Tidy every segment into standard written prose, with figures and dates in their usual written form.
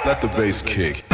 Let the bass kick.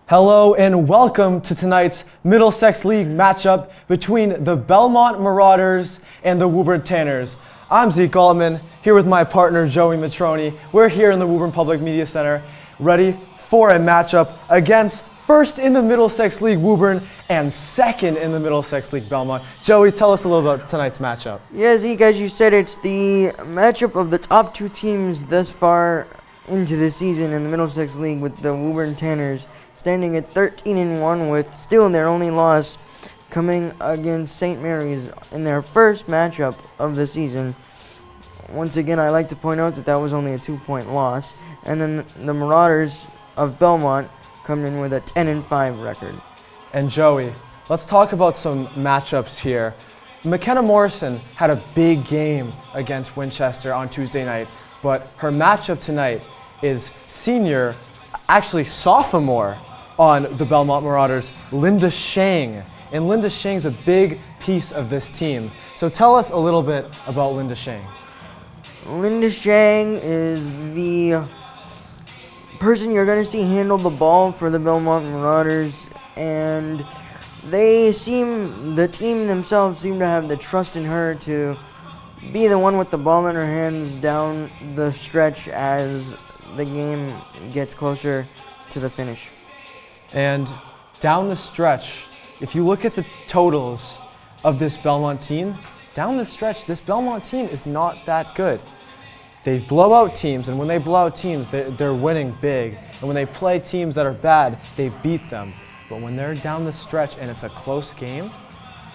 Hello and welcome to tonight's Middlesex League matchup between the Belmont Marauders and the Woburn Tanners. I'm Zeke Altman, here with my partner Joey Matroni. We're here in the Woburn Public Media Center, ready for a matchup against first in the Middlesex League Woburn and second in the Middlesex League Belmont. Joey, tell us a little about tonight's matchup. Yeah, Zeke, as you said, it's the matchup of the top two teams thus far into the season in the Middlesex League, with the Woburn Tanners standing at 13-1 with still their only loss coming against St. Mary's in their first matchup of the season. Once again, I like to point out that that was only a 2-point loss. And then the Marauders of Belmont come in with a 10-5 record. And Joey, let's talk about some matchups here. McKenna Morrison had a big game against Winchester on Tuesday night, but her matchup tonight is sophomore on the Belmont Marauders, Linda Shang. And Linda Shang's a big piece of this team. So tell us a little bit about Linda Shang. Linda Shang is the person you're going to see handle the ball for the Belmont Marauders, and the team themselves seem to have the trust in her to be the one with the ball in her hands down the stretch as the game gets closer to the finish. And down the stretch, if you look at the totals of this Belmont team, down the stretch, this Belmont team is not that good. They blow out teams, and when they blow out teams, they're winning big. And when they play teams that are bad, they beat them. But when they're down the stretch and it's a close game,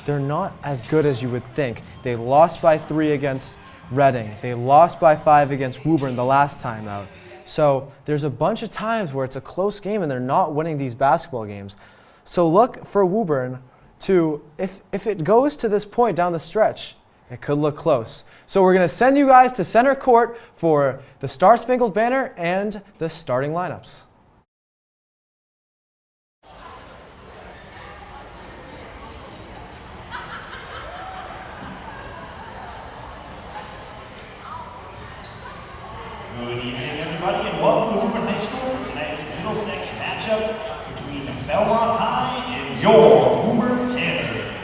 they're not as good as you would think. They lost by 3 against Reading. They lost by 5 against Woburn the last time out. So there's a bunch of times where it's a close game and they're not winning these basketball games. So look for Woburn to, if it goes to this point down the stretch, it could look close. So we're going to send you guys to center court for the Star Spangled Banner and the starting lineups. Good evening, everybody, and welcome to Woburn High School for tonight's Middlesex matchup between Belmont High and your Woburn Tanners.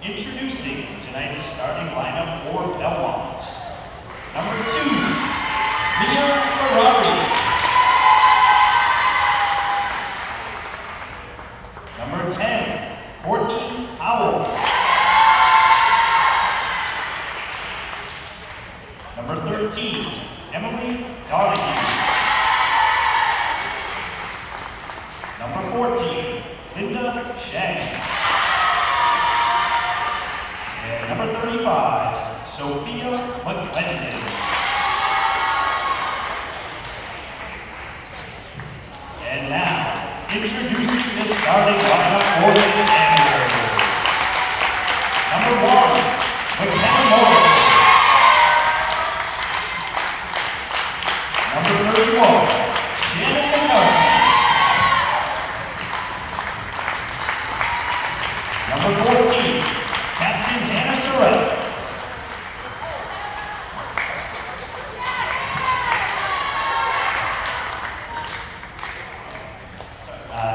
Introducing tonight's starting lineup for Belmont. Number 2, Mia Ferrari. Number 10, Courtney Howell. Number 13, Emily Donahue. Number 14, Linda Shang. And number 35, Sophia McClendon. And now, introducing the starting lineup for the Tanners. Number 1, McKenna Morrison. Number 31, Shannon McCarthy. Number 14, Captain Hannah Sorrell.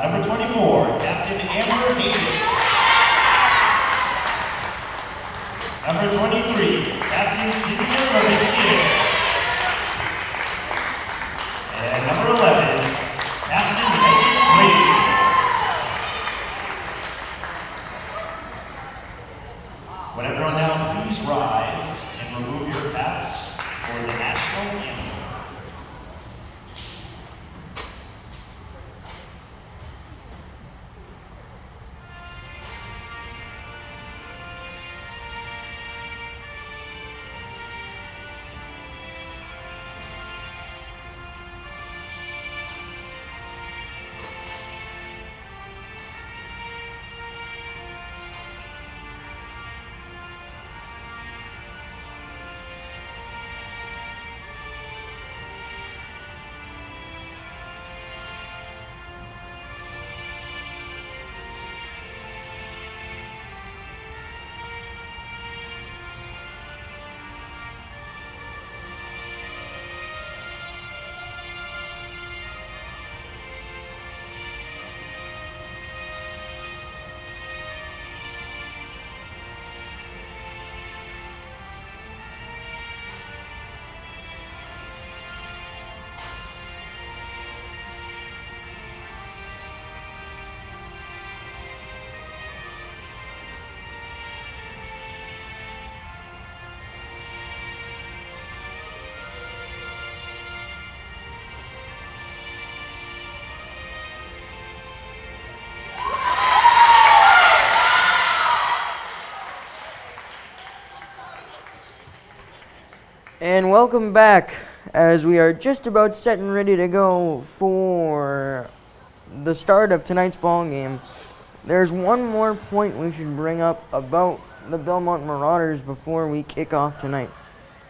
Number 24, Captain Amber Hayden. Number 23, Captain Cynthia Robinson. And number 11, Captain Megan Brady. Would everyone now please rise and remove your caps for the national anthem. And welcome back, as we are just about set and ready to go for the start of tonight's ball game. There's one more point we should bring up about the Belmont Marauders before we kick off tonight.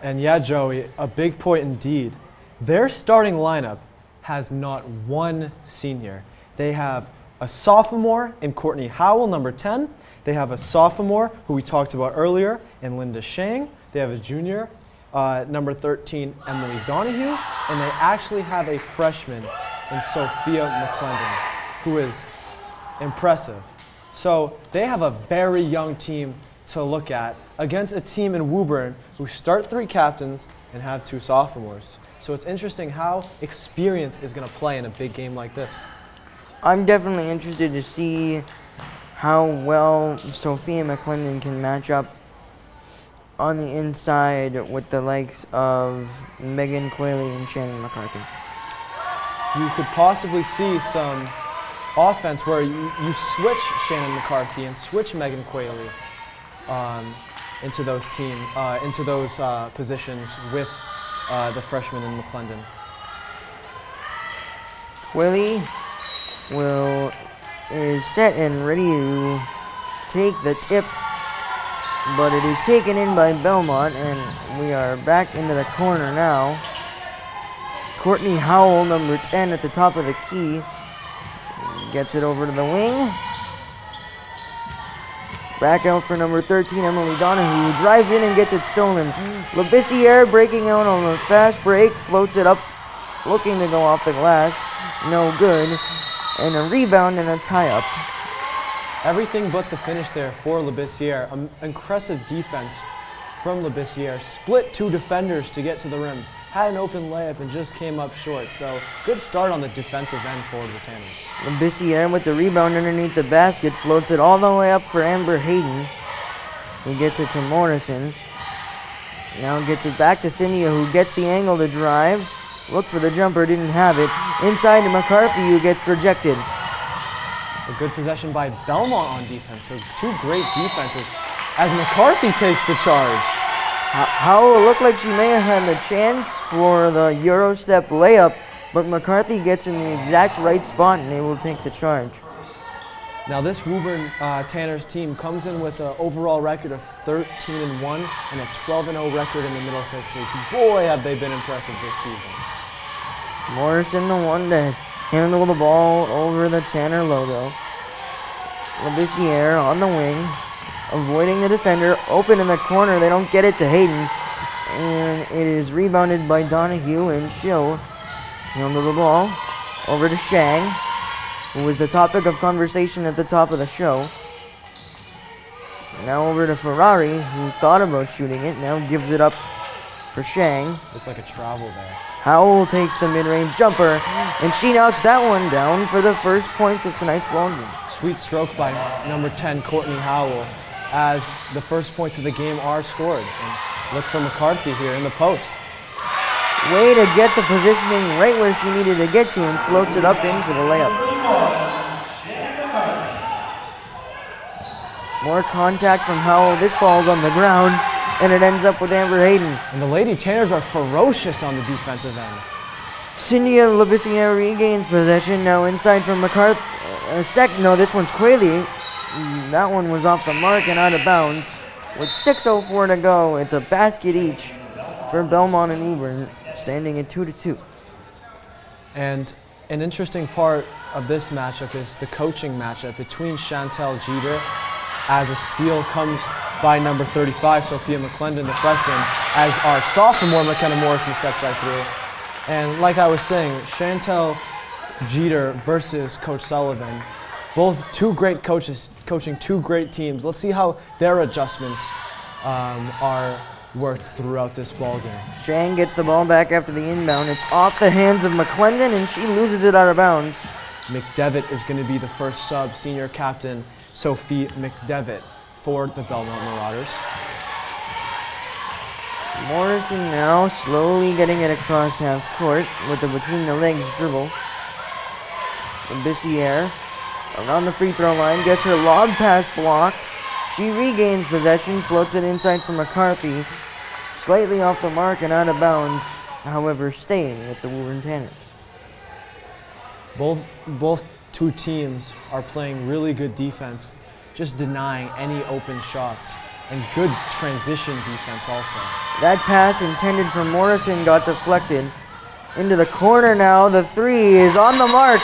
And yeah, Joey, a big point indeed. Their starting lineup has not one senior. They have a sophomore in Courtney Howell, number 10. They have a sophomore, who we talked about earlier, in Linda Shang. They have a junior, number 13, Emily Donahue. And they actually have a freshman in Sophia McClendon, who is impressive. So they have a very young team to look at against a team in Woburn who start 3 captains and have 2 sophomores. So it's interesting how experience is going to play in a big game like this. I'm definitely interested to see how well Sophia McClendon can match up on the inside with the likes of Megan Quayle and Shannon McCarthy. You could possibly see some offense where you switch Shannon McCarthy and switch Megan Quayle into those positions with the freshman in McClendon. Quayle is set and ready to take the tip, but it is taken in by Belmont, and we are back into the corner now. Courtney Howell, number 10, at the top of the key, gets it over to the wing. Back out for number 13, Emily Donahue, who drives in and gets it stolen. Labissiere breaking out on a fast break, floats it up, looking to go off the glass. No good. And a rebound and a tie-up. Everything but the finish there for Labissiere. Impressive defense from Labissiere. Split 2 defenders to get to the rim. Had an open layup and just came up short. So good start on the defensive end for the Tanners. Labissiere with the rebound underneath the basket, floats it all the way up for Amber Hayden. He gets it to Morrison. Now gets it back to Cynthia, who gets the angle to drive. Looked for the jumper, didn't have it. Inside to McCarthy, who gets rejected. A good possession by Belmont on defense. So 2 great defenses as McCarthy takes the charge. Howell looked like she may have had the chance for the Euro step layup, but McCarthy gets in the exact right spot and able to take the charge. Now this Woburn Tanners team comes in with an overall record of 13-1 and a 12-0 record in the Middlesex League. Boy, have they been impressive this season. Morrison, the one to handle the ball over the Tanner logo. Labissiere on the wing, avoiding the defender, open in the corner. They don't get it to Hayden, and it is rebounded by Donahue, and she'll handle the ball over to Shang, who was the topic of conversation at the top of the show. Now over to Ferrari, who thought about shooting it, now gives it up for Shang. Looked like a travel there. Howell takes the mid-range jumper, and she knocks that one down for the first points of tonight's ball game. Sweet stroke by number 10, Courtney Howell, as the first points of the game are scored. And look for McCarthy here in the post. Way to get the positioning right where she needed to get to, and floats it up in for the layup. More contact from Howell. This ball's on the ground, and it ends up with Amber Hayden. And the Lady Tanners are ferocious on the defensive end. Cynthia Labissiere regains possession. Now inside from McCarthy. This one's Quayle. That one was off the mark and out of bounds. With 6:04 to go, it's a basket each for Belmont and Woburn, standing at 2-2. And an interesting part of this matchup is the coaching matchup between Chantel Jeter, as a steal comes by number 35, Sophia McClendon, the freshman, as our sophomore, McKenna Morrison, steps right through. And like I was saying, Chantel Jeter versus Coach Sullivan, both 2 great coaches coaching 2 great teams. Let's see how their adjustments are worked throughout this ball game. Shang gets the ball back after the inbound. It's off the hands of McClendon, and she loses it out of bounds. McDevitt is going to be the first sub, senior captain Sophie McDevitt for the Belmont Marauders. Morrison now slowly getting it across half court with the between the legs dribble. Labissiere around the free throw line, gets her lob pass blocked. She regains possession, floats it inside for McCarthy. slightly off the mark and out of bounds, however staying with the Woburn Tanners. Both two teams are playing really good defense, just denying any open shots, and good transition defense also. That pass intended for Morrison got deflected into the corner now. The three is on the mark.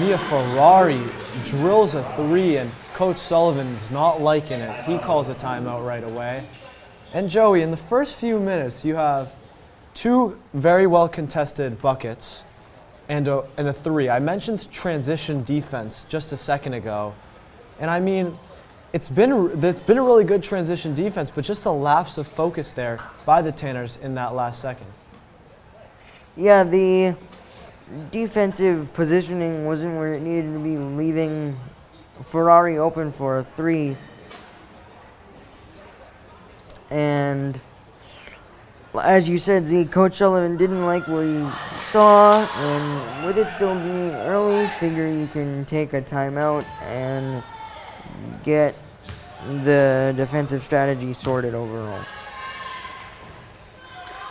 Mia Ferrari drills a three, and Coach Sullivan's not liking it. He calls a timeout right away. And Joey, in the first few minutes, you have two very well contested buckets and a three. I mentioned transition defense just a second ago, and I mean, it's been a really good transition defense, but just a lapse of focus there by the Tanners in that last second. Yeah, the defensive positioning wasn't where it needed to be, leaving Ferrari open for a three. And as you said, Z, Coach Sullivan didn't like what he saw, and with it still being early, figure you can take a timeout and get the defensive strategy sorted overall.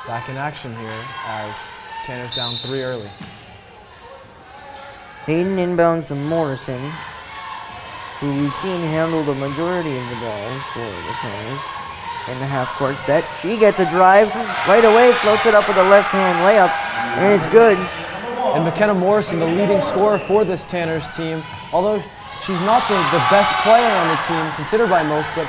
Back in action here as Tanner's down three early. Hayden inbounds to Morrison, who we've seen handle the majority of the ball for the Tanners in the half-court set. She gets a drive right away, floats it up with a left-hand layup, and it's good. And McKenna Morrison, the leading scorer for this Tanners team, although she's not the best player on the team, considered by most, but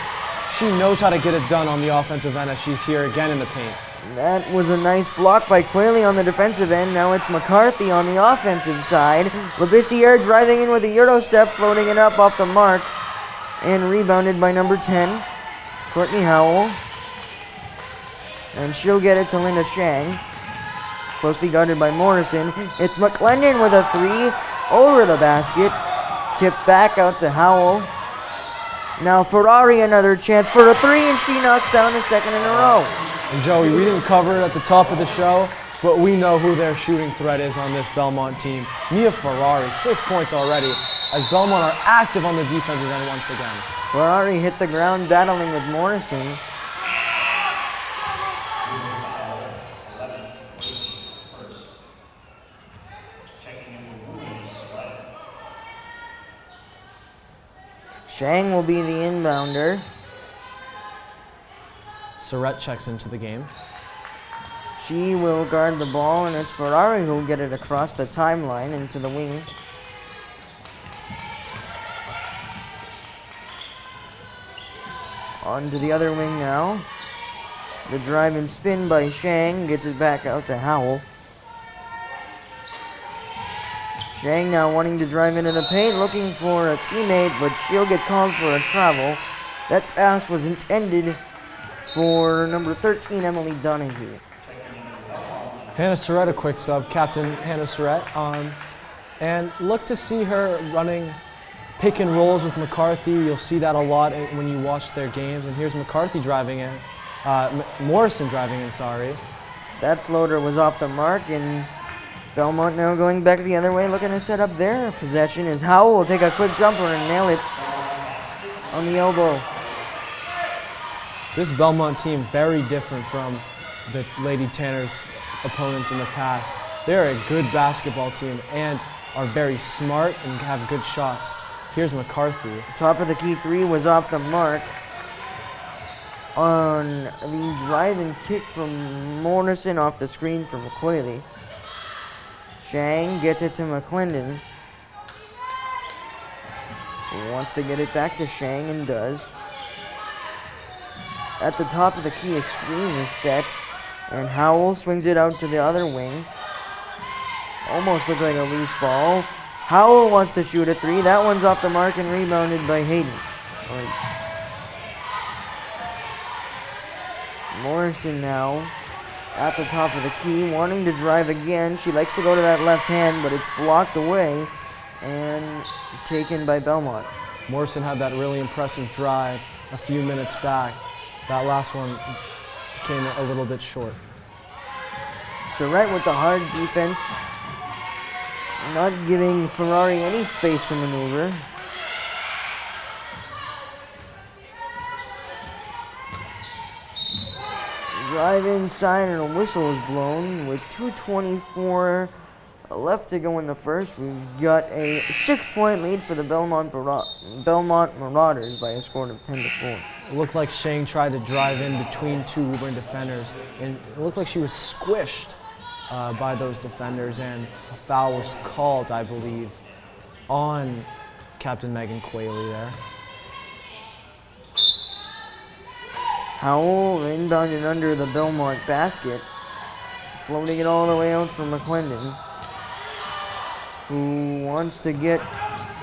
she knows how to get it done on the offensive end as she's here again in the paint. That was a nice block by Quayle on the defensive end. Now it's McCarthy on the offensive side. Labissiere driving in with a Euro step, floating it up off the mark, and rebounded by number 10, Courtney Howell. And she'll get it to Linda Shang. Closely guarded by Morrison. It's McClendon with a three over the basket. Tipped back out to Howell. Now Ferrari another chance for a three, and she knocks down a second in a row. And Joey, we didn't cover it at the top of the show, but we know who their shooting threat is on this Belmont team. Mia Ferrari, 6 points already, as Belmont are active on the defensive end once again. Ferrari hit the ground battling with Morrison. Shang will be the inbounder. Surratt checks into the game. She will guard the ball, and it's Ferrari who will get it across the timeline into the wing. On to the other wing now. The drive and spin by Shang gets it back out to Howell. Shang now wanting to drive into the paint, looking for a teammate, but she'll get called for a travel. That pass was intended for number 13, Emily Donahue. Hannah Surratt, a quick sub, Captain Hannah Surratt, and look to see her running pick and rolls with McCarthy. You'll see that a lot when you watch their games. And here's McCarthy driving in, Morrison driving in, sorry. That floater was off the mark, and Belmont now going back the other way, looking to set up their possession as Howell will take a quick jumper and nail it on the elbow. This Belmont team very different from the Lady Tanners opponents in the past. They're a good basketball team and are very smart and have good shots. Here's McCarthy. Top of the key three was off the mark on the drive and kick from Morrison off the screen from McQuayle. Shang gets it to McClendon. He wants to get it back to Shang and does. At the top of the key, a screen is set, and Howell swings it out to the other wing. Almost looked like a loose ball. Howell wants to shoot a three. That one's off the mark and rebounded by Hayden. Morrison now at the top of the key, wanting to drive again. She likes to go to that left hand, but it's blocked away and taken by Belmont. Morrison had that really impressive drive a few minutes back. That last one came a little bit short. Surratt with the hard defense, not giving Ferrari any space to maneuver. drive-in sign and a whistle is blown with 2:24 left to go in the first. We've got a 6-point lead for the Belmont Marauders by a score of 10-4. It looked like Shang tried to drive in between two Woburn defenders, and it looked like she was squished by those defenders, and a foul was called, I believe, on Captain Megan Quayle there. Howell inbounded under the Belmont basket, floating it all the way out for McClendon, who wants to get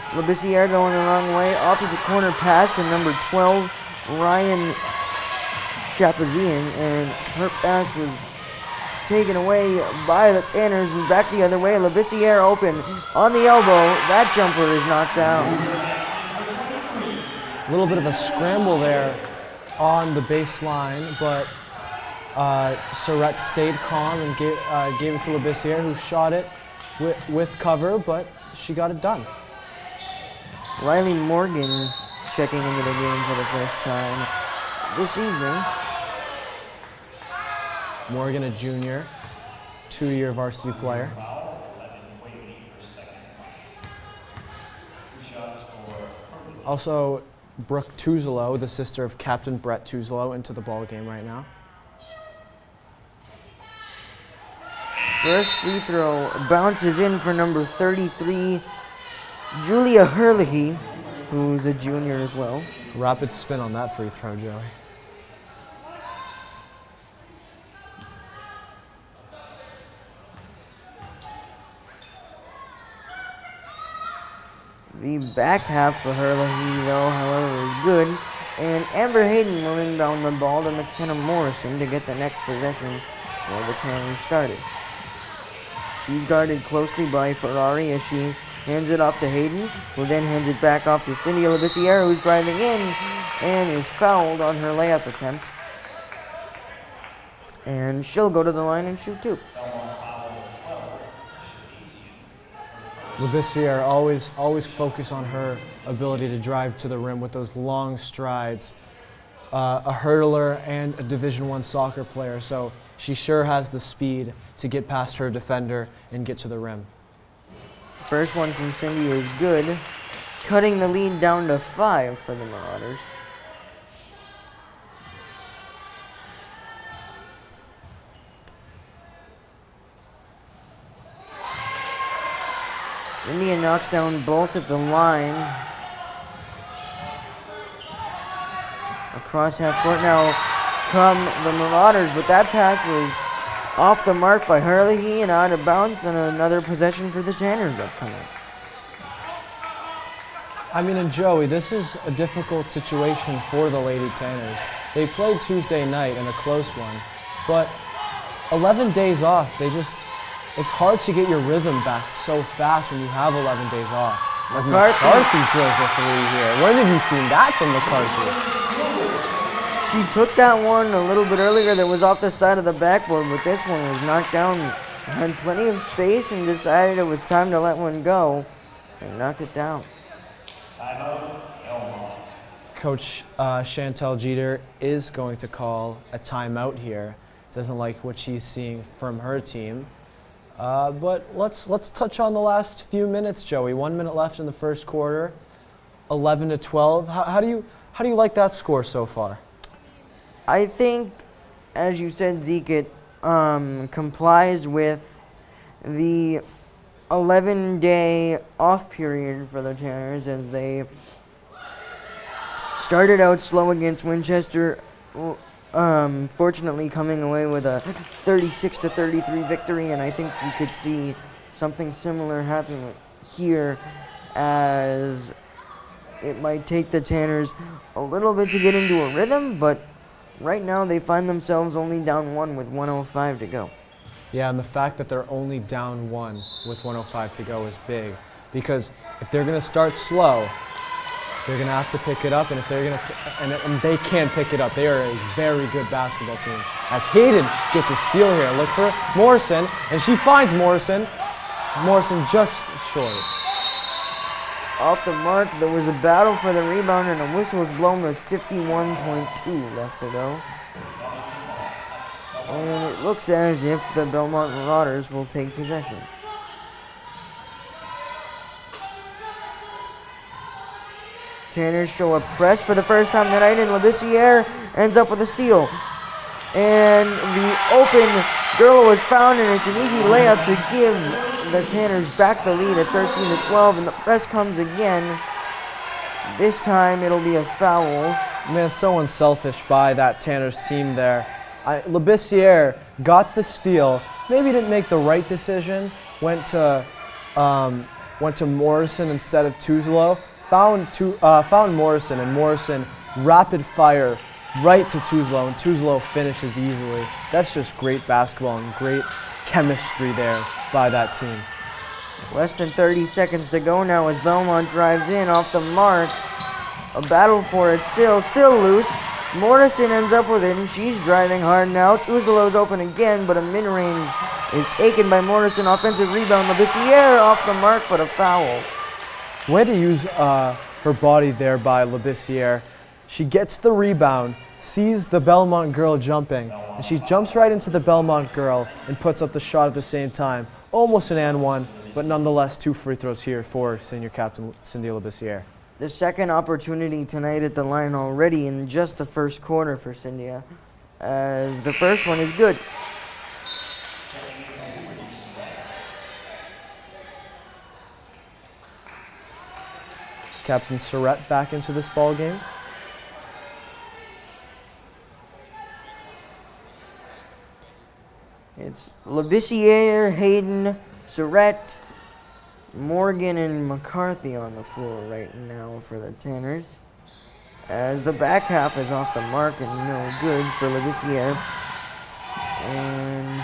Labissiere going the wrong way. Opposite corner pass to number 12, Ryan Shapazian, and her pass was taken away by the Tanners and back the other way. Labissiere open on the elbow. That jumper is knocked down. A little bit of a scramble there on the baseline, but Surratt stayed calm and gave it to Labissiere, who shot it with cover, but she got it done. Riley Morgan checking into the game for the first time this evening. Morgan, a junior, 2-year varsity player. Also, Brooke Tuzelo, the sister of Captain Brett Tuzelo, into the ball game right now. First free throw bounces in for number 33, Julia Herlihy, who's a junior as well. Rapid spin on that free throw, Joey. The back half for Herlihy, though, however, is good. And Amber Hayden will inbound the ball to McKenna Morrison to get the next possession before the Tanners started. She's guarded closely by Ferrari as she hands it off to Hayden, who then hands it back off to Cindy Labissiere, who's driving in and is fouled on her layup attempt. And she'll go to the line and shoot two. Labissiere always focus on her ability to drive to the rim with those long strides. A hurdler and a Division I soccer player, so she sure has the speed to get past her defender and get to the rim. First one from Cindy is good, cutting the lead down to 5 for the Marauders. Cindy knocks down both at the line. Across half court now come the Marauders, but that pass was off the mark by Herlihy and out of bounds, and another possession for the Tanners upcoming. I mean, and Joey, this is a difficult situation for the Lady Tanners. They played Tuesday night in a close one, but 11 days off, it's hard to get your rhythm back so fast when you have 11 days off. As McCarthy drills a 3 here. When have you seen that from McCarthy? She took that one a little bit earlier that was off the side of the backboard, but this one was knocked down. Had plenty of space and decided it was time to let one go and knocked it down. Coach Chantel Jeter is going to call a timeout here. Doesn't like what she's seeing from her team. But let's touch on the last few minutes, Joey. 1 minute left in the first quarter, 11-12. How do you like that score so far? I think, as you said, Zeke, it complies with the 11-day off period for the Tanners as they started out slow against Winchester, fortunately coming away with a 36-33 victory, and I think we could see something similar happen here, as it might take the Tanners a little bit to get into a rhythm, but right now they find themselves only down 1 with 1:05 to go. Yeah, and the fact that they're only down 1 with 1:05 to go is big, because if they're going to start slow, they're going to have to pick it up, and if they're going to, and they can pick it up. They are a very good basketball team. As Hayden gets a steal here, look for Morrison, and she finds Morrison. Morrison just short. Off the mark, there was a battle for the rebound, and a whistle was blown with 51.2 left to go. And it looks as if the Belmont Marauders will take possession. Tanners show a press for the first time tonight, and Labissiere ends up with a steal. And the open girl was found, and it's an easy layup to give the Tanners back the lead at 13-12, and the press comes again. This time it'll be a foul. Man, so unselfish by that Tanners team there. Labissiere got the steal, maybe didn't make the right decision, went to Morrison instead of Tuzlo, found Morrison, and Morrison rapid fire right to Tuzlo, and Tuzlo finishes easily. That's just great basketball and great chemistry there by that team. Less than 30 seconds to go now as Belmont drives in off the mark. A battle for it still loose. Morrison ends up with it, and she's driving hard now. Tuzlo's open again, but a mid-range is taken by Morrison. Offensive rebound, Labissiere off the mark, but a foul. Way to use her body there by Labissiere. She gets the rebound, sees the Belmont girl jumping, and she jumps right into the Belmont girl and puts up the shot at the same time. Almost an and one, but nonetheless 2 free throws here for senior captain Cindy Labissiere. The second opportunity tonight at the line already in just the first quarter for Cyndia, as the first one is good. Captain Surratt back into this ball game. It's Labissiere, Hayden, Surratt, Morgan, and McCarthy on the floor right now for the Tanners. As the back half is off the mark and no good for Labissiere. And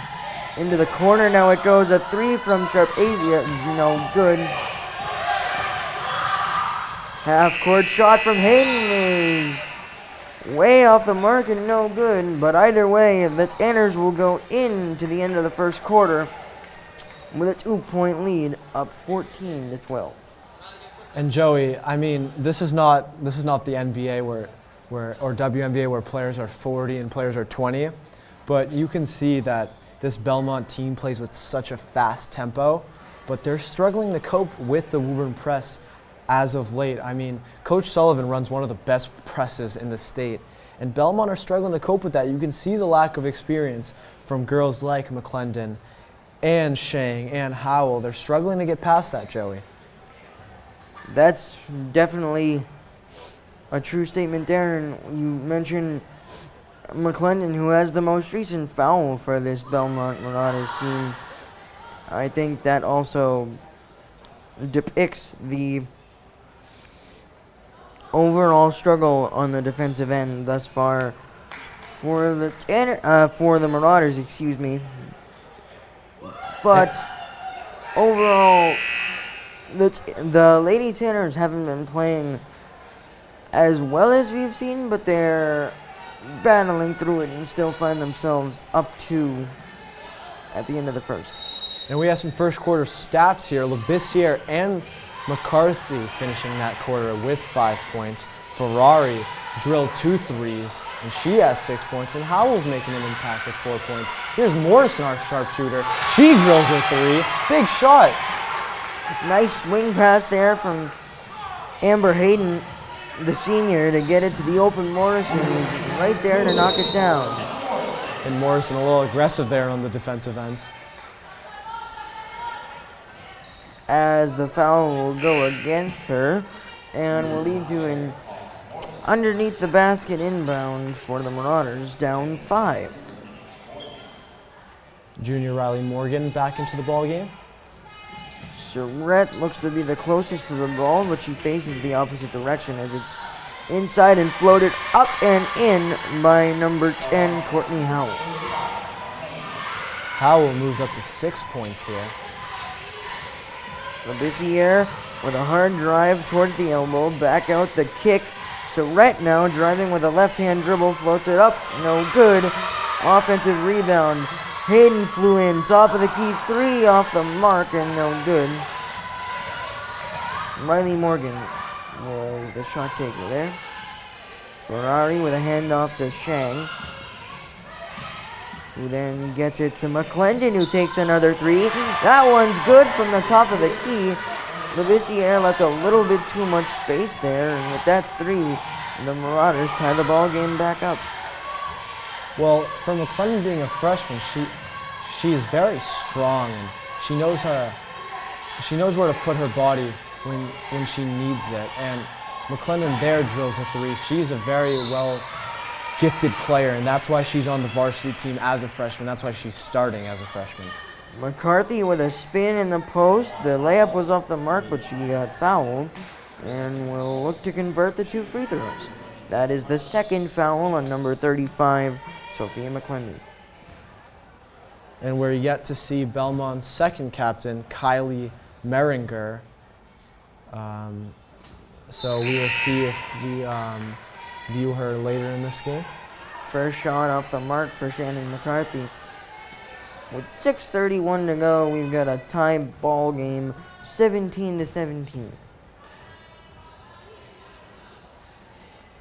into the corner now it goes. A 3 from Sharpasia, no good. Half-court shot from Hayden is way off the mark and no good. But either way, the Tanners will go into the end of the first quarter with a 2-point lead, up 14-12. And Joey, I mean, this is not the NBA or WNBA where players are 40 and players are 20, but you can see that this Belmont team plays with such a fast tempo, but they're struggling to cope with the Woburn press as of late. I mean, Coach Sullivan runs one of the best presses in the state, and Belmont are struggling to cope with that. You can see the lack of experience from girls like McClendon and Shang and Howell. They're struggling to get past that, Joey. That's definitely a true statement there. And you mentioned McClendon, who has the most recent foul for this Belmont Marauders team. I think that also depicts the overall struggle on the defensive end thus far for the Marauders, excuse me. But overall, the Lady Tanners haven't been playing as well as we've seen, but they're battling through it and still find themselves up 2 at the end of the first. And we have some first quarter stats here. Labissiere and McCarthy finishing that quarter with 5 points. Ferrari drilled 2 threes, and she has 6 points, and Howell's making an impact with 4 points. Here's Morrison, our sharpshooter. She drills a 3. Big shot. Nice swing pass there from Amber Hayden, the senior, to get it to the open Morrison, who's right there to knock it down. And Morrison a little aggressive there on the defensive end. As the foul will go against her and will lead to an underneath the basket inbound for the Marauders, down 5. Junior Riley Morgan back into the ball game. Surratt looks to be the closest to the ball, but she faces the opposite direction as it's inside and floated up and in by number 10, Courtney Howell. Howell moves up to 6 points here. Labissiere with a hard drive towards the elbow, back out the kick. Surratt now driving with a left-hand dribble, floats it up, no good. Offensive rebound. Hayden flew in, top of the key, 3 off the mark and no good. Riley Morgan was the shot taker there. Ferrari with a handoff to Shang. who then gets it to McClendon, who takes another three. That one's good from the top of the key. Labissiere left a little bit too much space there, and with that three, the Marauders tie the ball game back up. Well, for McClendon being a freshman, she is very strong, and she knows where to put her body when she needs it. And McClendon there drills a three. She's a very gifted player, and that's why she's on the varsity team as a freshman. That's why she's starting as a freshman. McCarthy with a spin in the post. The layup was off the mark, but she got fouled and will look to convert the 2 free throws. That is the second foul on number 35, Sophia McClendon. And we're yet to see Belmont's second captain, Kylie Meringer. So we will see if we view her later in this game. First shot off the mark for Shannon McCarthy. With 6:31 to go, we've got a tie ball game, 17-17.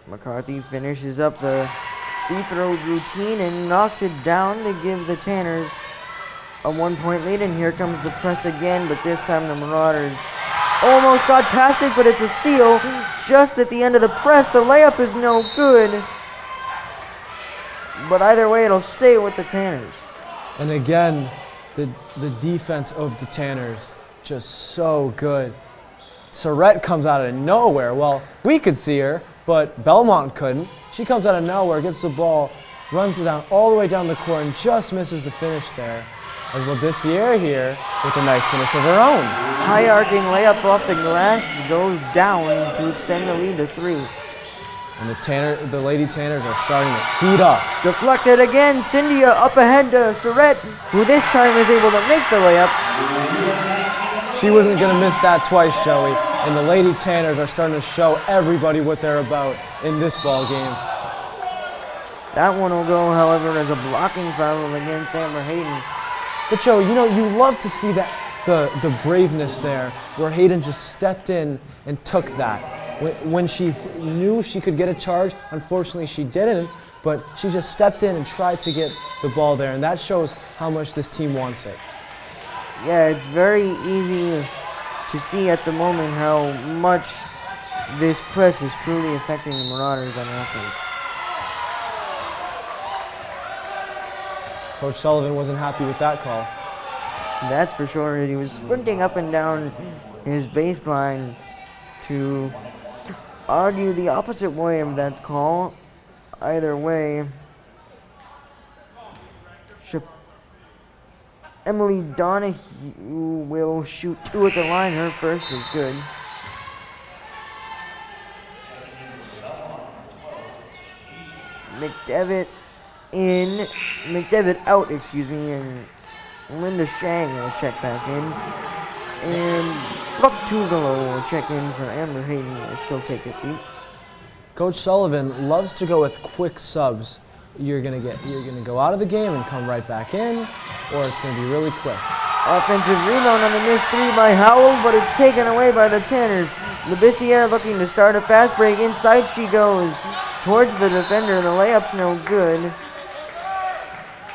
McCarthy finishes up the free throw routine and knocks it down to give the Tanners a 1-point lead. And here comes the press again, but this time the Marauders almost got past it, but it's a steal just at the end of the press. The layup is no good, but either way, it'll stay with the Tanners. And again, the defense of the Tanners, just so good. Surratt comes out of nowhere. Well, we could see her, but Belmont couldn't. She comes out of nowhere, gets the ball, runs it down all the way down the court, and just misses the finish there. As Labissiere here with a nice finish of her own. High arcing layup off the glass goes down to extend the lead to 3. And the Lady Tanners are starting to heat up. Deflected again, Cyndia up ahead to Surratt, who this time is able to make the layup. She wasn't going to miss that twice, Joey. And the Lady Tanners are starting to show everybody what they're about in this ball game. That one will go, however, as a blocking foul against Amber Hayden. But Joey, you love to see that the braveness there, where Hayden just stepped in and took that. When she knew she could get a charge, unfortunately she didn't, but she just stepped in and tried to get the ball there, and that shows how much this team wants it. Yeah, it's very easy to see at the moment how much this press is truly affecting the Marauders on offense. Coach Sullivan wasn't happy with that call. That's for sure. He was sprinting up and down his baseline to argue the opposite way of that call. Either way, Emily Donahue will shoot 2 at the line. Her first is good. McDevitt out, and Linda Shang will check back in. And Brooke Tuzolo will check in for Amber Hayden as she'll take a seat. Coach Sullivan loves to go with quick subs. You're gonna go out of the game and come right back in, or it's gonna be really quick. Offensive rebound on the missed 3 by Howell, but it's taken away by the Tanners. Labissiere looking to start a fast break. Inside she goes towards the defender. The layup's no good.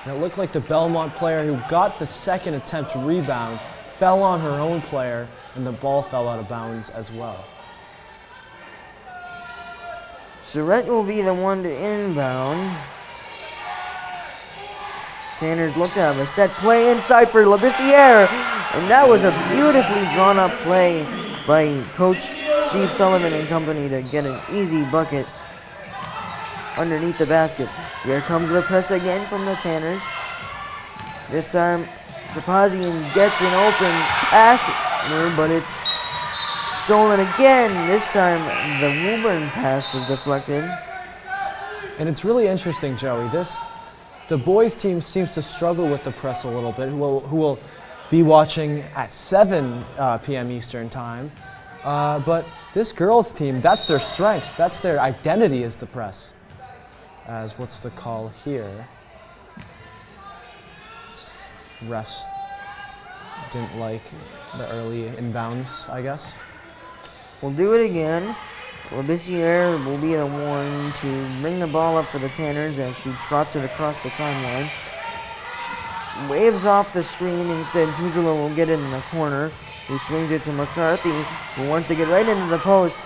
And it looked like the Belmont player who got the second attempt rebound fell on her own player, and the ball fell out of bounds as well. Surratt will be the one to inbound. Tanners look to have a set play inside for Labissiere, and that was a beautifully drawn up play by Coach Steve Sullivan and company to get an easy bucket underneath the basket. Here comes the press again from the Tanners. This time, Shapazian gets an open pass, but it's stolen again. This time, the Woburn pass was deflected. And it's really interesting, Joey. The boys team seems to struggle with the press a little bit, who will be watching at 7 p.m. Eastern time. But this girls team, that's their strength. That's their identity, is the press. As what's the call here? Refs didn't like the early inbounds, I guess. We'll do it again. Labissiere will be the one to bring the ball up for the Tanners as she trots it across the timeline. waves off the screen. Instead, Tuzolo will get it in the corner. He swings it to McCarthy, who wants to get right into the post.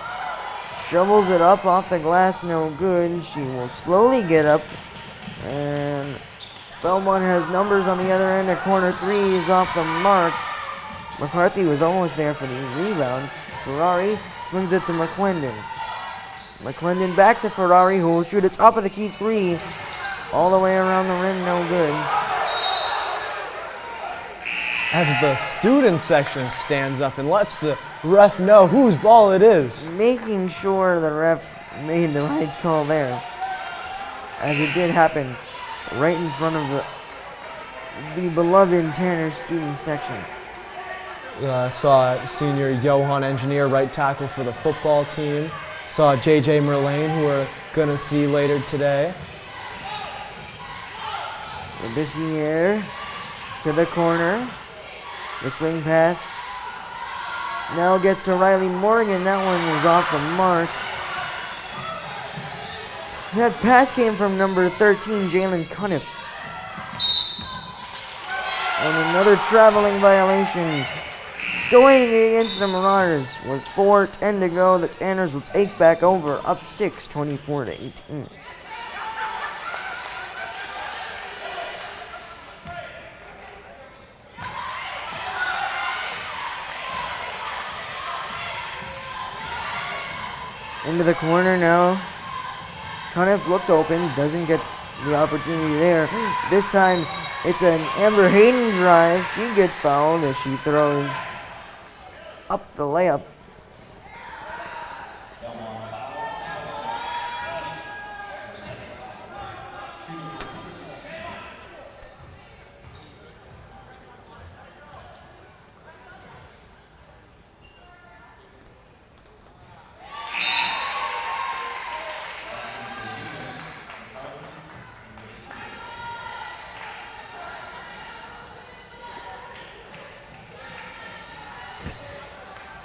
Shovels it up off the glass, no good. She will slowly get up. And Belmont has numbers on the other end. A corner three is off the mark. McCarthy was almost there for the rebound. Ferrari swings it to McClendon. McClendon back to Ferrari, who will shoot a top of the key three. All the way around the rim, no good. As the student section stands up and lets the ref know whose ball it is. Making sure the ref made the right call there. As it did happen right in front of the beloved Tanner student section. Saw senior Johan Engineer right tackle for the football team. Saw JJ Merlane, who we're going to see later today. Labissiere to the corner. The swing pass now gets to Riley Morgan. That one was off the mark. That pass came from number 13, Jalen Cuniff. And another traveling violation going against the Marauders. With 4:10 to go, the Tanners will take back over, up 6, 24-18. Into the corner now. Cuniff looked open, doesn't get the opportunity there. This time it's an Amber Hayden drive. She gets fouled as she throws up the layup.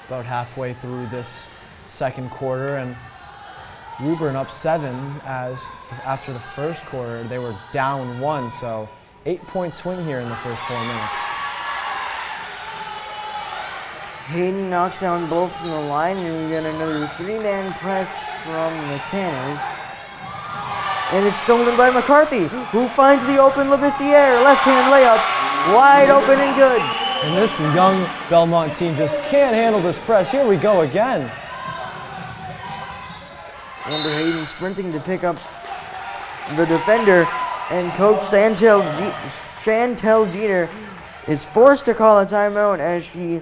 About halfway through this second quarter, and Woburn up 7 as after the first quarter they were down 1, so 8-point swing here in the first 4 minutes. Hayden knocks down both from the line, and we get another 3-man press from the Tanners. And it's stolen by McCarthy, who finds the open Labissiere. Left-hand layup, wide open and good. And this young Belmont team just can't handle this press. Here we go again. Amber Hayden sprinting to pick up the defender, and Coach Chantel Jeter is forced to call a timeout as she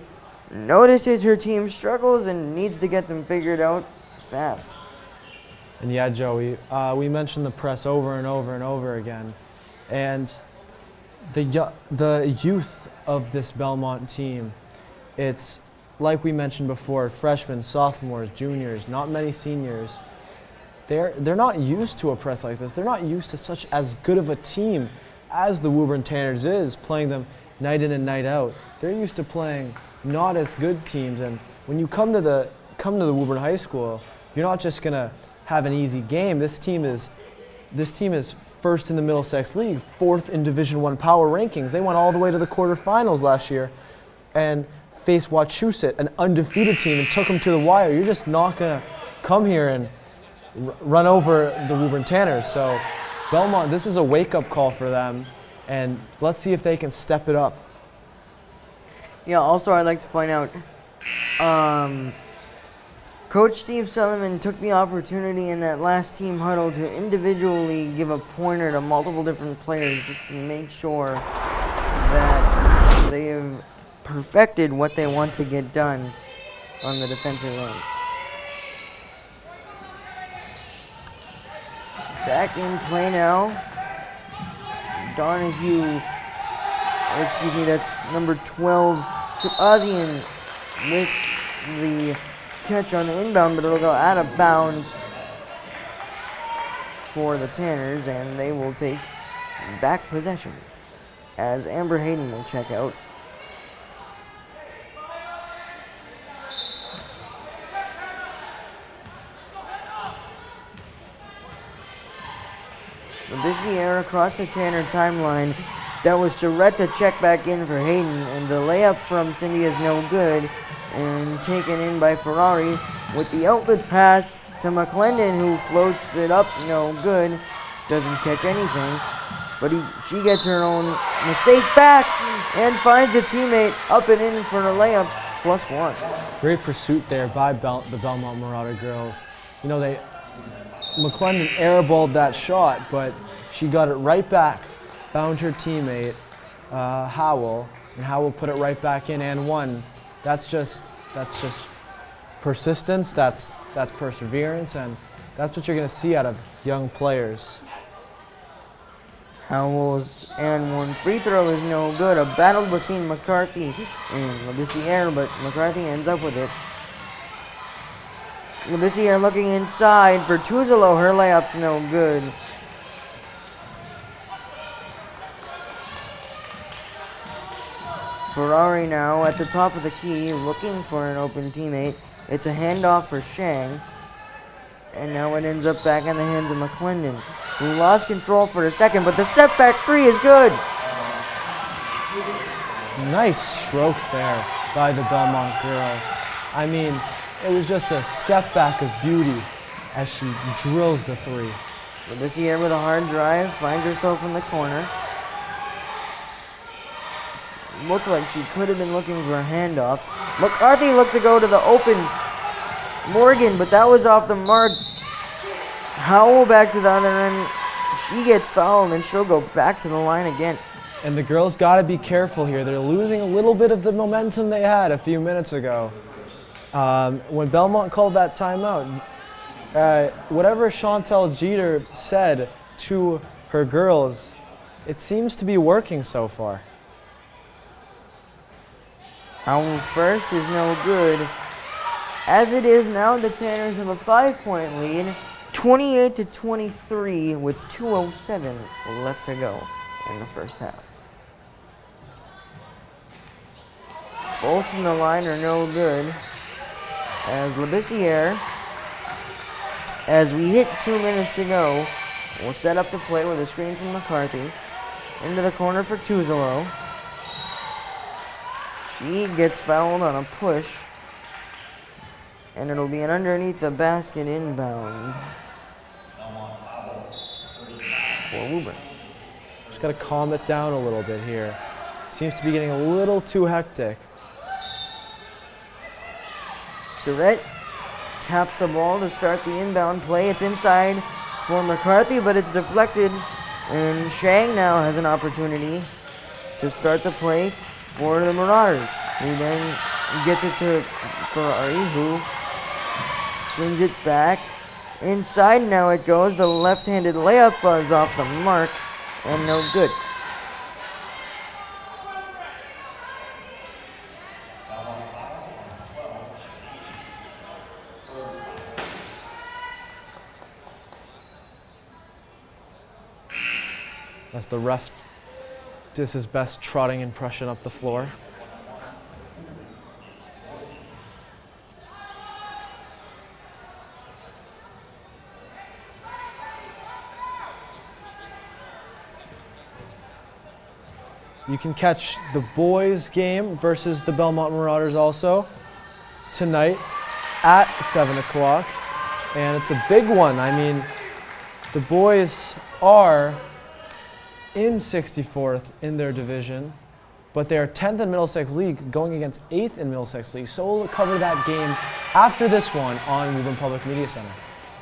notices her team struggles and needs to get them figured out fast. And yeah, Joey, we mentioned the press over and over and over again. And the youth of this Belmont team, it's like we mentioned before, freshmen, sophomores, juniors, not many seniors. They're not used to a press like this. They're not used to such as good of a team as the Woburn Tanners is, playing them night in and night out. They're used to playing not as good teams, and when you come to the Woburn High School, you're not just gonna have an easy game. This team is first in the Middlesex League, 4th in Division I power rankings. They went all the way to the quarterfinals last year and faced Wachusett, an undefeated team, and took them to the wire. You're just not going to come here and run over the Woburn Tanners. So Belmont, this is a wake-up call for them, and let's see if they can step it up. Yeah, also I'd like to point out, Coach Steve Sullivan took the opportunity in that last team huddle to individually give a pointer to multiple different players just to make sure that they have perfected what they want to get done on the defensive end. Back in play now. Donahue, that's number 12, Shabazian with the catch on the inbound, but it'll go out of bounds for the Tanners, and they will take back possession as Amber Hayden will check out. Labissiere across the Tanner timeline That was Surratt to check back in for Hayden, and the layup from Cindy is no good, and taken in by Ferrari with the outlet pass to McClendon, who floats it up, no good, doesn't catch anything, but she gets her own mistake back and finds a teammate up and in for the layup, +1. Great pursuit there by the Belmont Marauder girls. You know, McClendon airballed that shot, but she got it right back, found her teammate, Howell, and Howell put it right back in and won. That's just persistence, that's perseverance, and that's what you're going to see out of young players. Howell's and one free throw is no good. A battle between McCarthy and Labissiere, but McCarthy ends up with it. Labissiere looking inside for Tuzolo. Her layup's no good. Ferrari now at the top of the key, looking for an open teammate. It's a handoff for Shang. And now it ends up back in the hands of McClendon, who lost control for a second, but the step back three is good. Nice stroke there by the Belmont girl. I mean, it was just a step back of beauty as she drills the three. Labissiere with a hard drive, finds herself in the corner. Looked like she could have been looking for a handoff. McCarthy looked to go to the open Morgan, but that was off the mark. Howell back to the other end. She gets fouled and she'll go back to the line again. And the girls got to be careful here. They're losing a little bit of the momentum they had a few minutes ago. When Belmont called that timeout, whatever Chantel Jeter said to her girls, it seems to be working so far. Howell's first is no good. As it is now, the Tanners have a 5-point lead, 28-23, with 2:07 left to go in the first half. Both from the line are no good. As Labissiere, as we hit 2 minutes to go, will set up the play with a screen from McCarthy. Into the corner for Tuzolo. She gets fouled on a push. And it'll be an underneath the basket inbound for Woburn. Just got to calm it down a little bit here. Seems to be getting a little too hectic. Surratt taps the ball to start the inbound play. It's inside for McCarthy, but it's deflected. And Shang now has an opportunity to start the play for the Marauders. He then gets it to Ferrari, who swings it back. Inside now it goes. The left-handed layup is off the mark and no good. As the ref does his best trotting impression up the floor. You can catch the boys game versus the Belmont Marauders also tonight at 7 o'clock. And it's a big one. I mean, the boys are in 64th in their division, but they are 10th in Middlesex League going against 8th in Middlesex League. So we'll cover that game after this one on Woburn Public Media Center.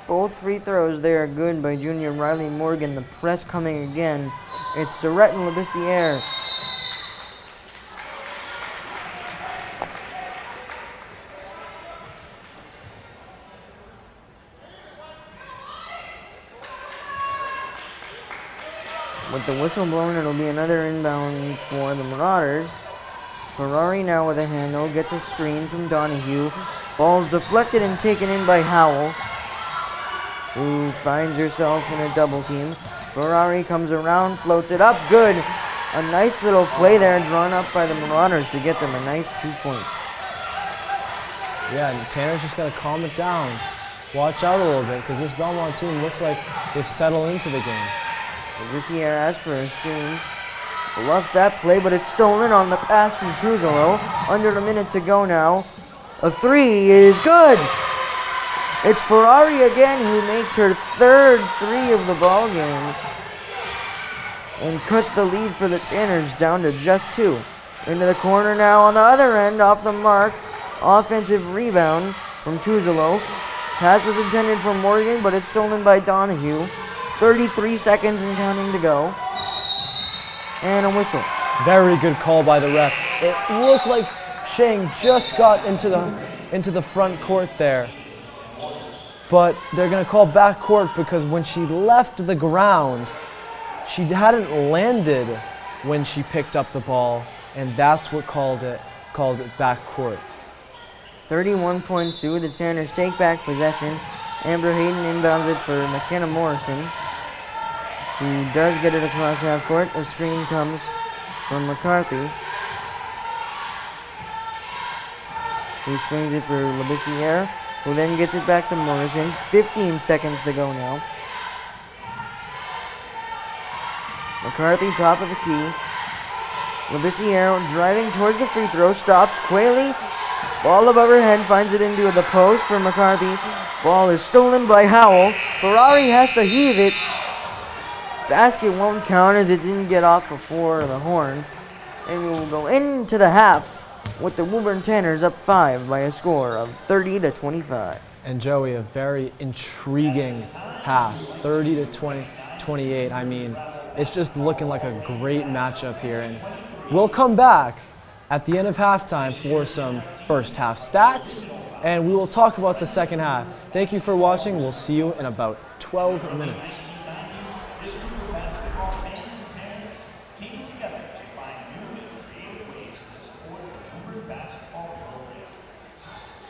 Both free throws there are good by junior Riley Morgan. The press coming again. It's Surratt and Labissiere. With the whistle blown, it'll be another inbound for the Marauders. Ferrari now with a handle, gets a screen from Donahue. Ball's deflected and taken in by Howell, who finds herself in a double team. Ferrari comes around, floats it up, good. A nice little play there drawn up by the Marauders to get them a nice 2 points. Yeah, and Tanner's just got to calm it down. Watch out a little bit, because this Belmont team looks like they've settled into the game. Labissiere asks for a screen. bluffs that play, but it's stolen on the pass from Tuzolo. Under a minute to go now. A three is good. It's Ferrari again who makes her third three of the ball game and cuts the lead for the Tanners down to just two. Into the corner now on the other end, off the mark. Offensive rebound from Tuzolo. Pass was intended for Morgan, but it's stolen by Donahue. 33 seconds and counting to go. And a whistle. Very good call by the ref. It looked like Shang just got into the front court there. But they're going to call back court because when she left the ground, she hadn't landed when she picked up the ball, and that's what called it back court. 31.2, the Tanners take back possession. Amber Hayden inbounds it for McKenna Morrison, who does get it across half court. A screen comes from McCarthy, who swings it for Labissiere, who then gets it back to Morrison. 15 seconds to go now. McCarthy, top of the key. Labissiere driving towards the free throw, stops. Quayle, ball above her head, finds it into the post for McCarthy. Ball is stolen by Howell. Ferrari has to heave it. Basket won't count as it didn't get off before the horn. And we will go into the half with the Woburn Tanners up 5 by a score of 30-25. And Joey, a very intriguing half, 30-28. I mean, it's just looking like a great matchup here. And we'll come back at the end of halftime for some first half stats, and we will talk about the second half. Thank you for watching. We'll see you in about 12 minutes. This group of basketball fans and parents came together to find new and creative ways to support the Woburn basketball program.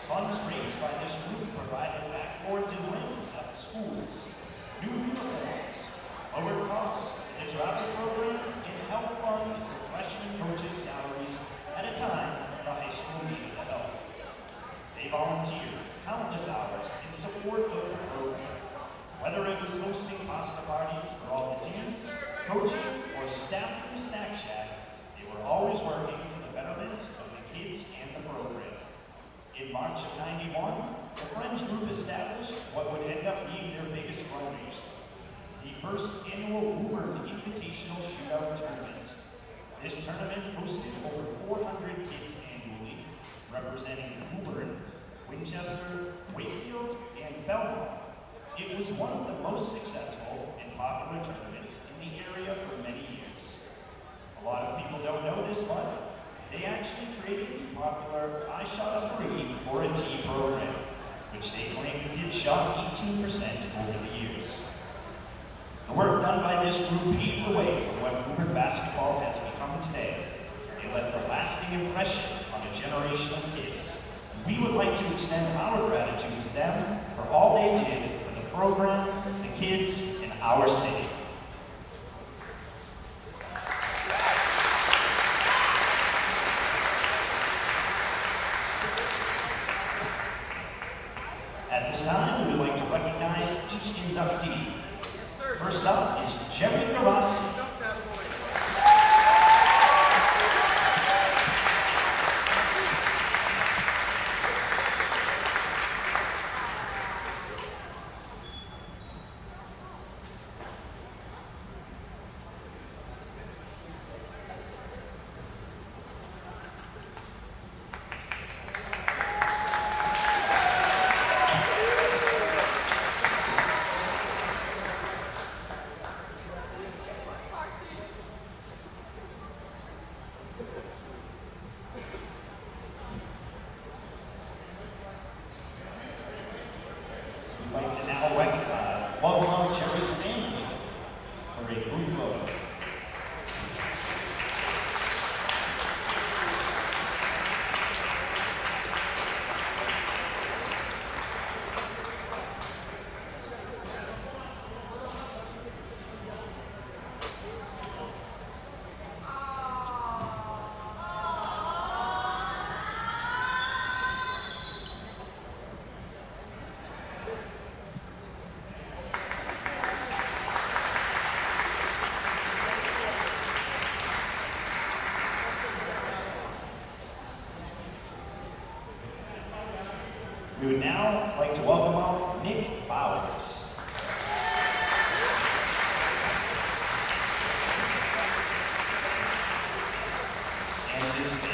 Funds raised by this group provided backboards and rings at the schools, new uniforms, lower costs in the travel program, and help fund the freshman coaches' salaries at a time the high school needed the help. They volunteered countless hours in support of the program. Whether it was hosting pasta parties for all the teams, coaching, or staffing the snack shack, they were always working for the betterment of the kids and the program. In March of '91, the Friends Group established what would end up being their biggest fundraiser, the first annual Woburn Invitational Shootout Tournament. This tournament hosted over 400 kids annually, representing Woburn, Winchester, Wakefield, and Belmont. It was one of the most successful and popular tournaments in the area for many years. A lot of people don't know this, but they actually created the popular I Shot a 3 for a T program, which they claim the kids shot 18% over the years. The work done by this group paved the way for what Woburn basketball has become today. They left a lasting impression on a generation of kids. We would like to extend our gratitude to them for all they did for the program, the kids, and our city. At this time, we would like to recognize each inductee. First up is Jerry Garassi. We would now like to welcome out Nick Bowers. And his family.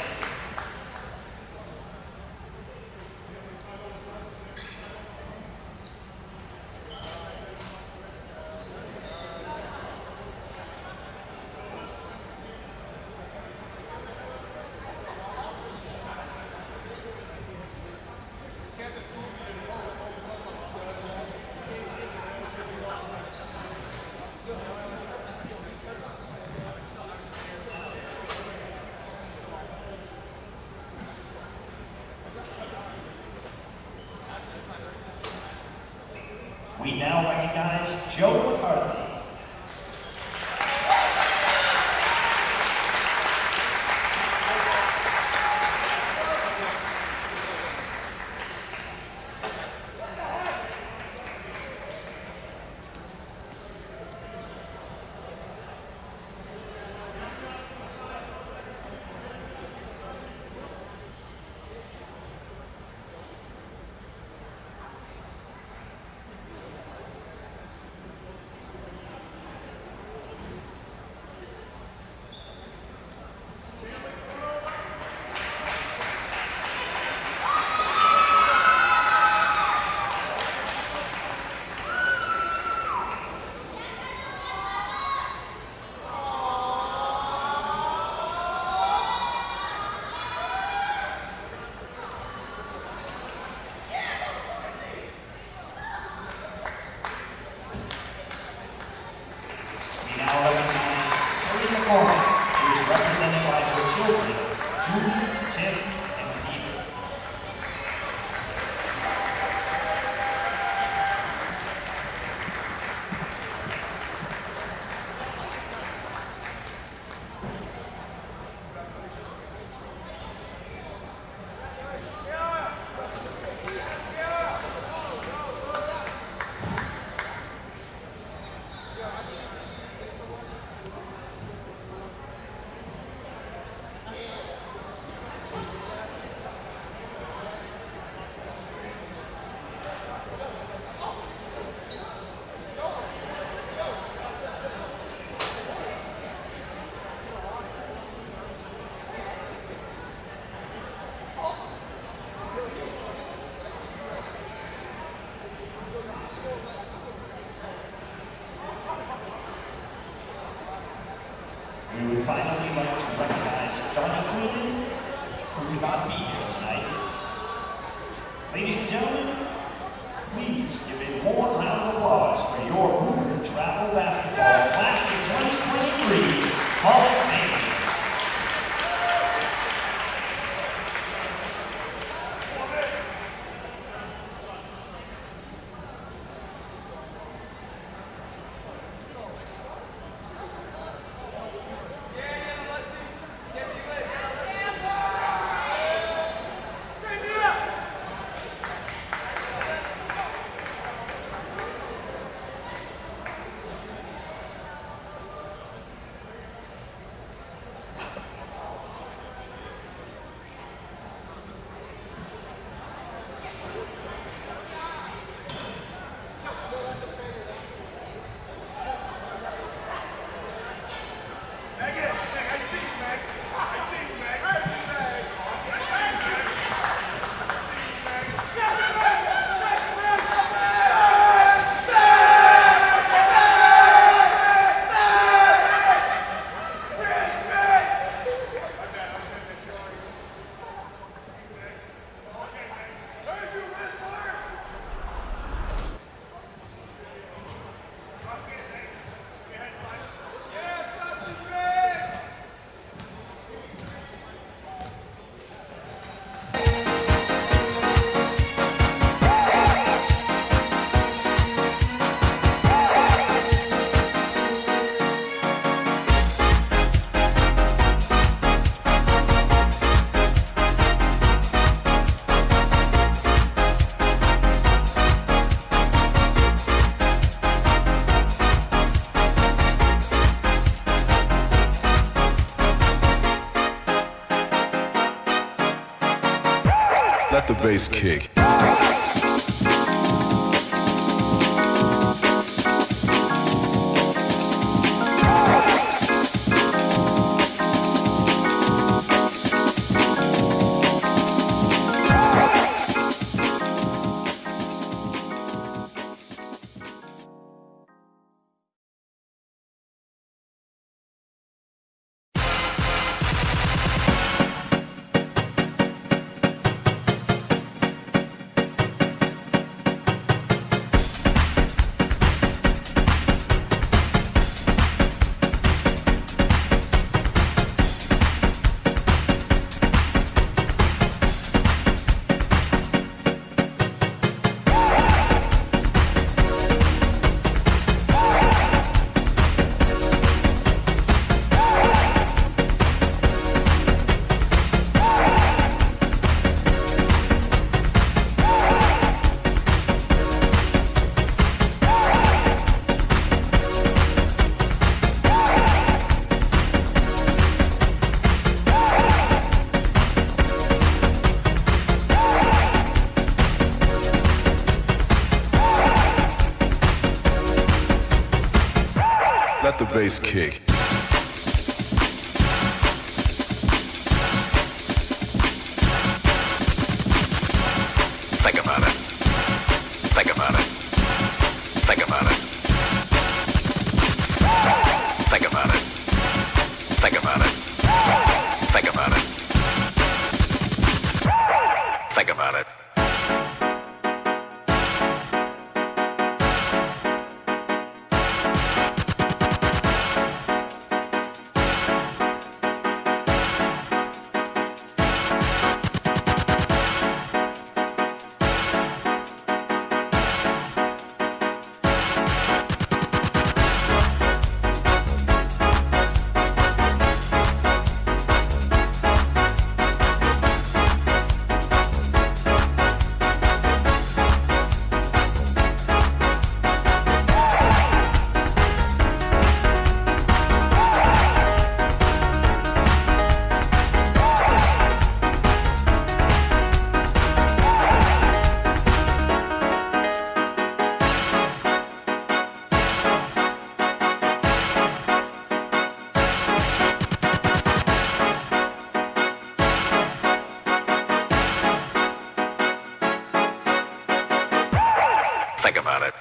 We now recognize Joe McCarthy. Who is represented by her children, Julie, Tim, and Peter. We would finally like to recognize Donna Quinn, who could not be here tonight. Ladies and gentlemen, please give a warm round of applause for your Woburn Travel Basketball Class of 2023 Hall of Fame. Let the bass kick. Let the bass kick. Think about it. Think about it. Think about it. Think about it. Think about it. Think about it. Think about it. Think about it.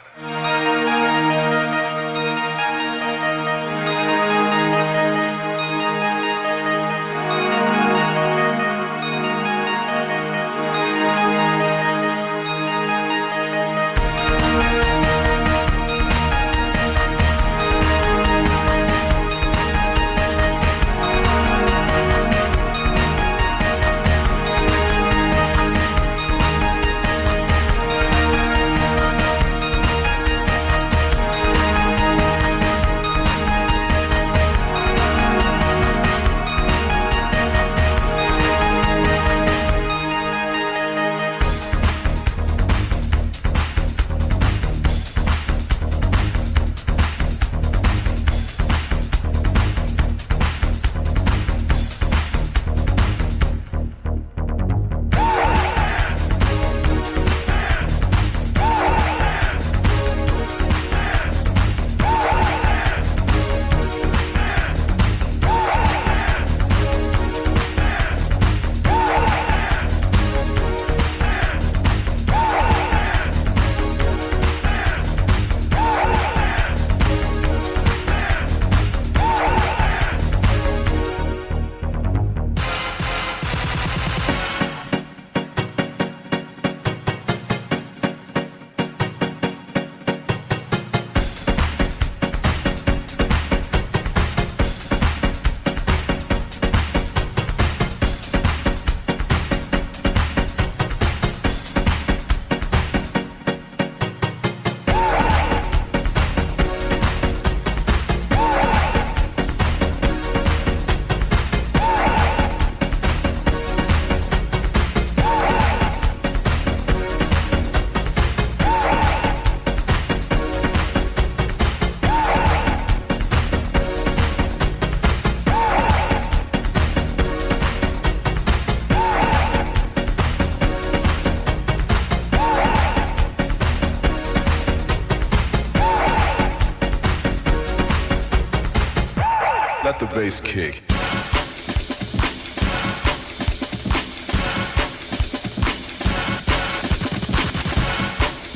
Let the bass kick.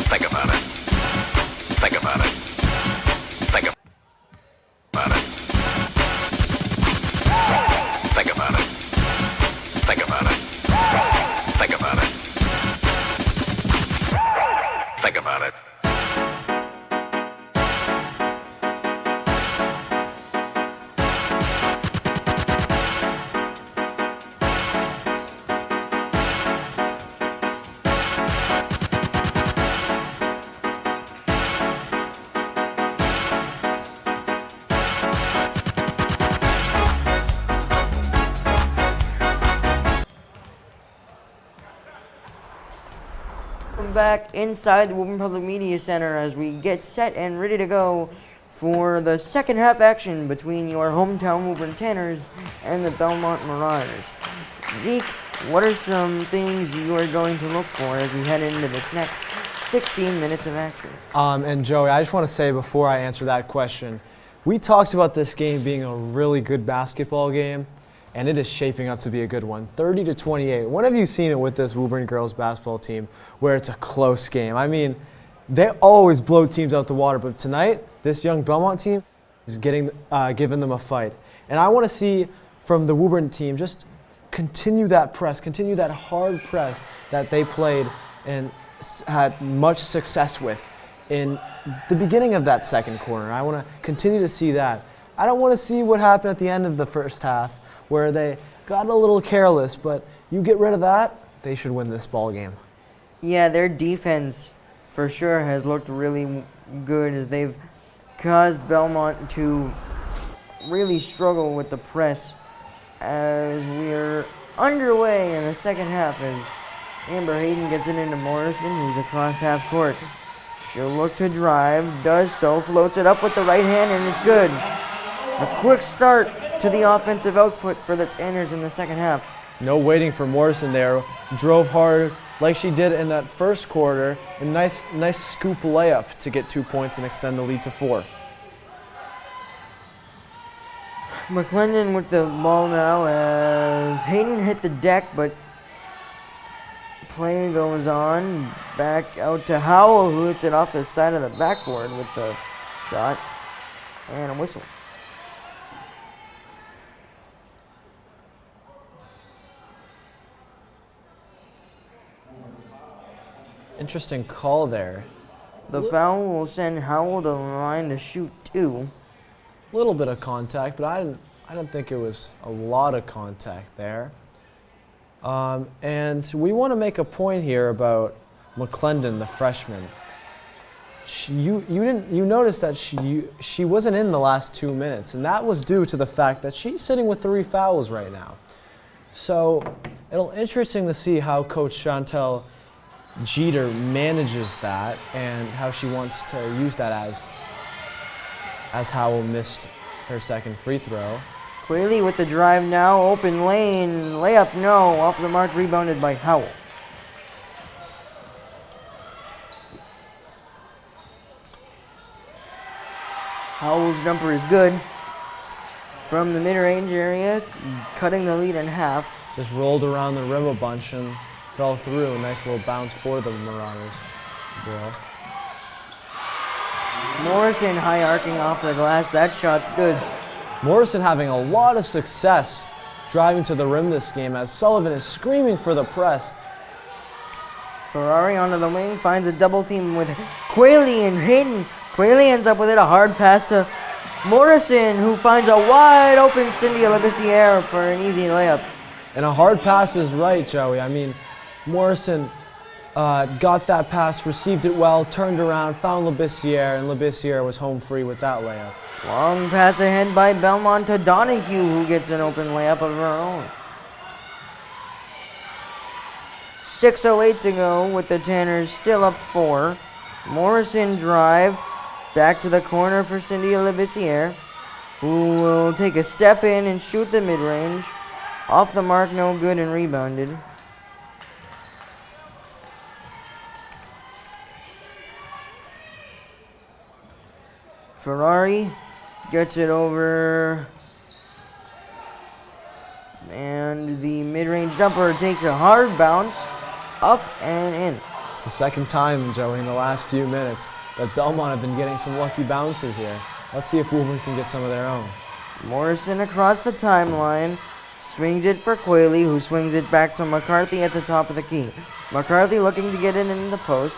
Think about it. Think about it. Think about it. Think about it. Think about it. Think about it. Think about it. Back inside the Woburn Public Media Center as we get set and ready to go for the second half action between your hometown Woburn Tanners and the Belmont Marauders. Zeke, what are some things you are going to look for as we head into this next 16 minutes of action? And Joey, I just want to say before I answer that question, We talked about this game being a really good basketball game, and it is shaping up to be a good one. 30-28. When have you seen it with this Woburn girls basketball team where it's a close game? I mean, they always blow teams out the water, but tonight, this young Belmont team is giving them a fight. And I want to see from the Woburn team just continue that press, continue that hard press that they played and had much success with in the beginning of that second quarter. I want to continue to see that. I don't want to see what happened at the end of the first half where they got a little careless, but you get rid of that, they should win this ball game. Yeah, their defense for sure has looked really good as they've caused Belmont to really struggle with the press as we're underway in the second half as Amber Hayden gets it into Morrison, who's across half court. She'll look to drive, does so, floats it up with the right hand, and it's good. A quick start to the offensive output for the Tanners in the second half. No waiting for Morrison there. Drove hard like she did in that first quarter. A nice scoop layup to get 2 points and extend the lead to 4. McClendon with the ball now as Hayden hit the deck, but play goes on. Back out to Howell, who hits it off the side of the backboard with the shot and a whistle. Interesting call there. The foul will send Howell to the line to shoot 2. A little bit of contact, but I didn't think it was a lot of contact there. And we want to make a point here about McClendon, the freshman. You noticed that she wasn't in the last 2 minutes, and that was due to the fact that she's sitting with 3 fouls right now. So it'll be interesting to see how Coach Chantel Jeter manages that and how she wants to use that as Howell missed her second free throw. Quayle with the drive now, open lane, layup no, off the mark, rebounded by Howell. Howell's jumper is good from the mid-range area, cutting the lead in half. Just rolled around the rim a bunch and fell through. A nice little bounce for the Marauders girl. Morrison high arcing off the glass, that shot's good. Morrison having a lot of success driving to the rim this game as Sullivan is screaming for the press. Ferrari onto the wing, finds a double team with Quayle and Hayden. Quayle ends up with it, a hard pass to Morrison, who finds a wide open Cindy Labissiere for an easy layup. And a hard pass is right, Joey. I mean, Morrison got that pass, received it well, turned around, found Labissiere, and Labissiere was home free with that layup. Long pass ahead by Belmont to Donahue, who gets an open layup of her own. 6:08 to go with the Tanners still up 4. Morrison drive, back to the corner for Cindy Labissiere, who will take a step in and shoot the mid-range. Off the mark, no good, and rebounded. Ferrari gets it over, and the mid-range jumper takes a hard bounce, up and in. It's the second time, Joey, in the last few minutes that Belmont have been getting some lucky bounces here. Let's see if Woburn can get some of their own. Morrison across the timeline, swings it for Quayle, who swings it back to McCarthy at the top of the key. McCarthy looking to get it in the post.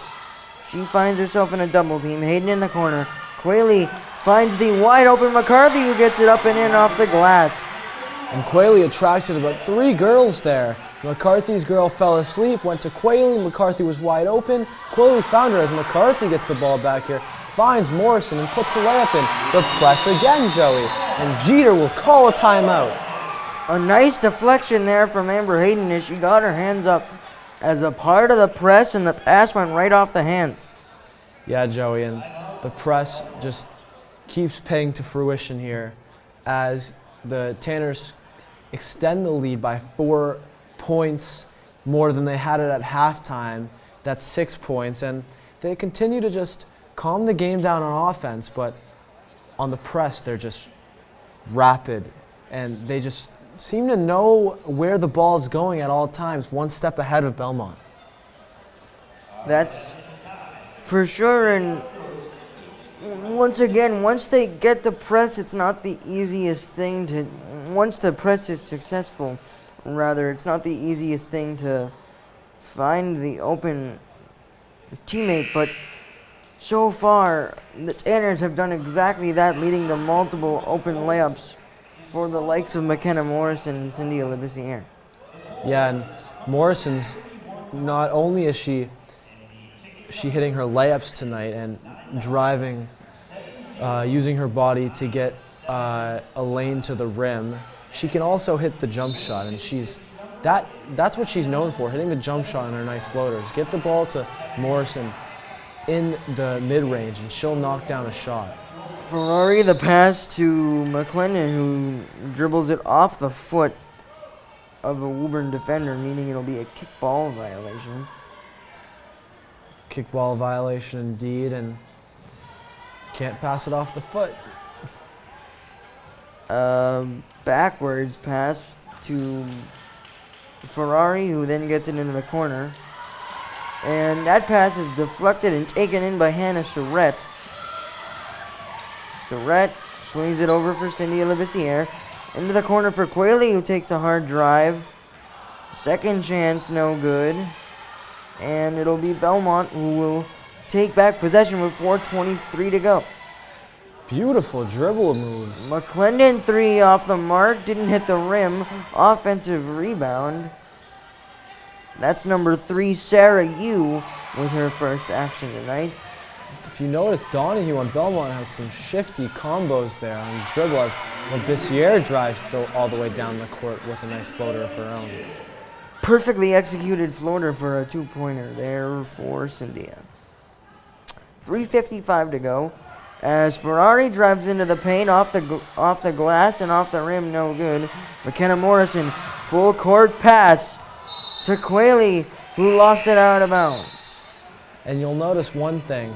She finds herself in a double team. Hayden in the corner. Quayle finds the wide open McCarthy, who gets it up and in off the glass. And Quayle attracted about 3 girls there. McCarthy's girl fell asleep, went to Quayle. McCarthy was wide open. Quayle found her as McCarthy gets the ball back here, finds Morrison and puts the layup in. The press again, Joey. And Jeter will call a timeout. A nice deflection there from Amber Hayden as she got her hands up as a part of the press, and the pass went right off the hands. Yeah, Joey, and the press just keeps paying to fruition here as the Tanners extend the lead by 4 points more than they had it at halftime. That's 6 points, and they continue to just calm the game down on offense, but on the press, they're just rapid, and they just seem to know where the ball's going at all times, one step ahead of Belmont. That's for sure, and once again, once they get the press, it's not the easiest thing to, once the press is successful, rather, it's not the easiest thing to find the open teammate, but so far, the Tanners have done exactly that, leading to multiple open layups for the likes of McKenna Morrison and Cindy Libissiere. Yeah, and Morrison's, not only is she hitting her layups tonight and driving, using her body to get a lane to the rim, she can also hit the jump shot, and that's what she's known for, hitting the jump shot and her nice floaters. Get the ball to Morrison in the mid-range, and she'll knock down a shot. Ferrari, the pass to McClendon, who dribbles it off the foot of a Woburn defender, meaning it'll be a kickball violation. Kickball violation indeed, and can't pass it off the foot. Backwards pass to Ferrari, who then gets it into the corner. And that pass is deflected and taken in by Hannah Surrett. Surrett swings it over for Cindy Libissiere. Into the corner for Quayle, who takes a hard drive. Second chance, no good. And it'll be Belmont who will take back possession with 4:23 to go. Beautiful dribble moves. McClendon three off the mark, didn't hit the rim. Offensive rebound. That's number 3, Sarah Yu, with her first action tonight. If you notice, Donahue on Belmont had some shifty combos there on the dribble as Libissiere drives all the way down the court with a nice floater of her own. Perfectly executed floater for a 2-pointer there for Cynthia. 3:55 to go. As Ferrari drives into the paint, off the glass and off the rim, no good. McKenna Morrison, full court pass to Quayle, who lost it out of bounds. And you'll notice one thing.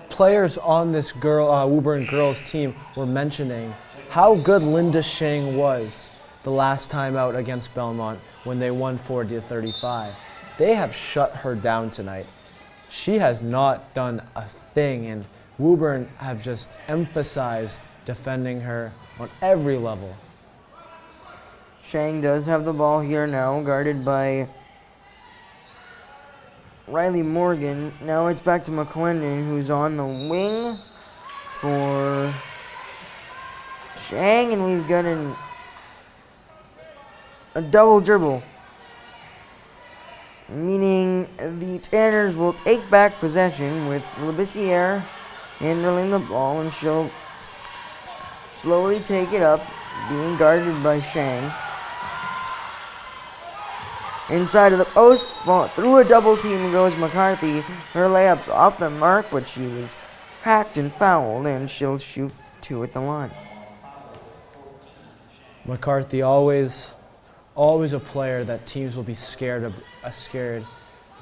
Players on this Woburn girls team were mentioning how good Linda Shang was the last time out against Belmont when they won 40-35. They have shut her down tonight. She has not done a thing, and Woburn have just emphasized defending her on every level. Shang does have the ball here now, guarded by Riley Morgan. Now it's back to McClendon, who's on the wing for Shang, and we've got a double dribble, meaning the Tanners will take back possession with Libissiere handling the ball, and she'll slowly take it up, being guarded by Shang. Inside of the post, through a double team goes McCarthy. Her layup's off the mark, but she was hacked and fouled, and she'll shoot 2 at the line. McCarthy always a player that teams will be scared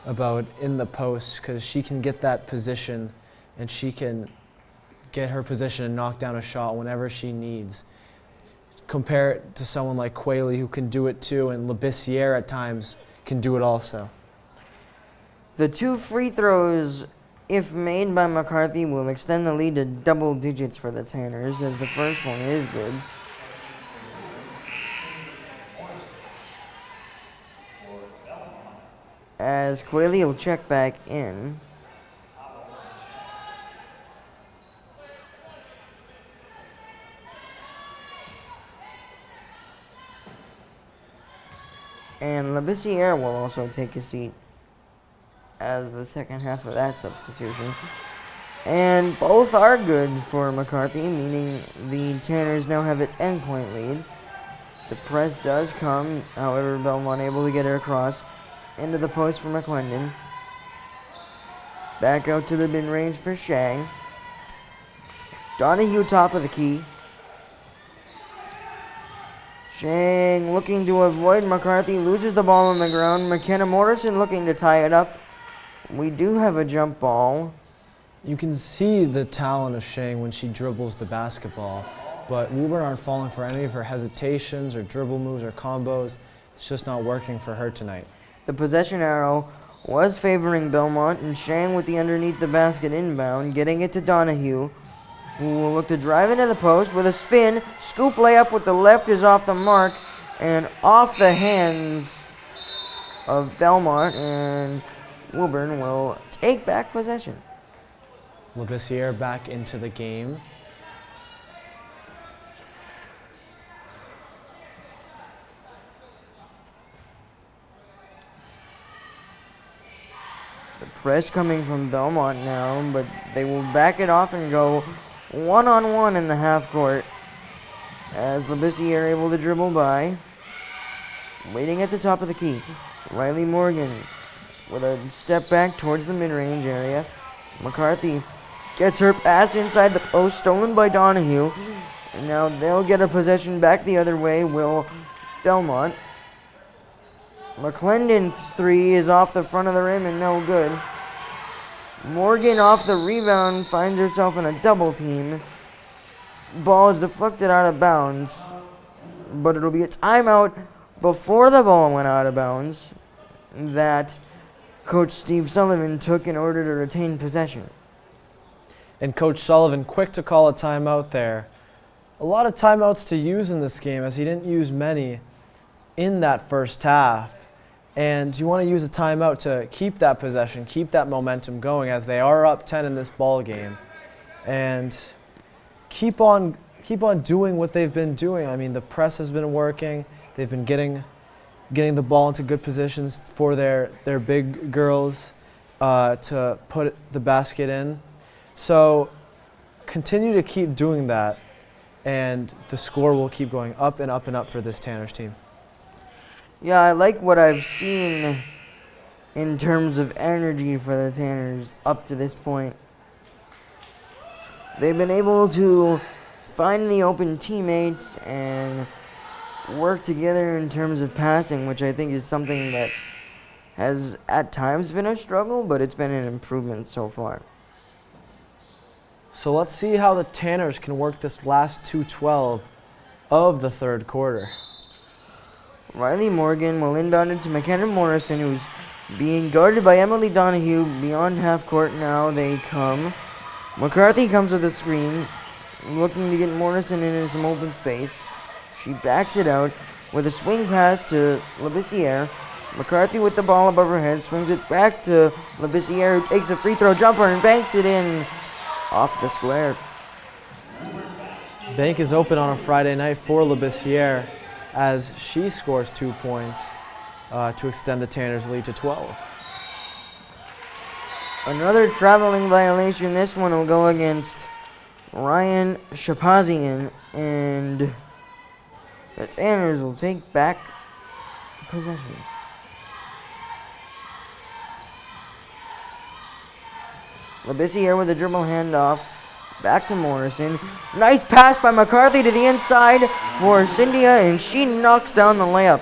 about in the post, because she can get that position, and she can get her position and knock down a shot whenever she needs. Compare it to someone like Quayle, who can do it too, and Libissiere at times can do it also. The 2 free throws, if made by McCarthy, will extend the lead to double digits for the Tanners, as the first one is good. As Quayle will check back in. And Libissiere will also take a seat as the second half of that substitution. And both are good for McCarthy, meaning the Tanners now have a 10-point lead. The press does come, however, Belmont able to get her across into the post for McClendon. Back out to the mid-range for Shang. Donahue top of the key. Shang looking to avoid McCarthy, loses the ball on the ground. McKenna Morrison looking to tie it up. We do have a jump ball, You can see the talent of Shang when she dribbles the basketball, but Woburn aren't falling for any of her hesitations or dribble moves or combos. It's just not working for her tonight. The possession arrow was favoring Belmont, and Shang with the underneath the basket inbound, getting it to Donahue, who will look to drive into the post with a spin. Scoop layup with the left is off the mark and off the hands of Belmont, and Woburn will take back possession. Labissiere back into the game. The press coming from Belmont now, but they will back it off and go one-on-one in the half court as Labissiere able to dribble by. Waiting at the top of the key, Riley Morgan with a step back towards the mid-range area. McCarthy gets her pass inside the post, stolen by Donahue. And now they'll get a possession back the other way, will Belmont. McClendon's three is off the front of the rim and no good. Morgan off the rebound finds herself in a double team. Ball is deflected out of bounds, but it'll be a timeout before the ball went out of bounds that Coach Steve Sullivan took in order to retain possession. And Coach Sullivan quick to call a timeout there. A lot of timeouts to use in this game as he didn't use many in that first half. And you want to use a timeout to keep that possession, keep that momentum going as they are up 10 in this ball game. And keep on doing what they've been doing. I mean, the press has been working. They've been getting the ball into good positions for their big girls to put the basket in. So continue to keep doing that, and the score will keep going up and up and up for this Tanners team. Yeah, I like what I've seen in terms of energy for the Tanners up to this point. They've been able to find the open teammates and work together in terms of passing, which I think is something that has at times been a struggle, but it's been an improvement so far. So let's see how the Tanners can work this last 2:12 of the third quarter. Riley Morgan will inbound it to McKenna Morrison, who's being guarded by Emily Donahue. Beyond half court now they come. McCarthy comes with a screen, looking to get Morrison into some open space. She backs it out with a swing pass to Labissiere. McCarthy with the ball above her head, swings it back to Labissiere, who takes a free throw jumper and banks it in off the square. Bank is open on a Friday night for Labissiere as she scores 2 points to extend the Tanners' lead to 12. Another traveling violation. This one will go against Ryan Shapazian, and the Tanners will take back possession. Labissiere with a dribble handoff. Back to Morrison. Nice pass by McCarthy to the inside for Cynthia, and she knocks down the layup.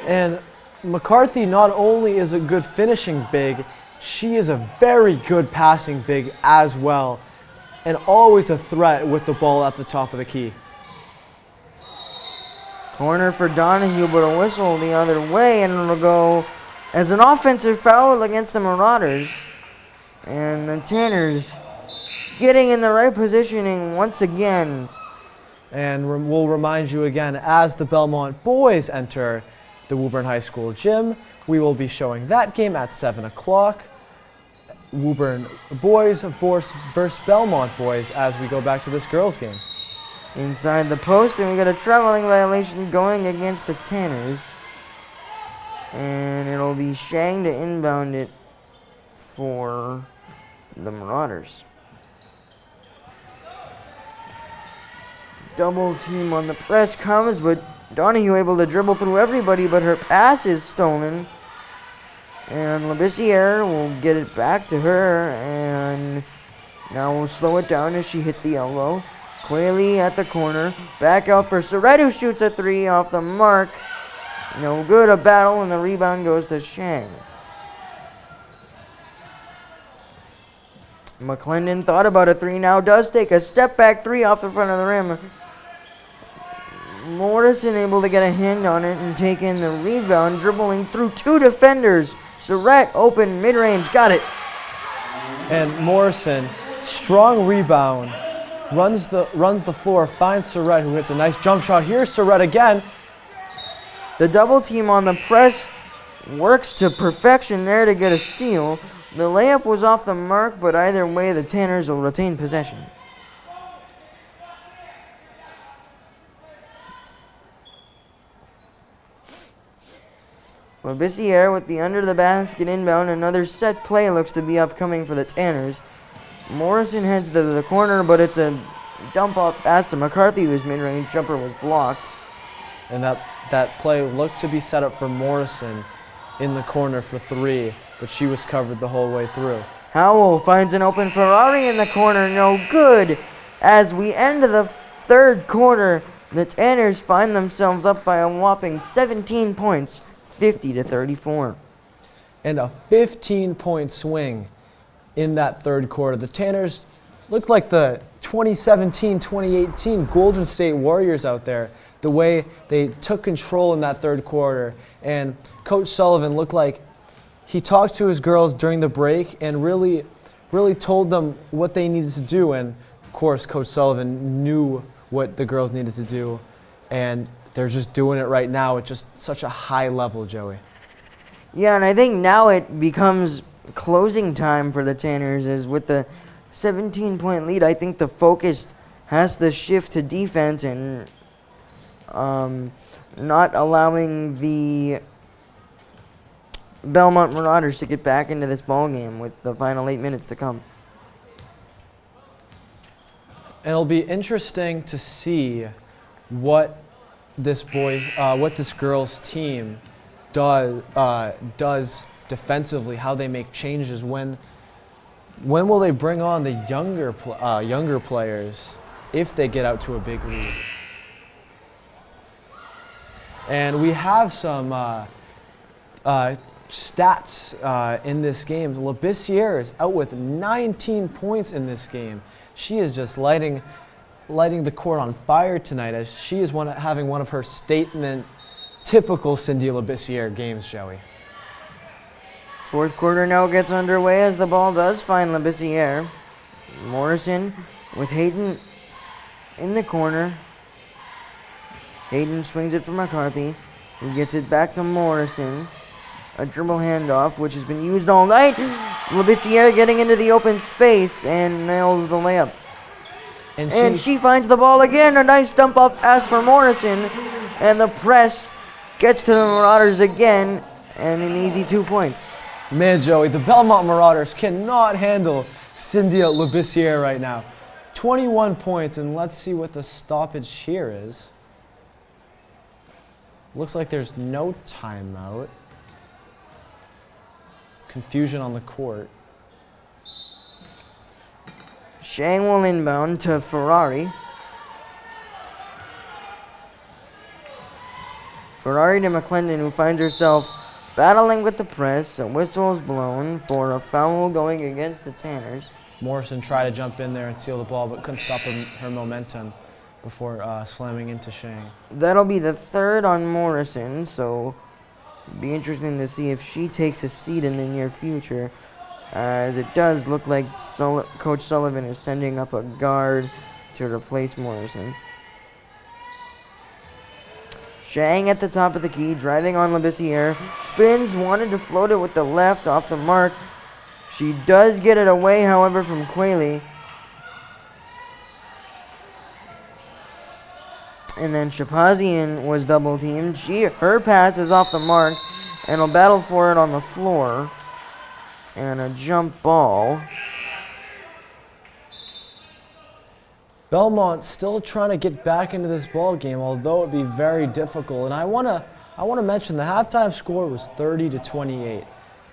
And McCarthy not only is a good finishing big, she is a very good passing big as well, and always a threat with the ball at the top of the key. Corner for Donahue, but a whistle the other way, and it'll go as an offensive foul against the Marauders. And the Tanners getting in the right positioning once again. And we'll remind you again, as the Belmont boys enter the Woburn High School gym, we will be showing that game at 7 o'clock. Woburn boys, of course, versus Belmont boys as we go back to this girls game. Inside the post, and we got a traveling violation going against the Tanners. And it'll be Shang to inbound it for the Marauders. Double team on the press comes, but Donahue able to dribble through everybody, but her pass is stolen. And Labissiere will get it back to her, and now we'll slow it down as she hits the elbow. Quayle at the corner, back out for Surratt, who shoots a three off the mark. No good, a battle, and the rebound goes to Shang. McClendon thought about a three, now does take a step back three off the front of the rim. Morrison able to get a hand on it and take in the rebound, dribbling through two defenders. Surratt open mid-range, got it. And Morrison, strong rebound, runs the floor, finds Surratt, who hits a nice jump shot. Here's Surratt again. The double team on the press works to perfection there to get a steal. The layup was off the mark, but either way, the Tanners will retain possession. Labissiere with the under the basket inbound. Another set play looks to be upcoming for the Tanners. Morrison heads to the corner, but it's a dump off pass to McCarthy, whose mid-range jumper was blocked. And that play looked to be set up for Morrison in the corner for three, but she was covered the whole way through. Howell finds an open Ferrari in the corner, no good. As we end the third quarter, the Tanners find themselves up by a whopping 17 points, 50-34. And a 15-point swing in that third quarter. The Tanners looked like the 2017-2018 Golden State Warriors out there, the way they took control in that third quarter. And Coach Sullivan looked like he talked to his girls during the break and really told them what they needed to do. And of course, Coach Sullivan knew what the girls needed to do, and they're just doing it right now at just such a high level, Joey. Yeah, and I think now it becomes closing time for the Tanners, as with the 17-point lead, I think the focus has to shift to defense and not allowing the Belmont Marauders to get back into this ball game with the final 8 minutes to come. And it'll be interesting to see what this girls' team does defensively, how they make changes. When will they bring on the younger players if they get out to a big lead? And we have some stats in this game. Labissiere is out with 19 points in this game. She is just lighting the court on fire tonight, as she is having one of her statement, typical Cindy Labissiere games, Joey. Fourth quarter now gets underway as the ball does find Labissiere. Morrison with Hayden in the corner. Hayden swings it for McCarthy. He gets it back to Morrison. A dribble handoff, which has been used all night. Labissiere getting into the open space and nails the layup. And she finds the ball again. A nice dump off pass for Morrison. And the press gets to the Marauders again. And an easy 2 points. Man, Joey, the Belmont Marauders cannot handle Cynthia Labissiere right now. 21 points, and let's see what the stoppage here is. Looks like there's no timeout. Confusion on the court. Shang will inbound to Ferrari. Ferrari to McClendon, who finds herself battling with the press. A whistle is blown for a foul going against the Tanners. Morrison tried to jump in there and steal the ball, but couldn't stop her momentum before slamming into Shang. That'll be the third on Morrison, so it'll be interesting to see if she takes a seat in the near future, as it does look like Coach Sullivan is sending up a guard to replace Morrison. Shang at the top of the key, driving on Labissiere. Spins, wanted to float it with the left, off the mark. She does get it away, however, from Quayle. And then Shapazian was double teamed. Her pass is off the mark and will battle for it on the floor. And a jump ball. Belmont still trying to get back into this ball game, although it'd be very difficult. And I wanna mention the halftime score was 30-28.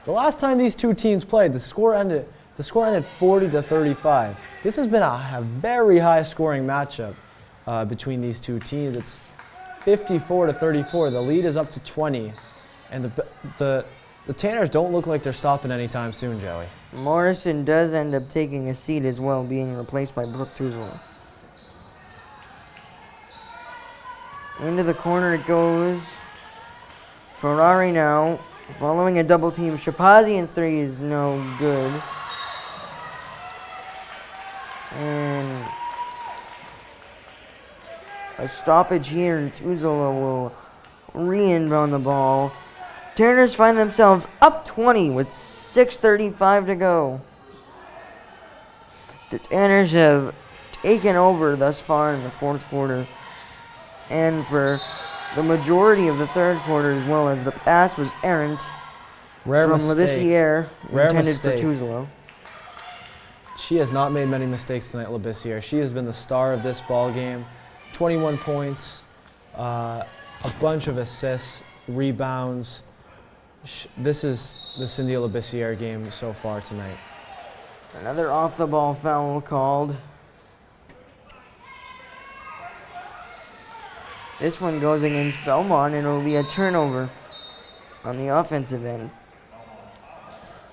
The last time these two teams played, the score ended 40-35. This has been a very high scoring matchup between these two teams. It's 54-34. The lead is up to 20, and the The Tanners don't look like they're stopping anytime soon, Joey. Morrison does end up taking a seat as well, being replaced by Brooke Tuzzel. Into the corner it goes. Ferrari now, following a double team. Shapazian's three is no good. And a stoppage here, and Tuzela will re-inbound the ball. Tanners find themselves up 20 with 6:35 to go. The Tanners have taken over thus far in the fourth quarter, and for the majority of the third quarter, as well as the pass was errant Rare from mistake. Labissiere, Rare intended mistake. for Tuzelo. She has not made many mistakes tonight, Labissiere. She has been the star of this ball game. 21 points, a bunch of assists, rebounds. This is the Cindy Labissiere game so far tonight. Another off-the-ball foul called. This one goes against Belmont, and it'll be a turnover on the offensive end.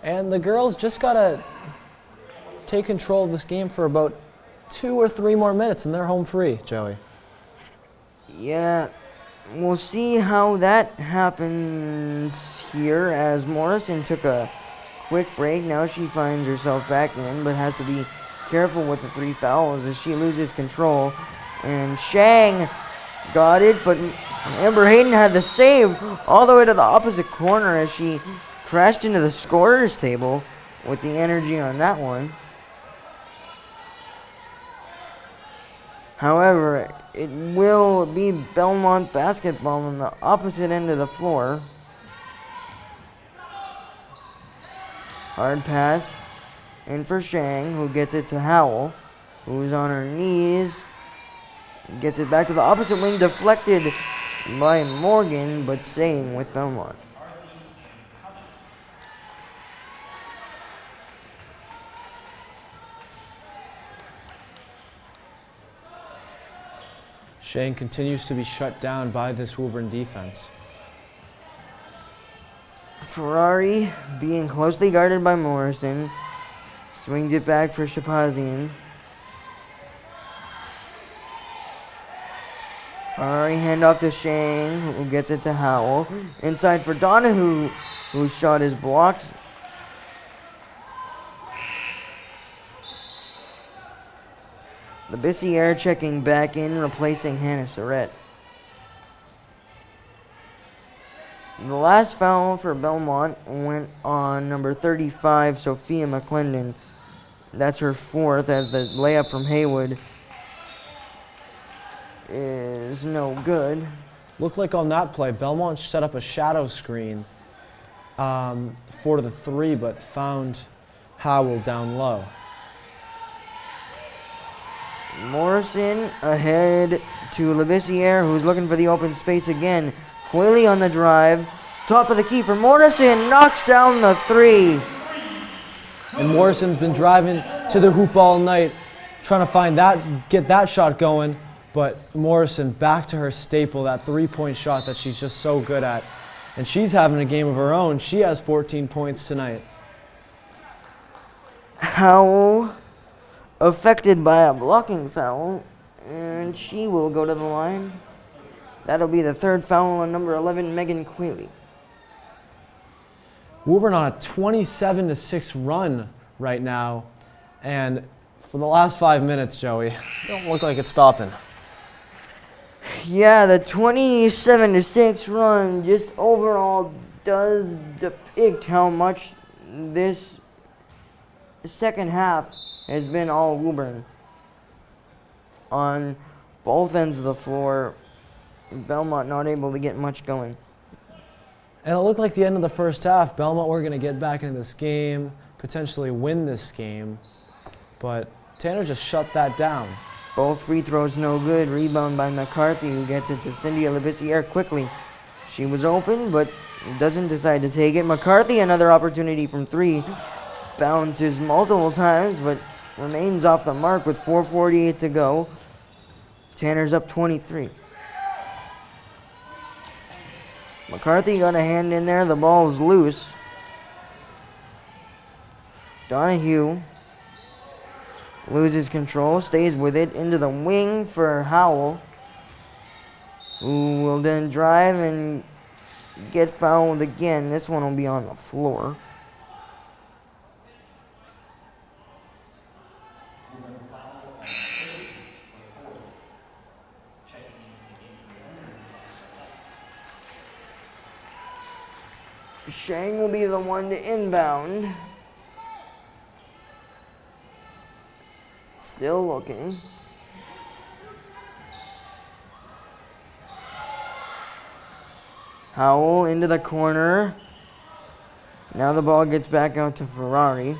And the girls just got to take control of this game for about 2 or 3 more minutes, and they're home free, Joey. Yeah, we'll see how that happens here, as Morrison took a quick break. Now she finds herself back in, but has to be careful with the 3 fouls as she loses control. And Shang got it, but Amber Hayden had the save all the way to the opposite corner as she crashed into the scorer's table with the energy on that one. However, it will be Belmont basketball on the opposite end of the floor. Hard pass in for Shang, who gets it to Howell, who's on her knees. Gets it back to the opposite wing, deflected by Morgan, but staying with Belmont. Shane continues to be shut down by this Woburn defense. Ferrari being closely guarded by Morrison. Swings it back for Shapazian. Ferrari handoff to Shang, who gets it to Howell. Inside for Donahue, whose shot is blocked. Labissiere checking back in, replacing Hannah Surratt. The last foul for Belmont went on number 35, Sophia McClendon. That's her 4th, as the layup from Haywood is no good. Looked like on that play, Belmont set up a shadow screen for the 3, but found Howell down low. Morrison ahead to Labissiere, who's looking for the open space again. Quilly on the drive. Top of the key for Morrison. Knocks down the 3. And Morrison's been driving to the hoop all night, trying to find that, get that shot going. But Morrison back to her staple, that 3-point shot that she's just so good at. And she's having a game of her own. She has 14 points tonight. Howell affected by a blocking foul, and she will go to the line. That'll be the 3rd foul on number 11, Megan Quilly. Woburn on a 27-6 run right now, and for the last 5 minutes, Joey, don't look like it's stopping. Yeah, the 27-6 run just overall does depict how much this second half has been all Woburn. On both ends of the floor, Belmont not able to get much going. And it looked like the end of the first half, Belmont were going to get back into this game, potentially win this game, but Tanner just shut that down. Both free throws no good. Rebound by McCarthy, who gets it to Cindy Labissiere quickly. She was open, but doesn't decide to take it. McCarthy, another opportunity from 3. Bounces multiple times, but remains off the mark with 4:48 to go. Tanner's up 23. McCarthy got a hand in there. The ball's loose. Donahue loses control, stays with it into the wing for Howell, who will then drive and get fouled again. This one will be on the floor. Shang will be the one to inbound. Still looking. Howell into the corner. Now the ball gets back out to Ferrari.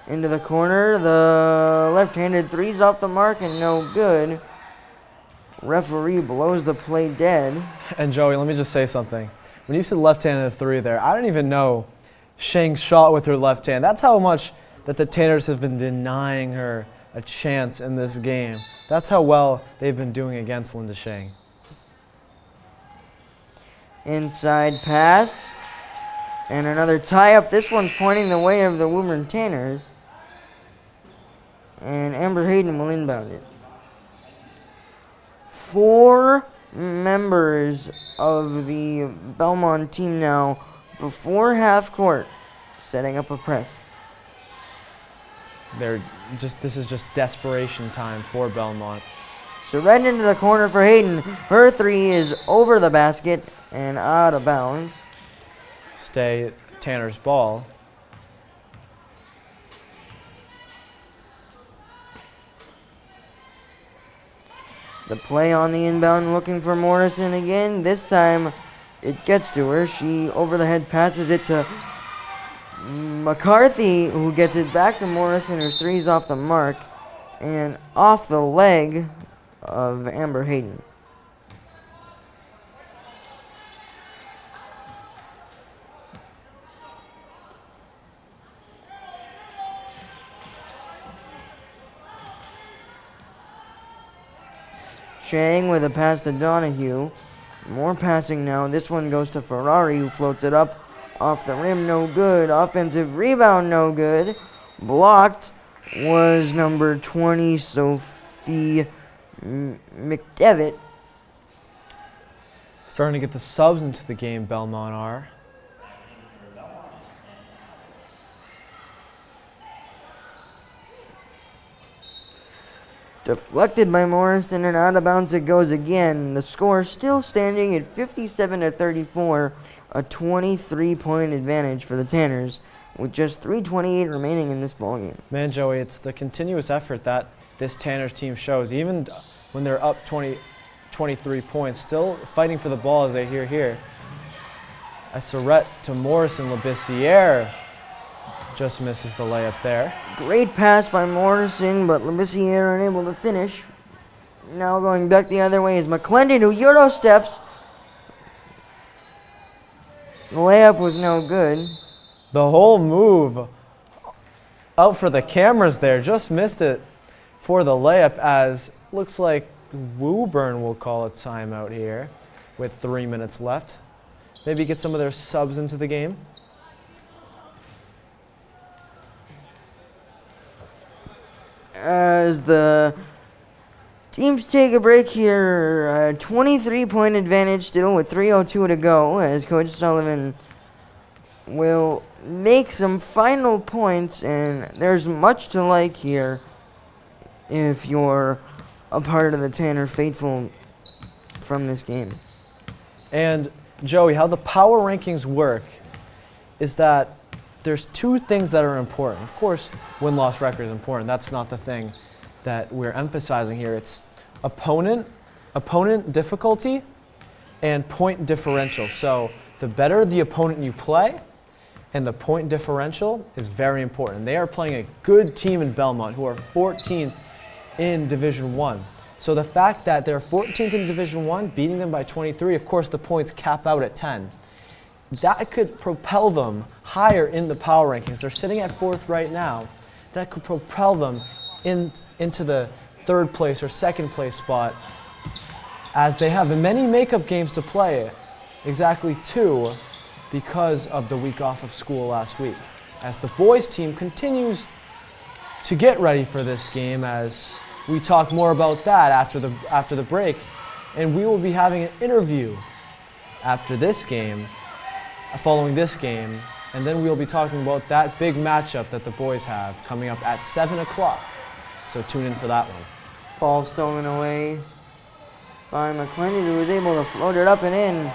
Into the corner. The left-handed three's off the mark and no good. Referee blows the play dead. And Joey, let me just say something. When you said left-handed three there, I didn't even know Shang shot with her left hand. That's how much that the Tanners have been denying her a chance in this game. That's how well they've been doing against Linda Shang. Inside pass. And another tie-up. This one's pointing the way of the Woburn Tanners. And Amber Hayden will inbound it. 4 members of the Belmont team now before half court setting up a press. This is just desperation time for Belmont. So right into the corner for Hayden. Her three is over the basket and out of bounds. Stay Tanner's ball. The play on the inbound looking for Morrison again. This time it gets to her. She over the head passes it to McCarthy, who gets it back to Morrison. Her three's off the mark and off the leg of Amber Hayden. Shang with a pass to Donahue. More passing now. This one goes to Ferrari, who floats it up off the rim. No good. Offensive rebound, no good. Blocked was number 20, Sophie McDevitt. Starting to get the subs into the game, Belmont are. Deflected by Morrison and out of bounds it goes again. The score still standing at 57-34, a 23-point advantage for the Tanners, with just 3:28 remaining in this ballgame. Man, Joey, it's the continuous effort that this Tanners team shows. Even when they're up 23 points, still fighting for the ball as they hear here. A Surrett to Morrison. Labissiere just misses the layup there. Great pass by Morrison, but Labissiere unable to finish. Now going back the other way is McClendon, who Euro steps. The layup was no good. The whole move out for the cameras there. Just missed it for the layup, as looks like Woburn will call a timeout here with 3 minutes left. Maybe get some of their subs into the game. As the teams take a break here, a 23-point advantage still with 3:02 to go, as Coach Sullivan will make some final points, and there's much to like here if you're a part of the Tanner faithful from this game. And Joey, how the power rankings work is that there's 2 things that are important. Of course, win-loss record is important. That's not the thing that we're emphasizing here. It's opponent difficulty, and point differential. So the better the opponent you play, and the point differential is very important. They are playing a good team in Belmont, who are 14th in Division 1. So the fact that they're 14th in Division 1, beating them by 23, of course the points cap out at 10. That could propel them higher in the power rankings. They're sitting at 4th right now. That could propel them into the 3rd place or 2nd place spot, as they have many makeup games to play, exactly 2, because of the week off of school last week, as the boys team continues to get ready for this game, as we talk more about that after the break. And we will be having an interview after this game, following this game, and then we'll be talking about that big matchup that the boys have coming up at 7 o'clock. So tune in for that one. Ball stolen away by McClendon, who was able to float it up and in.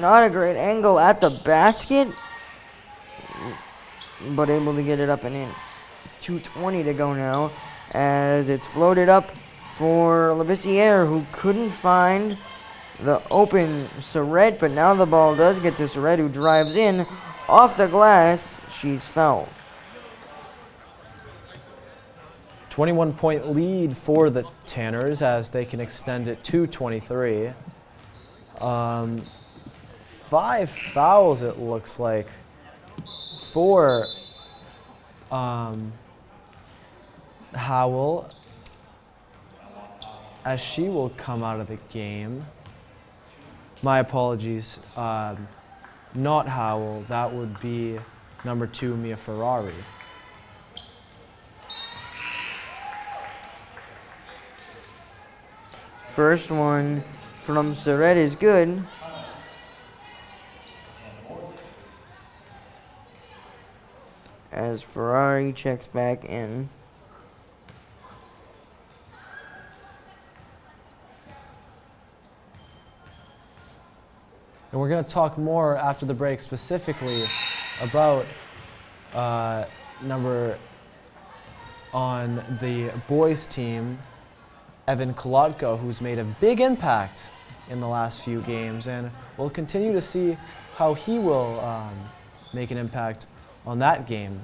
Not a great angle at the basket, but able to get it up and in. 2:20 to go now, as it's floated up for Labissiere, who couldn't find the open Surrett, but now the ball does get to Surrett, who drives in off the glass. She's fouled. 21-point lead for the Tanners, as they can extend it to 23. 5 fouls, it looks like, for Howell, as she will come out of the game. My apologies, not Howell, that would be number 2, Mia Ferrari. First one from Surrett is good. As Ferrari checks back in. And we're going to talk more after the break specifically about number on the boys team, Evan Kolodko, who's made a big impact in the last few games, and we'll continue to see how he will make an impact on that game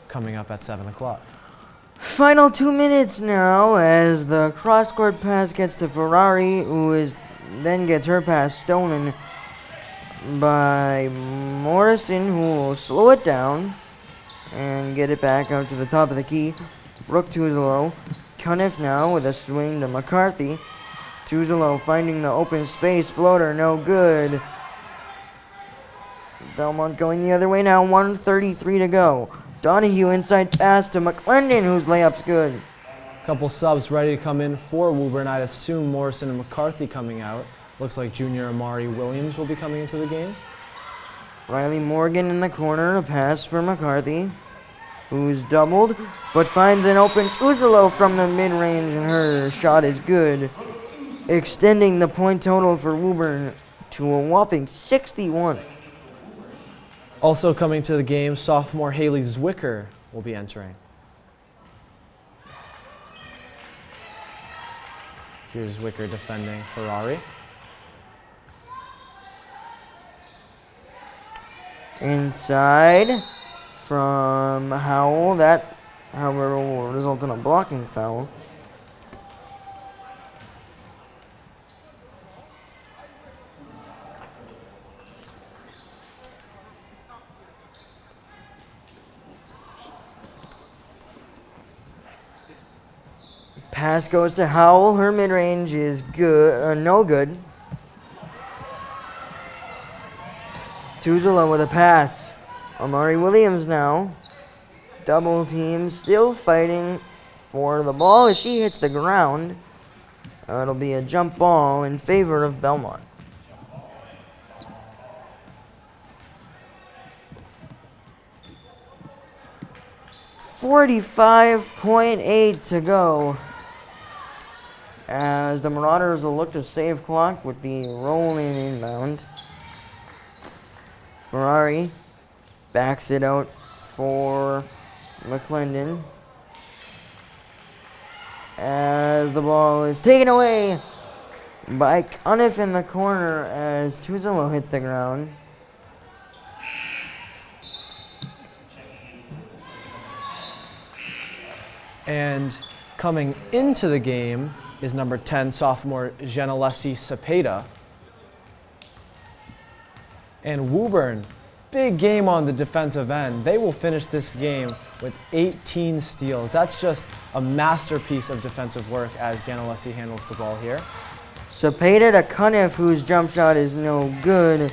coming up at 7 o'clock. Final 2 minutes now, as the cross-court pass gets to Ferrari, who then gets her pass stolen by Morrison, who will slow it down and get it back out to the top of the key. Brooke Tuzolo. Cuniff now with a swing to McCarthy. Tuzolo finding the open space. Floater, no good. Belmont going the other way now. 1:33 to go. Donahue inside pass to McClendon, whose layup's good. Couple subs ready to come in for Woburn. I'd assume Morrison and McCarthy coming out. Looks like junior Amari Williams will be coming into the game. Riley Morgan in the corner. A pass for McCarthy, who's doubled, but finds an open Tuzolo from the mid-range, and her shot is good, extending the point total for Woburn to a whopping 61. Also coming to the game, sophomore Haley Zwicker will be entering. Here's Zwicker defending Ferrari. Inside from Howell. That, however, will result in a blocking foul. Pass goes to Howell. Her mid-range is good, no good. Tuzolo with a pass. Amari Williams now. Double team, still fighting for the ball as she hits the ground. It'll be a jump ball in favor of Belmont. .8 to go, as the Marauders will look to save clock with the rolling inbound. Ferrari backs it out for McClendon, as the ball is taken away by Cuniff in the corner as Tuzolo hits the ground. And coming into the game is number 10, sophomore Genelesi Cepeda. And Woburn, big game on the defensive end. They will finish this game with 18 steals. That's just a masterpiece of defensive work as Genelesi handles the ball here. Cepeda to Cuniff, whose jump shot is no good.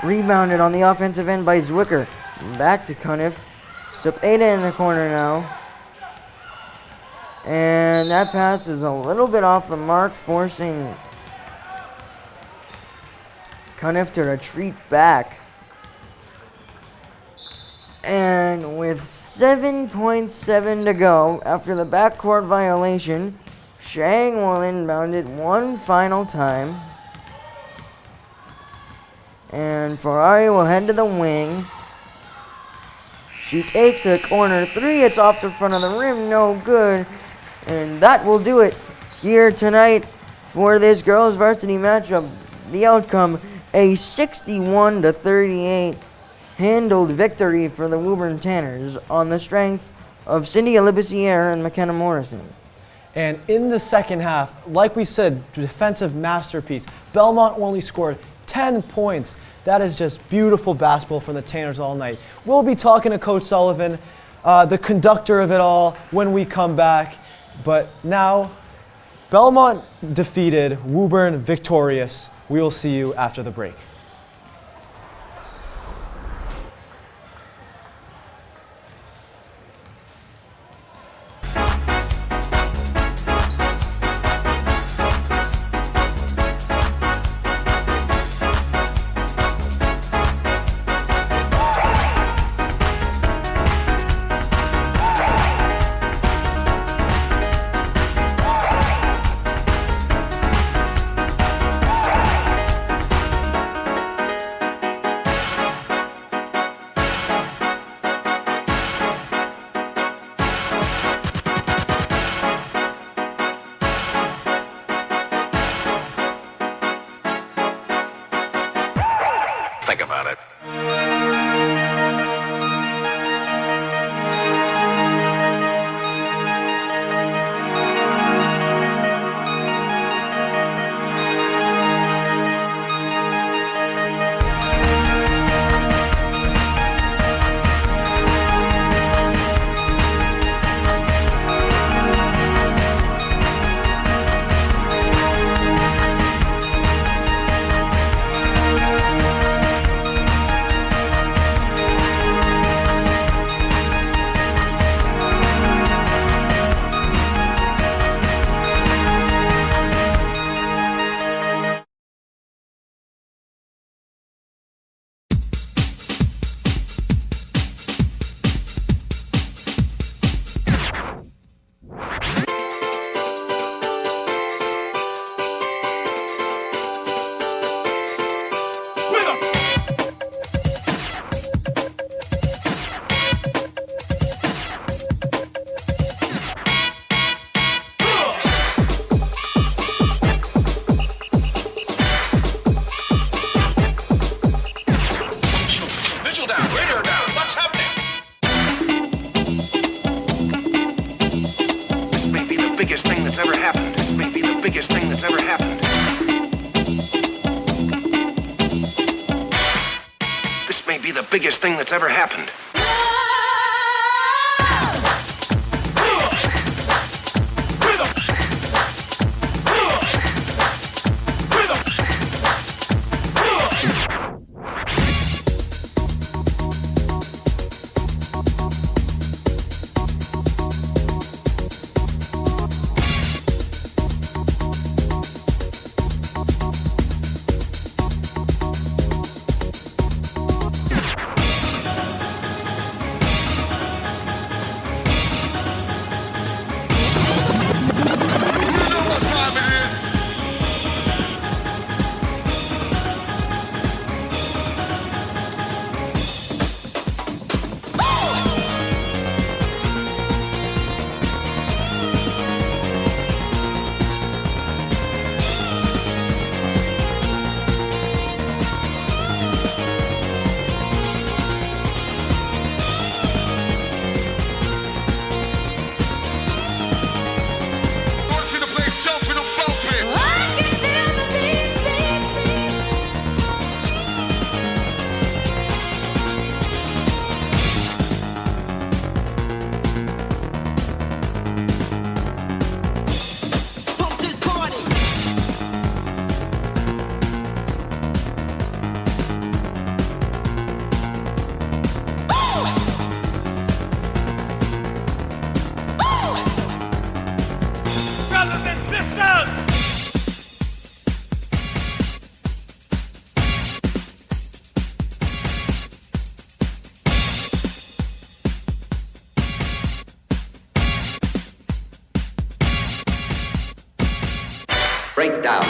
Rebounded on the offensive end by Zwicker. Back to Cuniff. Cepeda in the corner now. And that pass is a little bit off the mark, forcing Cuniff to retreat back. And with 7.7 to go, after the backcourt violation, Shang will inbound it one final time. And Ferrari will head to the wing. She takes a corner three. It's off the front of the rim. No good. And that will do it here tonight for this girls varsity matchup. The outcome, a 61-38 handled victory for the Woburn Tanners on the strength of Cindy Alibassiere and McKenna Morrison. And in the second half, like we said, defensive masterpiece. Belmont only scored 10 points. That is just beautiful basketball from the Tanners all night. We'll be talking to Coach Sullivan, the conductor of it all, when we come back. But now, Belmont defeated, Woburn victorious. We will see you after the break. Think about it. Biggest thing that's ever happened. Breakdown.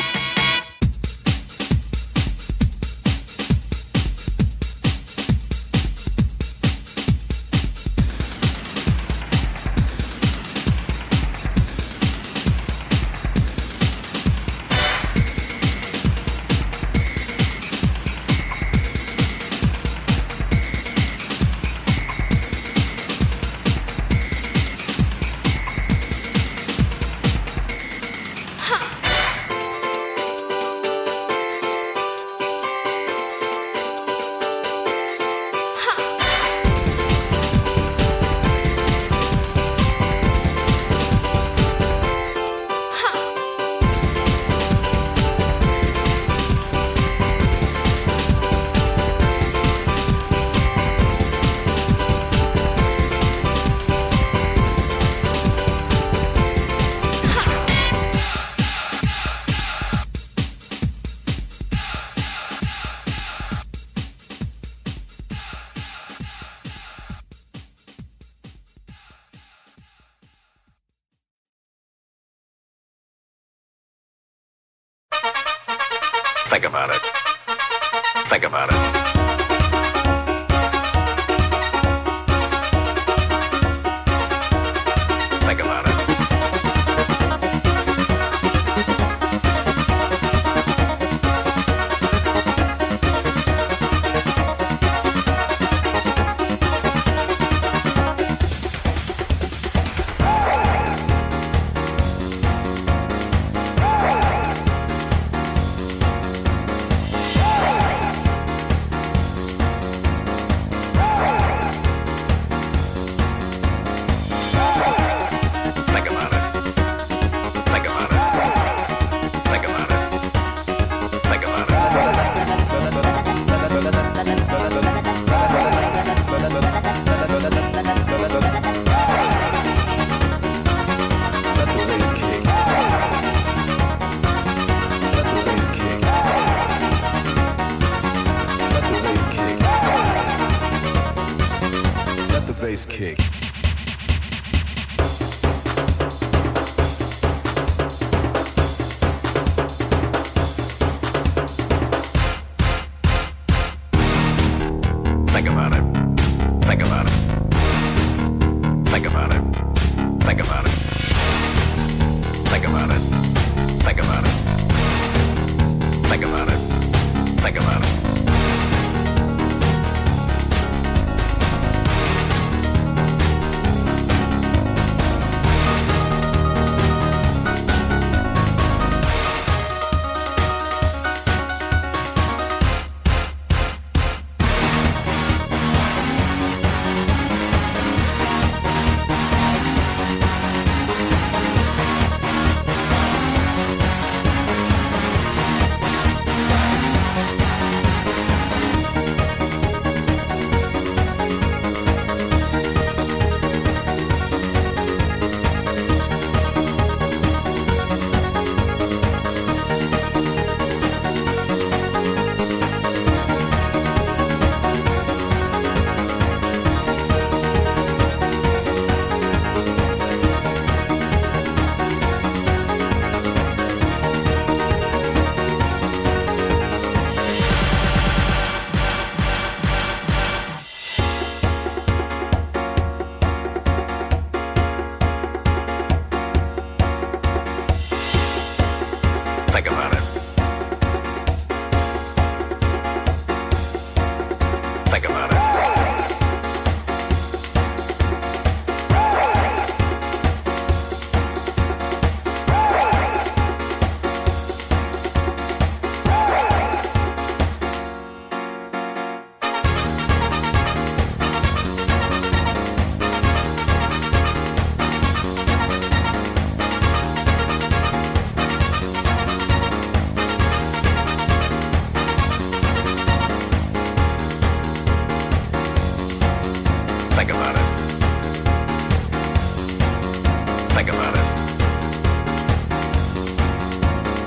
Think about it. Think about it. Think about it. Bass kick. Think about it. Think about it. Think about it. Think about it. Think about it. Think about it. Think about it. Think about it. Think about it. Think about it. Think about it. Think about it.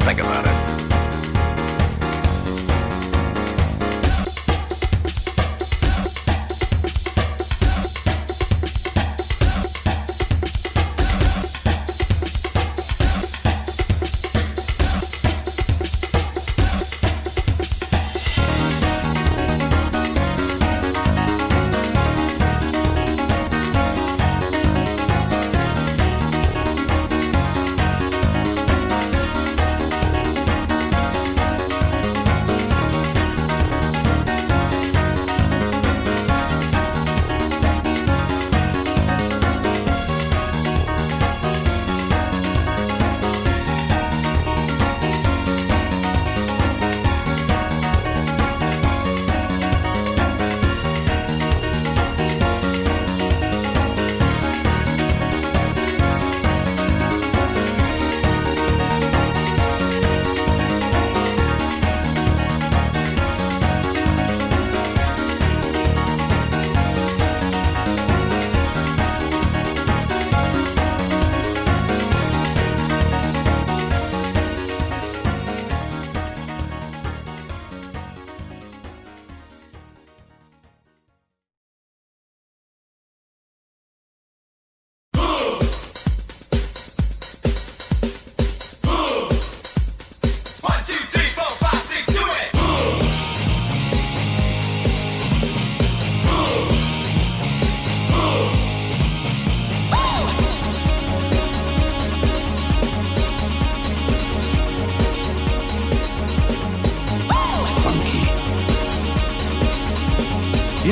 Think about it.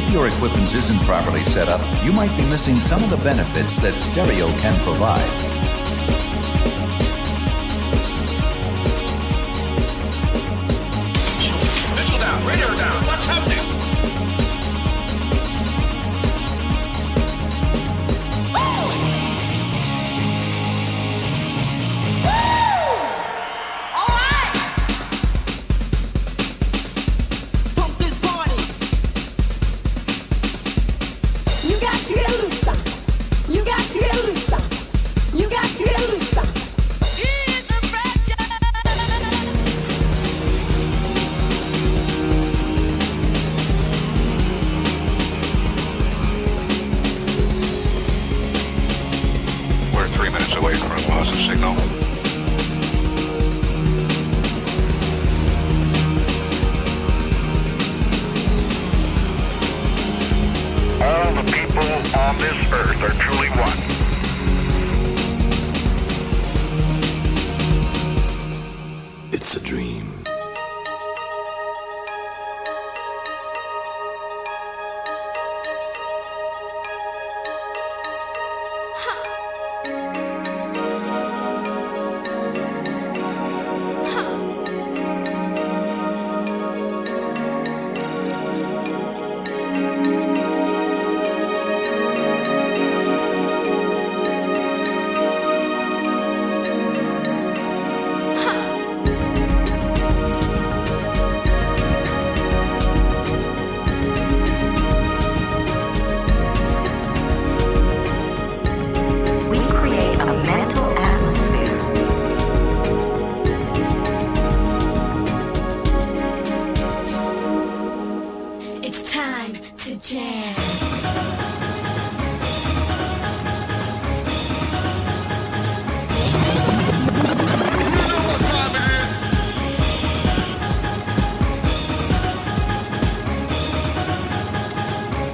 If your equipment isn't properly set up, you might be missing some of the benefits that stereo can provide. Missile down, radar down, what's happening? We're 3 minutes away from a loss of signal. All the people on this earth are truly one. It's a dream. We create a mental atmosphere. It's time to jam.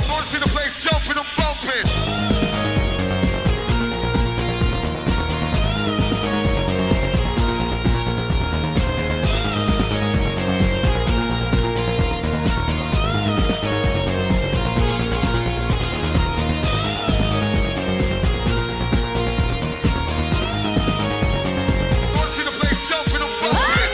Wanna see the place jumping and bumping? Wanna see the place jumping and bumping?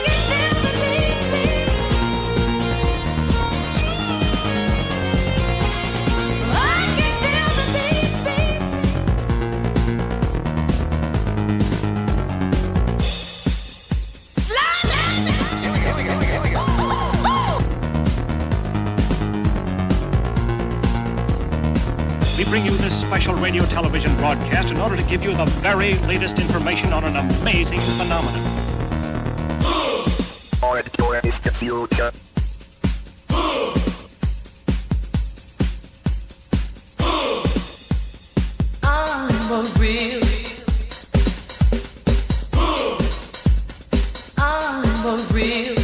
We bring you this special radio television broadcast in order to give you the very latest information on an amazing phenomenon. The future. I'm a real. I'm a real.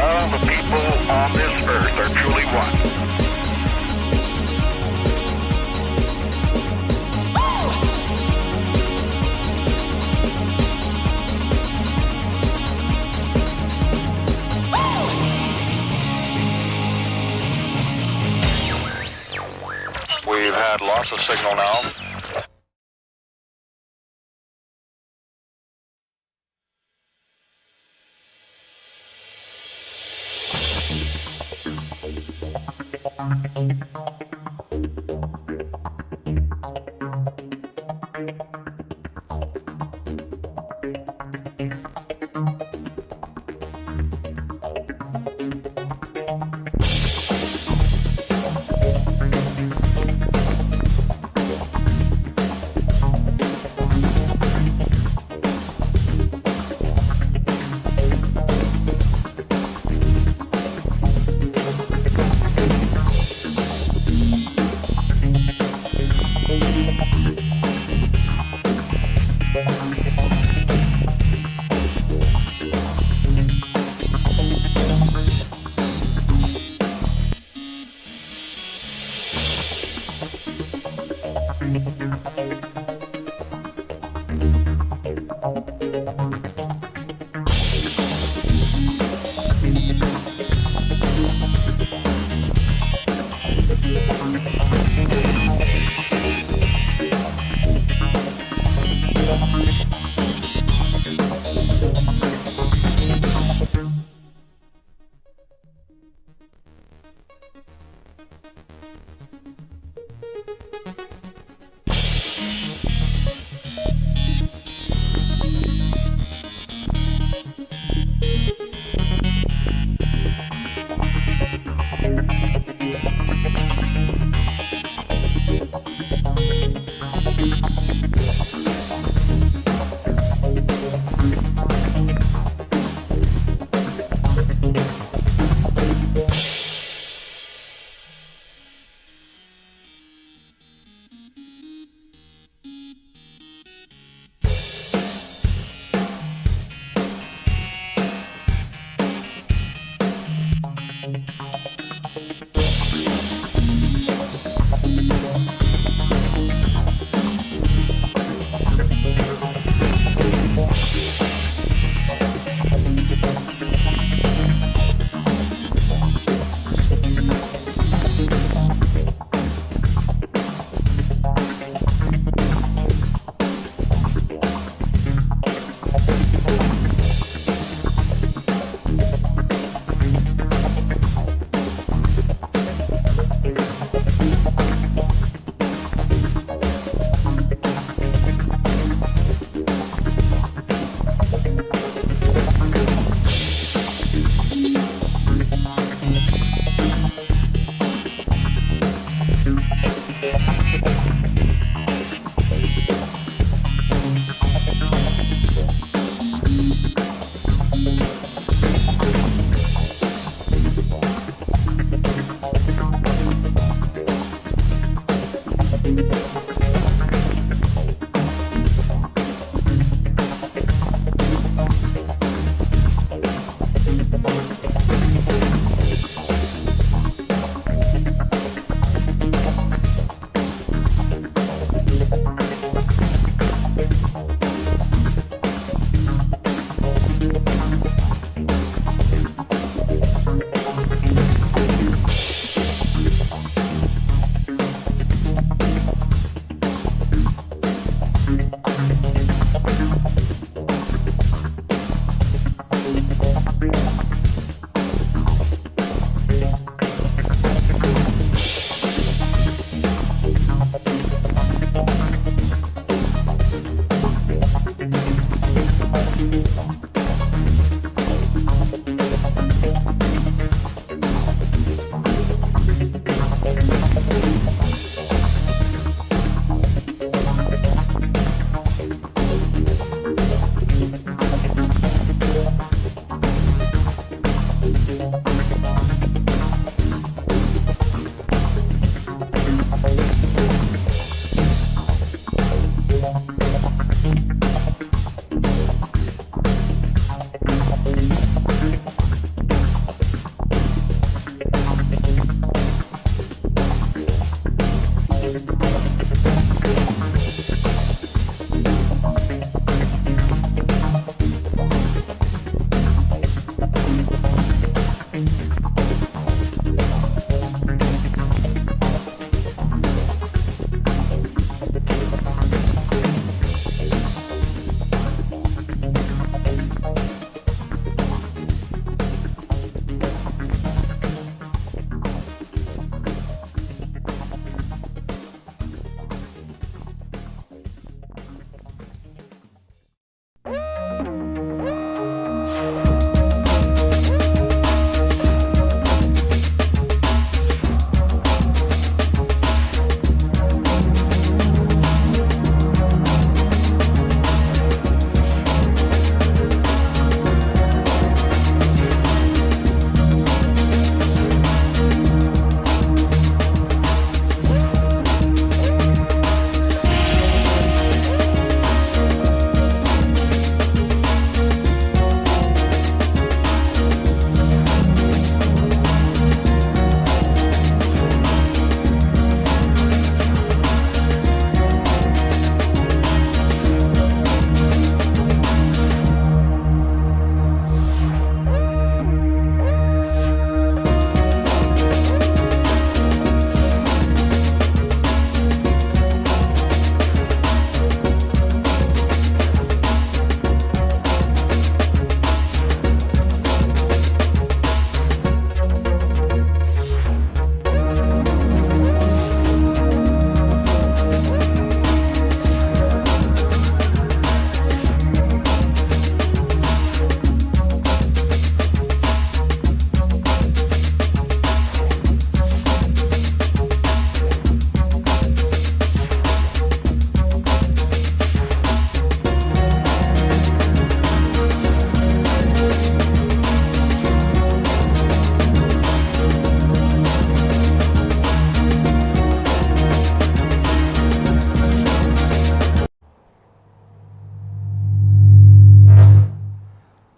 All the people on this earth are truly one. We've had loss of signal now.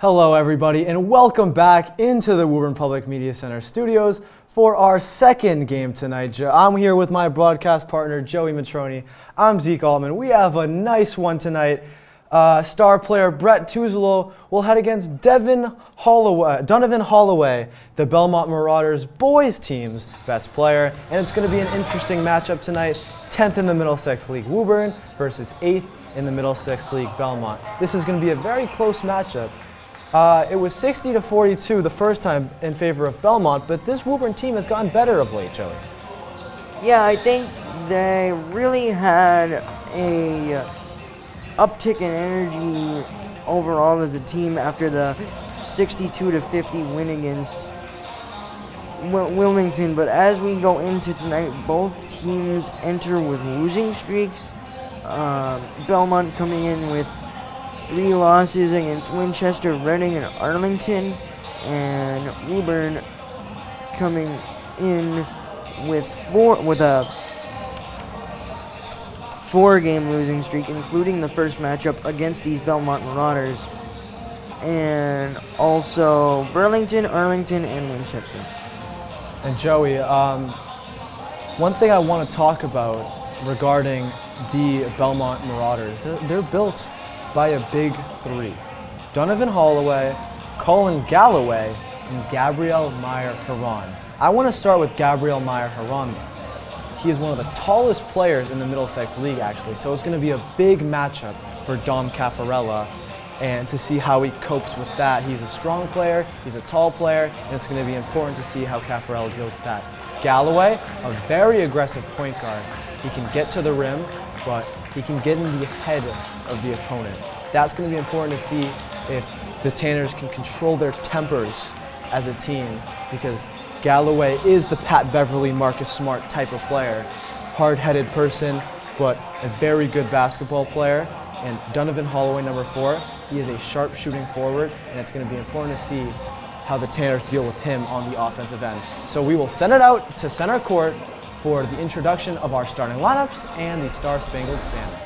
Hello, everybody, and welcome back into the Woburn Public Media Center studios for our second game tonight. I'm here with my broadcast partner, Joey Matroni. I'm Zeke Altman. We have a nice one tonight. Star player Brett Tuzolo will head against Donovan Holloway, the Belmont Marauders boys team's best player, and it's going to be an interesting matchup tonight. 10th in the Middlesex League Woburn versus 8th in the Middlesex League Belmont. This is going to be a very close matchup. It was 60-42 the first time in favor of Belmont, but this Woburn team has gotten better of late, Joey. Yeah, I think they really had a uptick in energy overall as a team after the 62-50 win against Wilmington. But as we go into tonight, both teams enter with losing streaks. Belmont coming in with 3 losses against Winchester, Reading, and Arlington, and Woburn coming in with a 4-game losing streak, including the first matchup against these Belmont Marauders, and also Burlington, Arlington, and Winchester. And Joey, one thing I want to talk about regarding the Belmont Marauders, they're built by a big 3. Donovan Holloway, Colin Galloway, and Gabriel Meyer-Haran. I want to start with Gabriel Meyer-Haran. He is one of the tallest players in the Middlesex League, actually, so it's going to be a big matchup for Dom Caffarella, and to see how he copes with that. He's a strong player, he's a tall player, and it's going to be important to see how Caffarella deals with that. Galloway, a very aggressive point guard. He can get to the rim, but he can get in the head of the opponent. That's going to be important to see if the Tanners can control their tempers as a team, because Galloway is the Pat Beverly, Marcus Smart type of player. Hard-headed person, but a very good basketball player. And Donovan Holloway, number 4, he is a sharp-shooting forward, and it's going to be important to see how the Tanners deal with him on the offensive end. So we will send it out to center court for the introduction of our starting lineups and the Star Spangled Banner.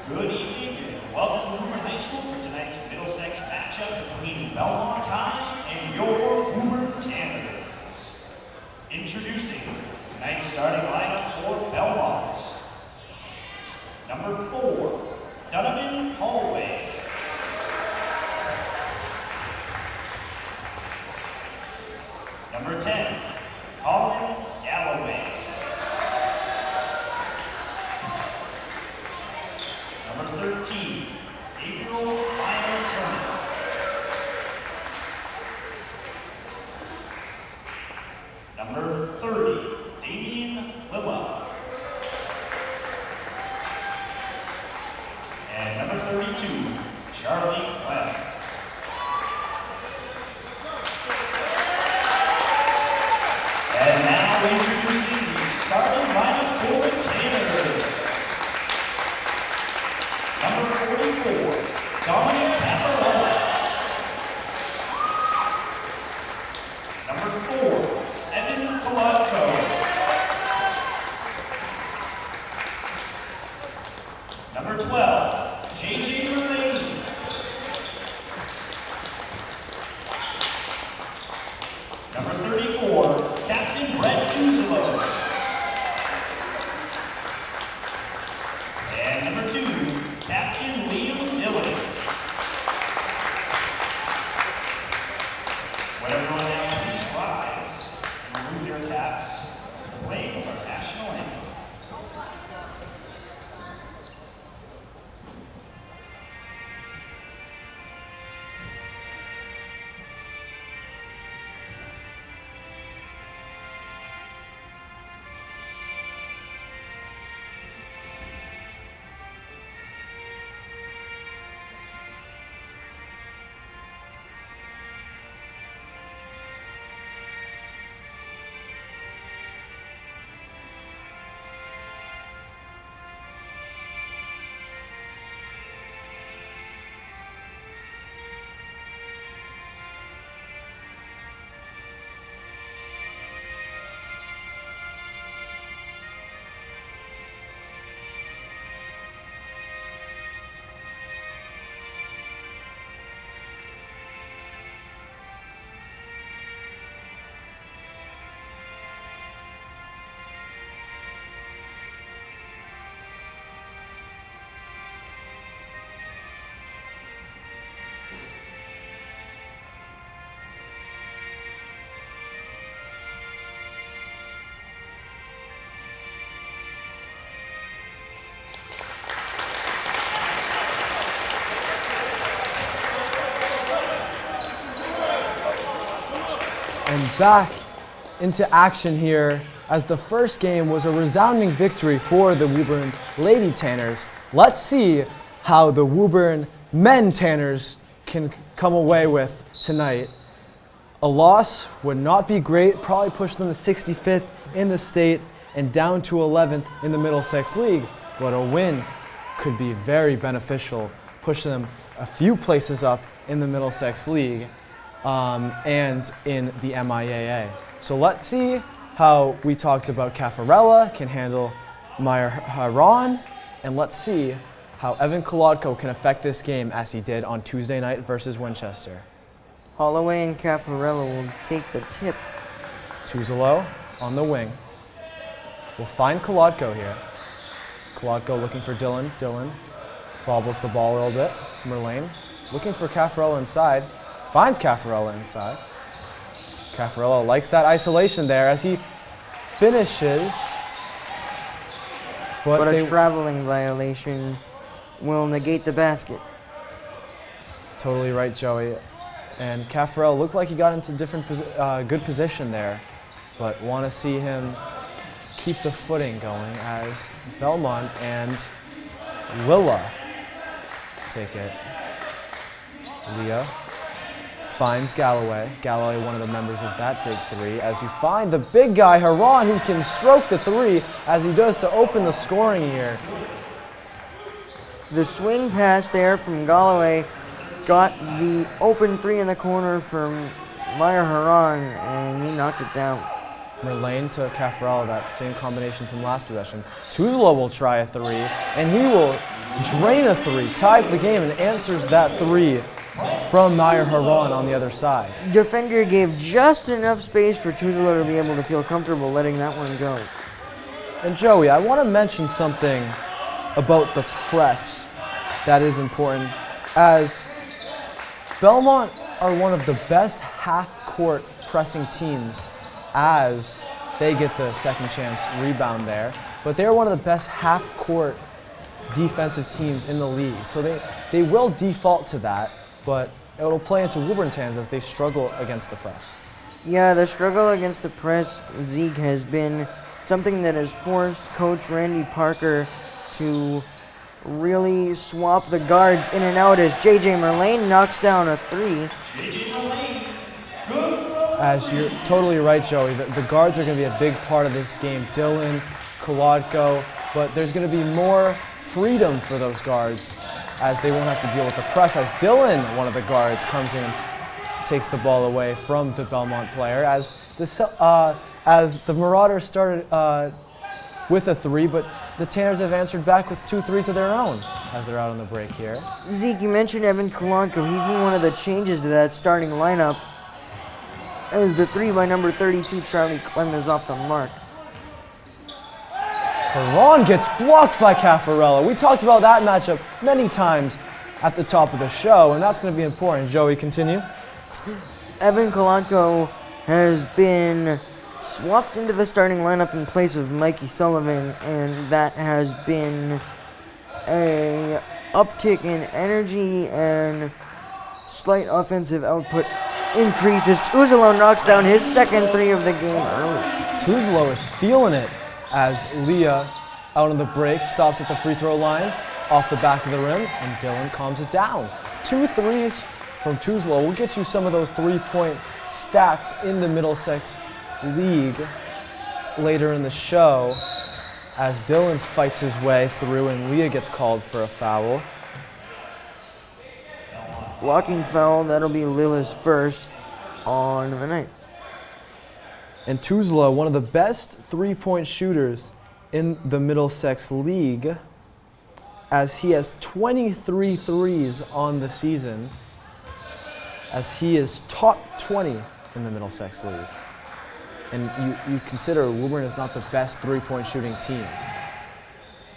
Good evening and welcome to Woburn High School for tonight's Middlesex matchup. matchup between Belmont High and your Woburn Tanners. Introducing tonight's starting lineup for Belmont. Number 4, Donovan Holloway. Number 10, Colin Galloway. Number 13, April Meyer-Kerman. Number 30, Damian Lilla. And number 32, Charlie Clem. And now introducing the starting lineup for the Tanners. Number 44, Dominic Caparella. Number 4, Evan Kolodko. Number 12, JJ Remain. Number 34, Captain Brett Uzelo. And number 2, Captain Liam Dillon. Would everyone now please rise and remove their caps and wave our national anthem. And back into action here as the first game was a resounding victory for the Woburn Lady Tanners. Let's see how the Woburn Men Tanners can come away with tonight. A loss would not be great, probably push them to 65th in the state and down to 11th in the Middlesex League, but a win could be very beneficial, push them a few places up in the Middlesex League and in the MIAA. So let's see how we talked about Caffarella can handle Meyer-Haran, and let's see how Evan Kolodko can affect this game as he did on Tuesday night versus Winchester. Holloway and Caffarella will take the tip. Tuzelo on the wing. We'll find Kolodko here. Kolodko looking for Dylan. Dylan bobbles the ball a little bit. Merlane looking for Caffarella inside. Finds Caffarella inside. Caffarella likes that isolation there as he finishes. But a traveling violation will negate the basket. Totally right, Joey. And Caffarella looked like he got into different good position there, but want to see him keep the footing going as Belmont and Lilla take it. Leah finds Galloway. Galloway, one of the members of that big three, as we find the big guy, Haran, who can stroke the three as he does to open the scoring here. The swing pass there from Galloway got the open three in the corner from Meyer-Haran, and he knocked it down. Merlane to Caffarella, that same combination from last possession. Tuzelo will try a three, and he will drain a three, ties the game, and answers that three from Meyer Haran on the other side. Defender gave just enough space for Tuzlo to be able to feel comfortable letting that one go. And Joey, I want to mention something about the press that is important, as Belmont are one of the best half-court pressing teams as they get the second chance rebound there, but they're one of the best half-court defensive teams in the league. So they will default to that, but it will play into Woburn's hands as they struggle against the press. Yeah, the struggle against the press, Zeke, has been something that has forced Coach Randy Parker to really swap the guards in and out as J.J. Merlane knocks down a three. As you're totally right, Joey, the guards are going to be a big part of this game. Dylan, Kolodko, but there's going to be more freedom for those guards as they won't have to deal with the press. As Dylan, one of the guards, comes in and takes the ball away from the Belmont player. As the Marauders started with a three, but the Tanners have answered back with 2 threes of their own as they're out on the break here. Zeke, you mentioned Evan Kolodko. He's been one of the changes to that starting lineup as the three by number 32, Charlie Clem, is off the mark. Haran gets blocked by Caffarello. We talked about that matchup many times at the top of the show, and that's going to be important. Joey, continue. Evan Kolodko has been swapped into the starting lineup in place of Mikey Sullivan, and that has been a uptick in energy and slight offensive output increases. Tuzlo knocks down his second three of the game early. Tuzlo is feeling it as Leah, out on the break, stops at the free throw line off the back of the rim, and Dylan calms it down. 2 threes from Tuzlo. We'll get you some of those three-point stats in the Middlesex League later in the show as Dylan fights his way through and Leah gets called for a foul. Blocking foul, that'll be Lila's first on the night. And Tuzlo, one of the best three-point shooters in the Middlesex League, as he has 23 threes on the season, as he is top 20 in the Middlesex League. And you consider Woburn is not the best three-point shooting team.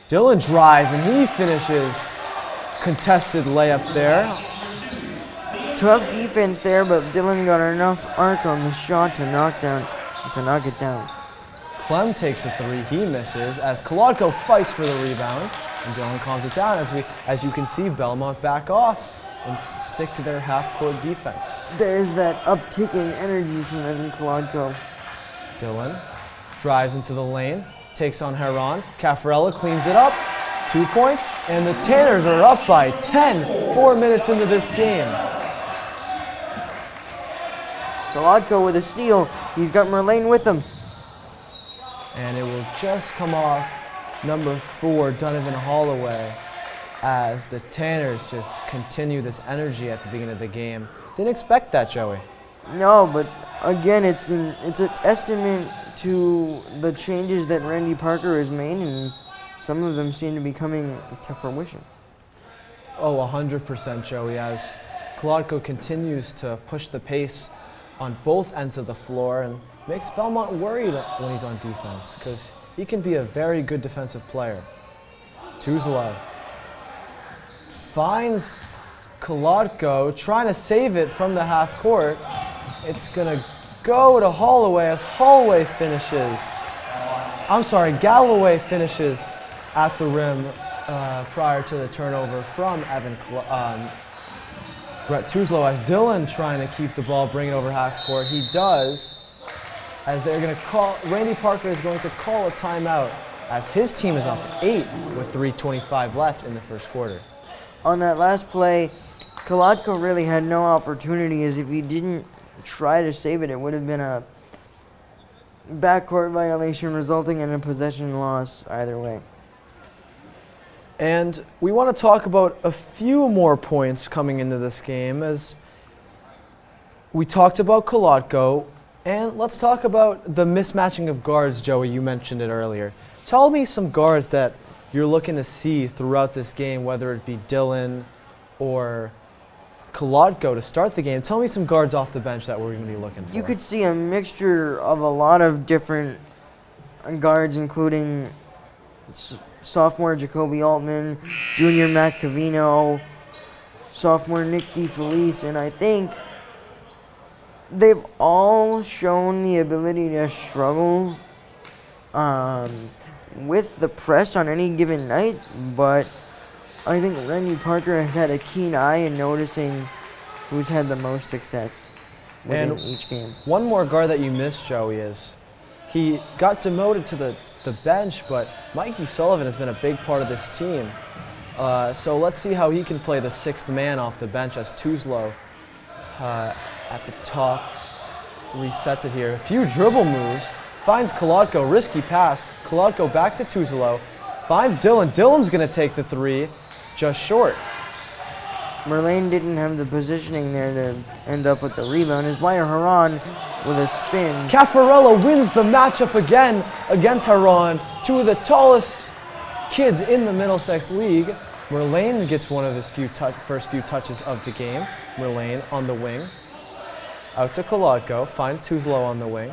Dylan drives and he finishes. Contested layup there. Tough defense there, but Dylan got enough arc on the shot to knock it down. Clem takes a three, he misses, as Kolodko fights for the rebound, and Dylan calms it down as you can see Belmont back off and stick to their half-court defense. There's that uptick in energy from Evan Kolodko. Dylan drives into the lane, takes on Haran. Caffarello cleans it up, 2 points, and the Tanners are up by 10, 4 minutes into this game. Kolodko with a steal. He's got Merlane with him. And it will just come off number 4, Donovan Holloway, as the Tanners just continue this energy at the beginning of the game. Didn't expect that, Joey. No, but again, it's a testament to the changes that Randy Parker has made, and some of them seem to be coming to fruition. Oh, 100%, Joey, as Kolodko continues to push the pace on both ends of the floor and makes Belmont worried when he's on defense, because he can be a very good defensive player. Tuzlo finds Kolodko trying to save it from the half court. It's gonna go to Holloway as Holloway finishes. Galloway finishes at the rim prior to the turnover from Brett Tuzlo, as Dylan trying to keep the ball, bring it over half court. He does, as they're going to call, Randy Parker is going to call a timeout as his team is up 8 with 3:25 left in the first quarter. On that last play, Kolodko really had no opportunity, as if he didn't try to save it, it would have been a backcourt violation resulting in a possession loss either way. And we want to talk about a few more points coming into this game, as we talked about Kolodko, and let's talk about the mismatching of guards. Joey, you mentioned it earlier. Tell me some guards that you're looking to see throughout this game, whether it be Dylan or Kolodko to start the game. Tell me some guards off the bench that we're going to be looking for. You could see a mixture of a lot of different guards, including sophomore Jacoby Altman, junior Matt Cavino, sophomore Nick DeFelice, and I think they've all shown the ability to struggle with the press on any given night, but I think Rennie Parker has had a keen eye in noticing who's had the most success within each game. One more guard that you missed, Joey, is he got demoted to the bench, but Mikey Sullivan has been a big part of this team. So let's see how he can play the sixth man off the bench as Tuzlo at the top resets it here. A few dribble moves, finds Kolodko, risky pass. Kolodko back to Tuzlo, finds Dylan. Dylan's going to take the three, just short. Merlane didn't have the positioning there to end up with the rebound. Is Meyer Haran with a spin. Caffarella wins the matchup again against Haran, two of the tallest kids in the Middlesex League. Merlane gets one of his first few touches of the game. Merlane on the wing. Out to Kolodko, finds Tuzlo on the wing.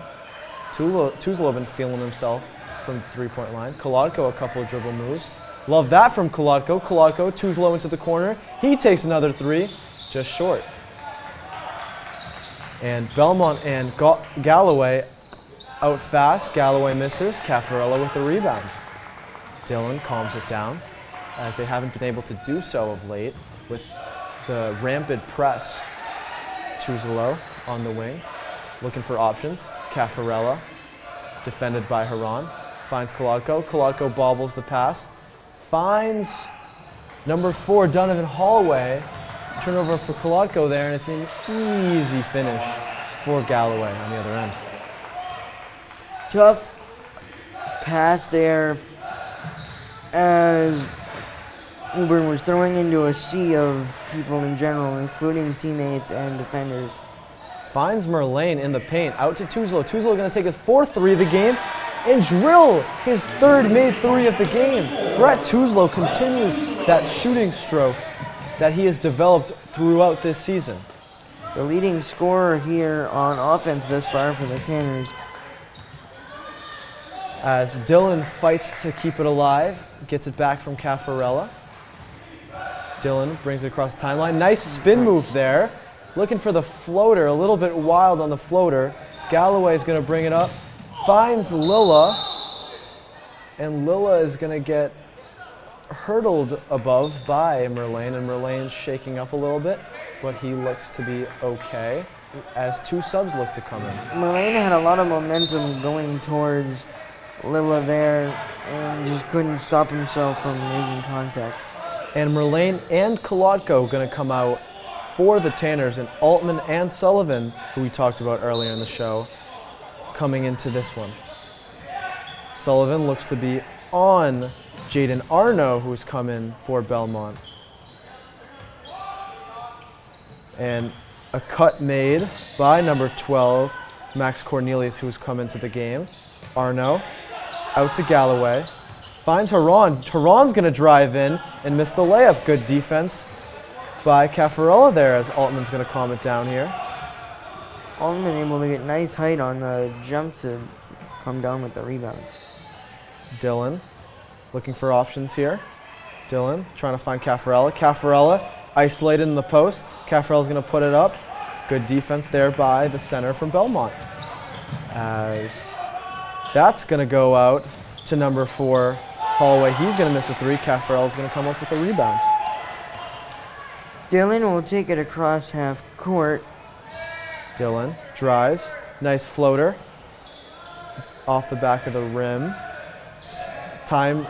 Tuzlo been feeling himself from the three-point line. Kolodko a couple of dribble moves. Love that from Kolodko. Kolodko, Tuzlo into the corner. He takes another three, just short. And Belmont and Galloway out fast. Galloway misses. Caffarella with the rebound. Dylan calms it down, as they haven't been able to do so of late with the rampant press. Tuzlo on the wing, looking for options. Caffarella, defended by Haran, finds Kolodko. Kolodko bobbles the pass, finds number 4, Donovan Holloway. Turnover for Kolodko there, and it's an easy finish for Galloway on the other end. Tough pass there as Woburn was throwing into a sea of people in general, including teammates and defenders. Finds Merlane in the paint, out to Tuzlo. Tuzlo going to take his 4th three of the game and drill his 3rd made three of the game. Brett Tuzlo continues that shooting stroke that he has developed throughout this season. The leading scorer here on offense thus far for the Tanners. As Dylan fights to keep it alive, gets it back from Caffarella. Dylan brings it across the timeline. Nice spin move there. Looking for the floater, a little bit wild on the floater. Galloway is going to bring it up. Finds Lilla. And Lilla is going to get hurdled above by Merlane. And Merlane's shaking up a little bit, but he looks to be okay as 2 subs look to come in. Merlane had a lot of momentum going towards Lilla there and just couldn't stop himself from making contact. And Merlane and Kolodko going to come out for the Tanners, and Altman and Sullivan, who we talked about earlier in the show, coming into this one. Sullivan looks to be on Jaden Arno, who's come in for Belmont. And a cut made by number 12, Max Cornelius, who's come into the game. Arno out to Galloway. Finds Haran. Haran's going to drive in and miss the layup. Good defense by Caffarella there, as Altman's going to calm it down here. Altman able to get nice height on the jump to come down with the rebound. Dylan looking for options here. Dylan trying to find Caffarella. Caffarella isolated in the post. Caffarella's going to put it up. Good defense there by the center from Belmont. As that's going to go out to number 4, Holloway. He's going to miss a three. Caffarella's going to come up with a rebound. Dylan will take it across half court. Dylan drives. Nice floater off the back of the rim. Time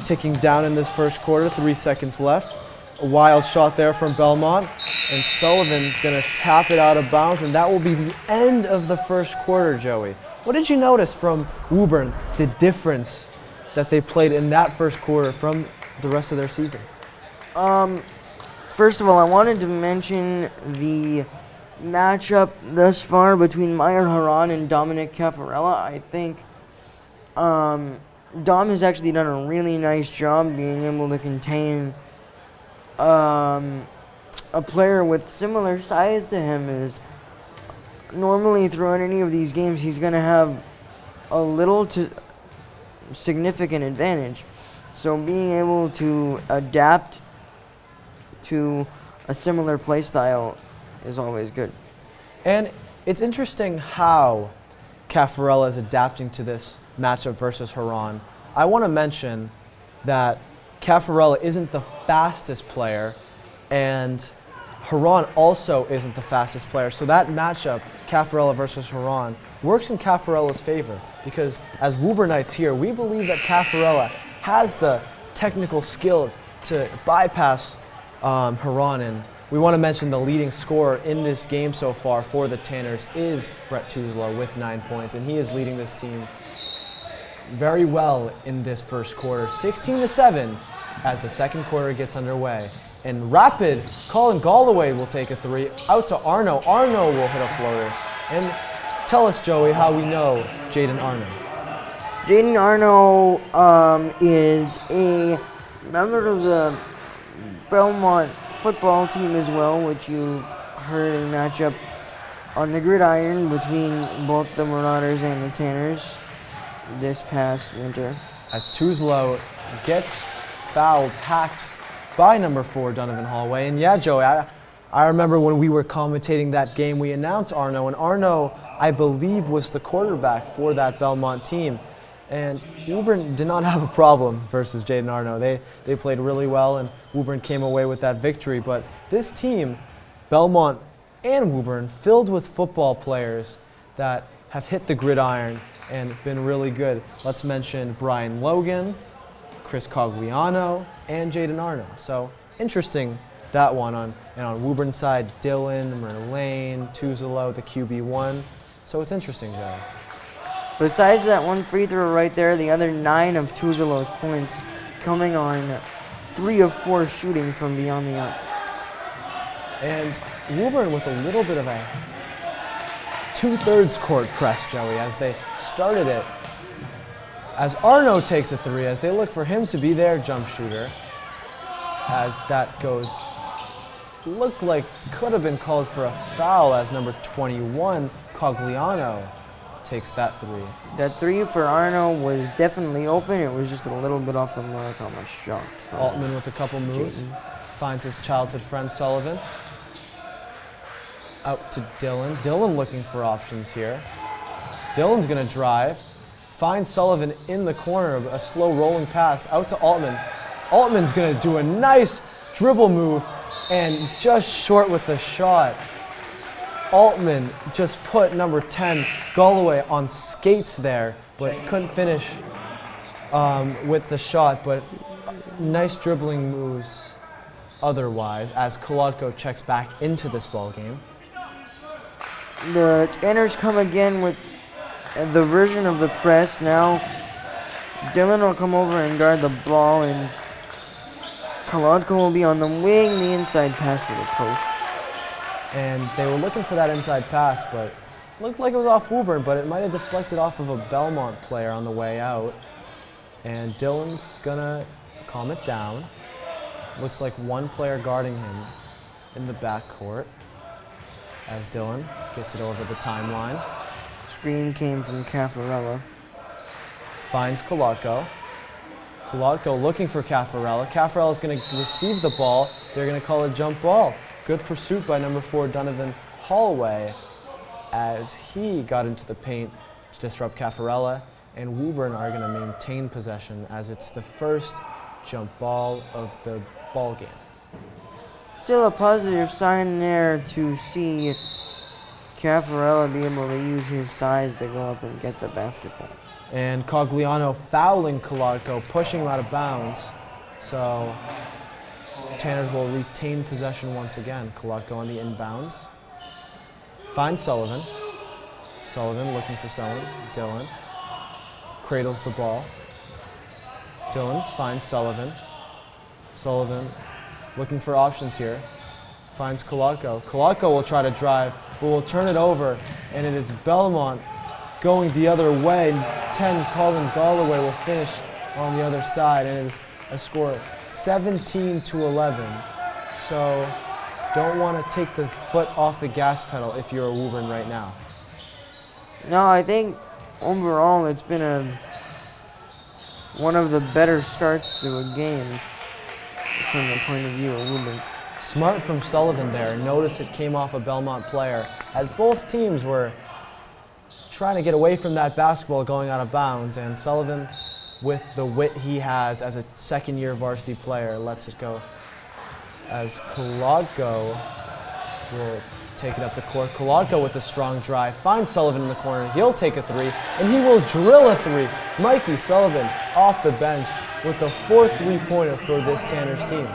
ticking down in this first quarter. 3 seconds left. A wild shot there from Belmont. And Sullivan going to tap it out of bounds. And that will be the end of the first quarter, Joey. What did you notice from Woburn, the difference that they played in that first quarter from the rest of their season? First of all, I wanted to mention the matchup thus far between Meyer Haran and Dominic Caffarella. I think Dom has actually done a really nice job being able to contain a player with similar size to him is normally throughout any of these games he's going to have a little to significant advantage. So being able to adapt to a similar play style is always good. And it's interesting how Caffarella is adapting to this matchup versus Haran. I want to mention that Caffarella isn't the fastest player, and Haran also isn't the fastest player. So that matchup, Caffarella versus Haran, works in Caffarella's favor because as Woburnites here, we believe that Caffarella has the technical skill to bypass Haran. And we want to mention the leading scorer in this game so far for the Tanners is Brett Tuzlo with 9 points, and he is leading this team very well in this first quarter, 16-7 as the second quarter gets underway. And rapid, Colin Galloway will take a three, out to Arno. Arno will hit a floater. And tell us, Joey, how we know Jaden Arno. Jaden Arno is a member of the Belmont football team as well, which you've heard a matchup on the gridiron between both the Marauders and the Tanners this past winter. As Tuzlo gets fouled, hacked by number 4, Donovan Holloway. And yeah, Joey, I remember when we were commentating that game, we announced Arno, and Arno, I believe, was the quarterback for that Belmont team. And Woburn did not have a problem versus Jaden Arno. They played really well, and Woburn came away with that victory. But this team, Belmont and Woburn, filled with football players that have hit the gridiron and been really good. Let's mention Brian Logan, Chris Cogliano, and Jaden Arno. So interesting, that one. And on Woburn's side, Dylan, Merlane, Tuzlo, the QB1. So it's interesting, Joe. Besides that one free throw right there, the other 9 of Tuzlo's points coming on 3 of 4 shooting from beyond the arc. And Woburn with a little bit of a 2/3 court press, Joey, as they started it. As Arno takes a three, as they look for him to be their jump shooter. As that goes, looked like could have been called for a foul as number 21, Cogliano, takes that three. That three for Arno was definitely open. It was just a little bit off the mark on my shot. Altman with a couple moves. Finds his childhood friend Sullivan. Out to Dylan. Dylan looking for options here. Dylan's gonna drive. Finds Sullivan in the corner, a slow rolling pass out to Altman. Altman's gonna do a nice dribble move and just short with the shot. Altman just put number 10, Galloway, on skates there, but couldn't finish with the shot, but nice dribbling moves otherwise as Kolodko checks back into this ball game. The Tanners come again with the version of the press. Now Dylan will come over and guard the ball, and Kolodko will be on the wing, the inside pass to the post. And they were looking for that inside pass, but looked like it was off Woburn, but it might have deflected off of a Belmont player on the way out. And Dylan's gonna calm it down. Looks like one player guarding him in the backcourt as Dylan gets it over the timeline. Screen came from Caffarella. Finds Kolodko. Kolodko looking for Caffarella. Caffarella's going to receive the ball. They're going to call a jump ball. Good pursuit by number 4, Donovan Holloway, as he got into the paint to disrupt Caffarella. And Woburn are going to maintain possession as it's the first jump ball of the ball game. Still a positive sign there to see Caffarella be able to use his size to go up and get the basketball. And Cogliano fouling Kolodko, pushing him out of bounds. So Tanners will retain possession once again. Kolodko on the inbounds. Finds Sullivan. Sullivan looking for someone. Dylan cradles the ball. Dylan finds Sullivan. Sullivan looking for options here. Finds Kolodko. Kolodko will try to drive, but will turn it over, and it is Belmont going the other way. 10, Colin Galloway will finish on the other side, and it is a score 17-11. So don't want to take the foot off the gas pedal if you're a Woburn right now? No, I think overall it's been one of the better starts to a game from the point of view of Woburn. Smart from Sullivan there. Notice it came off a Belmont player as both teams were trying to get away from that basketball going out of bounds, and Sullivan, with the wit he has as a second-year varsity player, lets it go as Kolodko will take it up the court. Kolodko with a strong drive finds Sullivan in the corner. He'll take a three, and he will drill a three. Mikey Sullivan off the bench with the fourth three-pointer for this Tanners team.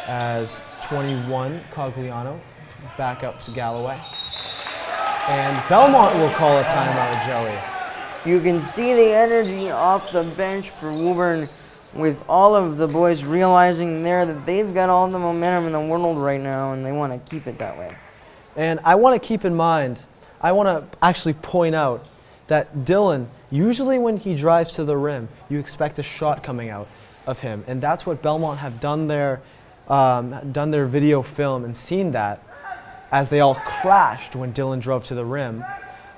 As 21, Cogliano back up to Galloway. And Belmont will call a timeout, Joey. You can see the energy off the bench for Woburn, with all of the boys realizing there that they've got all the momentum in the world right now and they want to keep it that way. And I want to keep in mind, I want to actually point out that Dylan, usually when he drives to the rim, you expect a shot coming out of him. And that's what Belmont have done their video film and seen that as they all crashed when Dylan drove to the rim.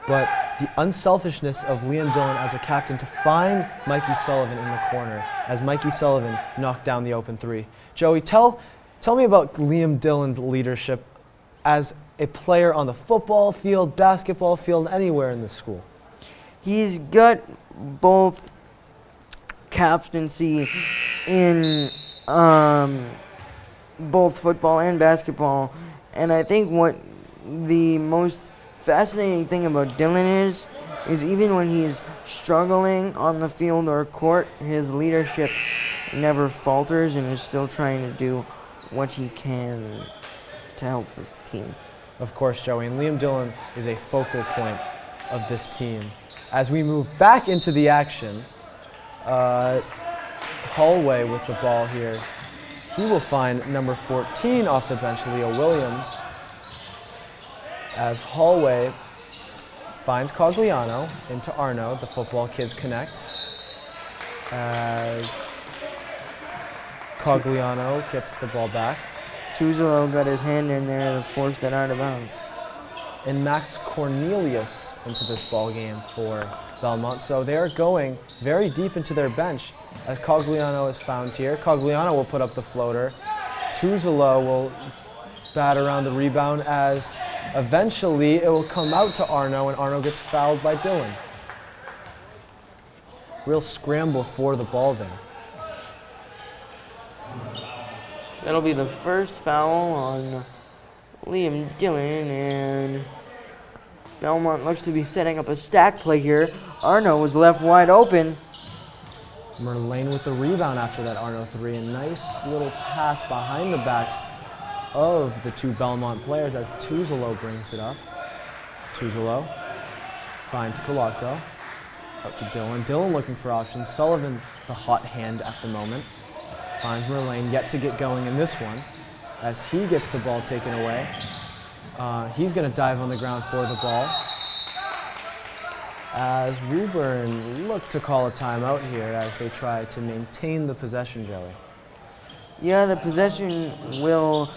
But the unselfishness of Liam Dillon as a captain to find Mikey Sullivan in the corner as Mikey Sullivan knocked down the open three. Joey, tell me about Liam Dillon's leadership as a player on the football field, basketball field, anywhere in the school. He's got both captaincy in both football and basketball, and I think what the most fascinating thing about Dylan is even when he's struggling on the field or court, his leadership never falters and is still trying to do what he can to help his team. Of course, Joey, and Liam Dillon is a focal point of this team. As we move back into the action, Hallway with the ball here. He will find number 14 off the bench, Leo Williams, as Hallway finds Cogliano into Arno. The football kids connect as Cogliano gets the ball back. Tuzolo got his hand in there to force that out of bounds. And Max Cornelius into this ball game for Belmont. So they're going very deep into their bench as Cogliano is found here. Cogliano will put up the floater. Tuzolo will bat around the rebound as eventually it will come out to Arno, and Arno gets fouled by Dylan. Real scramble for the ball there. That'll be the first foul on Liam Dillon, and Belmont looks to be setting up a stack play here. Arno was left wide open. Merlane with the rebound after that Arno three. A nice little pass behind the backs of the two Belmont players as Tuzolo brings it up. Tuzolo finds Kolodko. Up to Dylan. Dylan looking for options. Sullivan, the hot hand at the moment. Finds Merlane, yet to get going in this one as he gets the ball taken away. He's going to dive on the ground for the ball. As Woburn look to call a timeout here as they try to maintain the possession, Joey. Yeah, the possession will,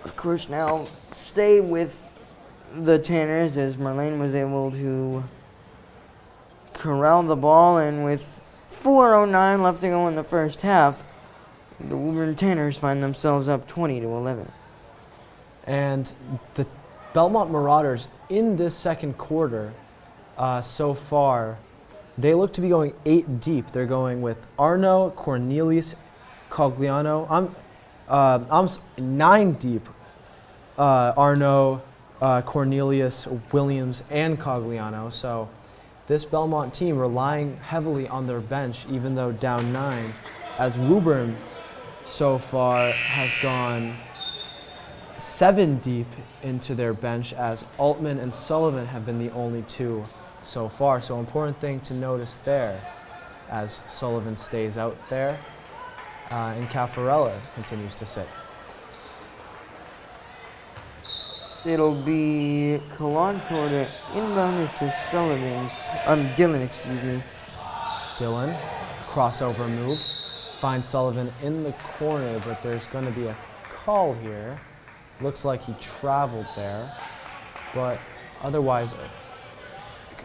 of course, now stay with the Tanners as Merlane was able to corral the ball, and with 4:09 left to go in the first half, the Woburn Tanners find themselves up 20-11. And the Belmont Marauders in this second quarter so far, they look to be going 8 deep. They're going with Arno, Cornelius, Cogliano. I'm 9 deep. Arno, Cornelius, Williams, and Cogliano. So this Belmont team relying heavily on their bench, even though down 9, as Woburn so far has gone 7 deep into their bench, as Altman and Sullivan have been the only 2 so far. So important thing to notice there as Sullivan stays out there and Caffarella continues to sit. It'll be Kolodko to inbound it to Sullivan. Dylan, excuse me. Dylan, crossover move, finds Sullivan in the corner, but there's going to be a call here. Looks like he traveled there, but otherwise,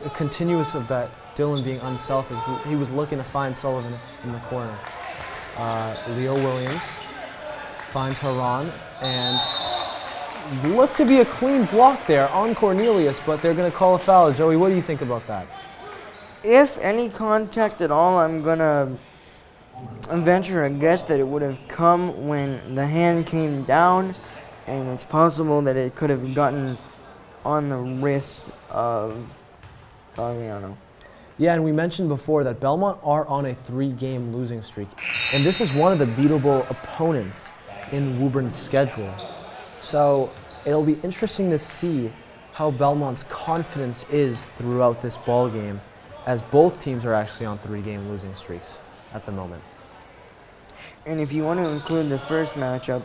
a continuous of that Dylan being unselfish. He was looking to find Sullivan in the corner. Leo Williams finds Haran, and looked to be a clean block there on Cornelius, but they're going to call a foul. Joey, what do you think about that? If any contact at all, I'm going to venture a guess that it would have come when the hand came down, and it's possible that it could have gotten on the wrist of Gagliano. Yeah, and we mentioned before that Belmont are on a 3-game losing streak, and this is one of the beatable opponents in Woburn's schedule. So it'll be interesting to see how Belmont's confidence is throughout this ball game, as both teams are actually on 3-game losing streaks at the moment. And if you want to include the first matchup,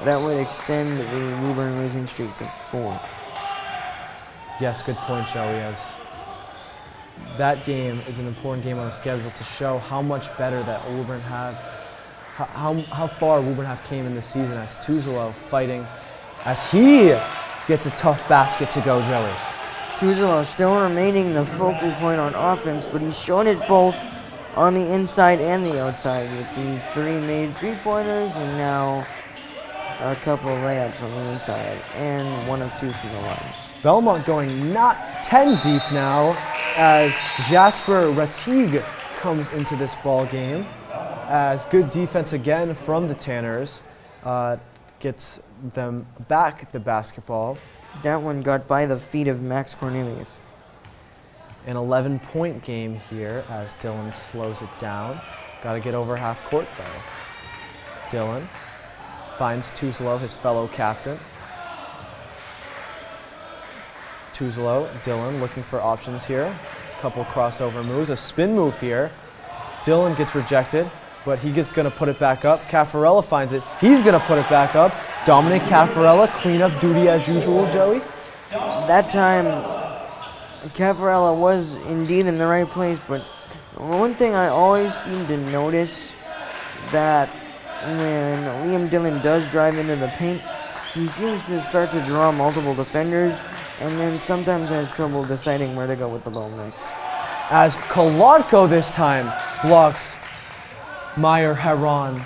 that would extend the Woburn losing streak to 4. Yes, good point, Joey. As that game is an important game on the schedule to show how much better that Woburn have, how far Woburn have came in this season, as Tuzolo fighting as he gets a tough basket to go, Joey. Tuzolo still remaining the focal point on offense, but he's shown it both on the inside and the outside with the 3 made 3-pointers and now a couple of layups on the inside and 1 of 2 from the line. Belmont going not 10 deep now, as Jasper Ratig comes into this ball game, as good defense again from the Tanners gets them back the basketball. That one got by the feet of Max Cornelius. An 11-point game here as Dylan slows it down. Got to get over half court though. Dylan finds Tuzolo, his fellow captain. Tuzolo, Dylan looking for options here. Couple crossover moves, a spin move here. Dylan gets rejected, but he gets going to put it back up. Caffarella finds it. He's going to put it back up. Dominic Caffarella, cleanup duty as usual, Joey. That time, Caffarella was indeed in the right place, but one thing I always seem to notice that when Liam Dillon does drive into the paint, he seems to start to draw multiple defenders and then sometimes has trouble deciding where to go with the ball next. As Kolodko this time blocks Meyer Heron,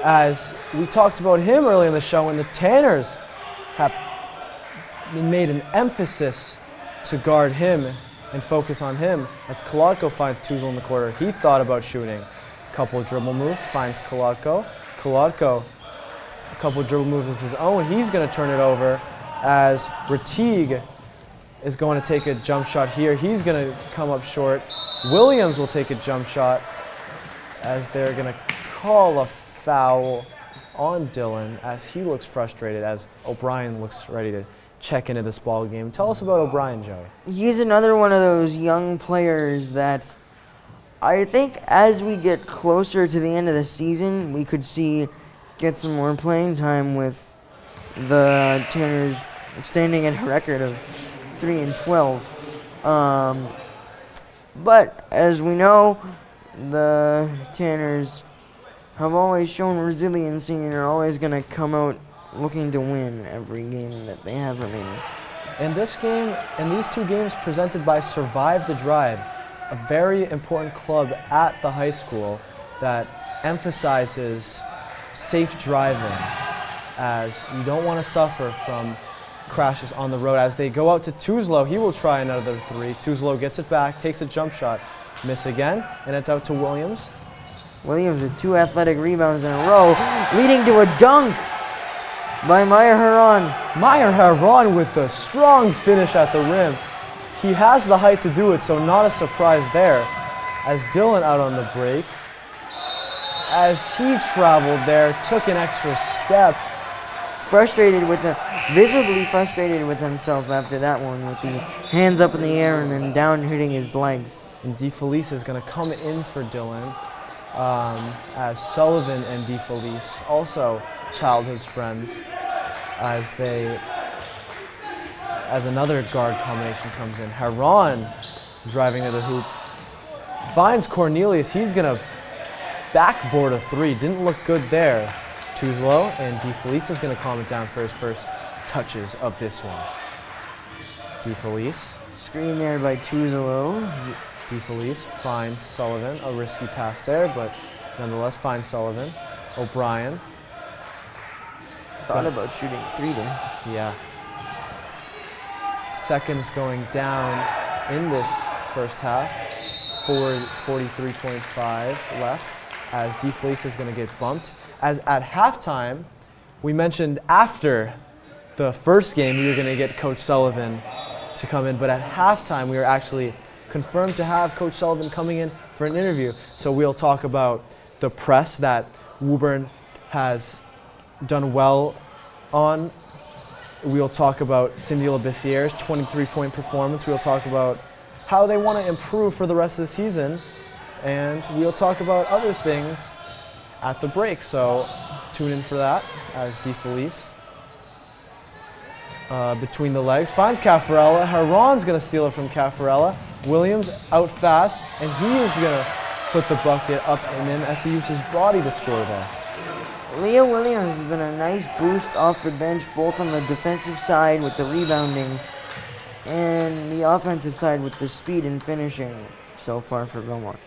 as we talked about him earlier in the show, and the Tanners have made an emphasis to guard him and focus on him, as Kolodko finds Tuzolo in the quarter. He thought about shooting. A couple of dribble moves, finds Kolodko. Kolodko, a couple of dribble moves of his own. He's going to turn it over as Ratig is going to take a jump shot here. He's going to come up short. Williams will take a jump shot as they're going to call a foul on Dylan as he looks frustrated, as O'Brien looks ready to check into this ball game. Tell us about O'Brien, Joey. He's another one of those young players that I think as we get closer to the end of the season, we could see get some more playing time with the Tanners standing at a record of 3-12. But as we know, the Tanners have always shown resiliency and are always going to come out looking to win every game that they have remaining. And this game and these 2 games presented by Survive the Drive, a very important club at the high school that emphasizes safe driving, as you don't want to suffer from crashes on the road. As they go out to Tuzolo, he will try another 3. Tuzolo gets it back, takes a jump shot, miss again, and it's out to Williams. Williams with 2 athletic rebounds in a row, leading to a dunk by Meyer Heron. Meyer Heron with the strong finish at the rim. He has the height to do it, so not a surprise there. As Dylan out on the break, as he traveled there, took an extra step. Visibly frustrated with himself after that one, with the hands up in the air and then down hitting his legs. And DeFelice is going to come in for Dylan, as Sullivan and DeFelice, also childhood friends, as another guard combination comes in. Heron driving to the hoop, finds Cornelius. He's going to backboard a 3. Didn't look good there. Tuzlo, and DeFelice is going to calm it down for his first touches of this one. DeFelice. Screen there by Tuzlo. DeFelice finds Sullivan. A risky pass there, but nonetheless finds Sullivan. O'Brien. Thought about shooting 3 there. Yeah. Seconds going down in this first half. 43.5 left as DeFelice is going to get bumped. As at halftime, we mentioned after the first game we were going to get Coach Sullivan to come in, but at halftime we were actually confirmed to have Coach Sullivan coming in for an interview. So we'll talk about the press that Woburn has done well on. We'll talk about Cindy Labissiere's 23-point performance. We'll talk about how they want to improve for the rest of the season. And we'll talk about other things at the break. So tune in for that as DeFelice between the legs finds Caffarella. Heron's going to steal it from Caffarella. Williams out fast, and he is going to put the bucket up and in as he uses his body to score there. Leah Williams has been a nice boost off the bench, both on the defensive side with the rebounding and the offensive side with the speed and finishing so far for Belmont.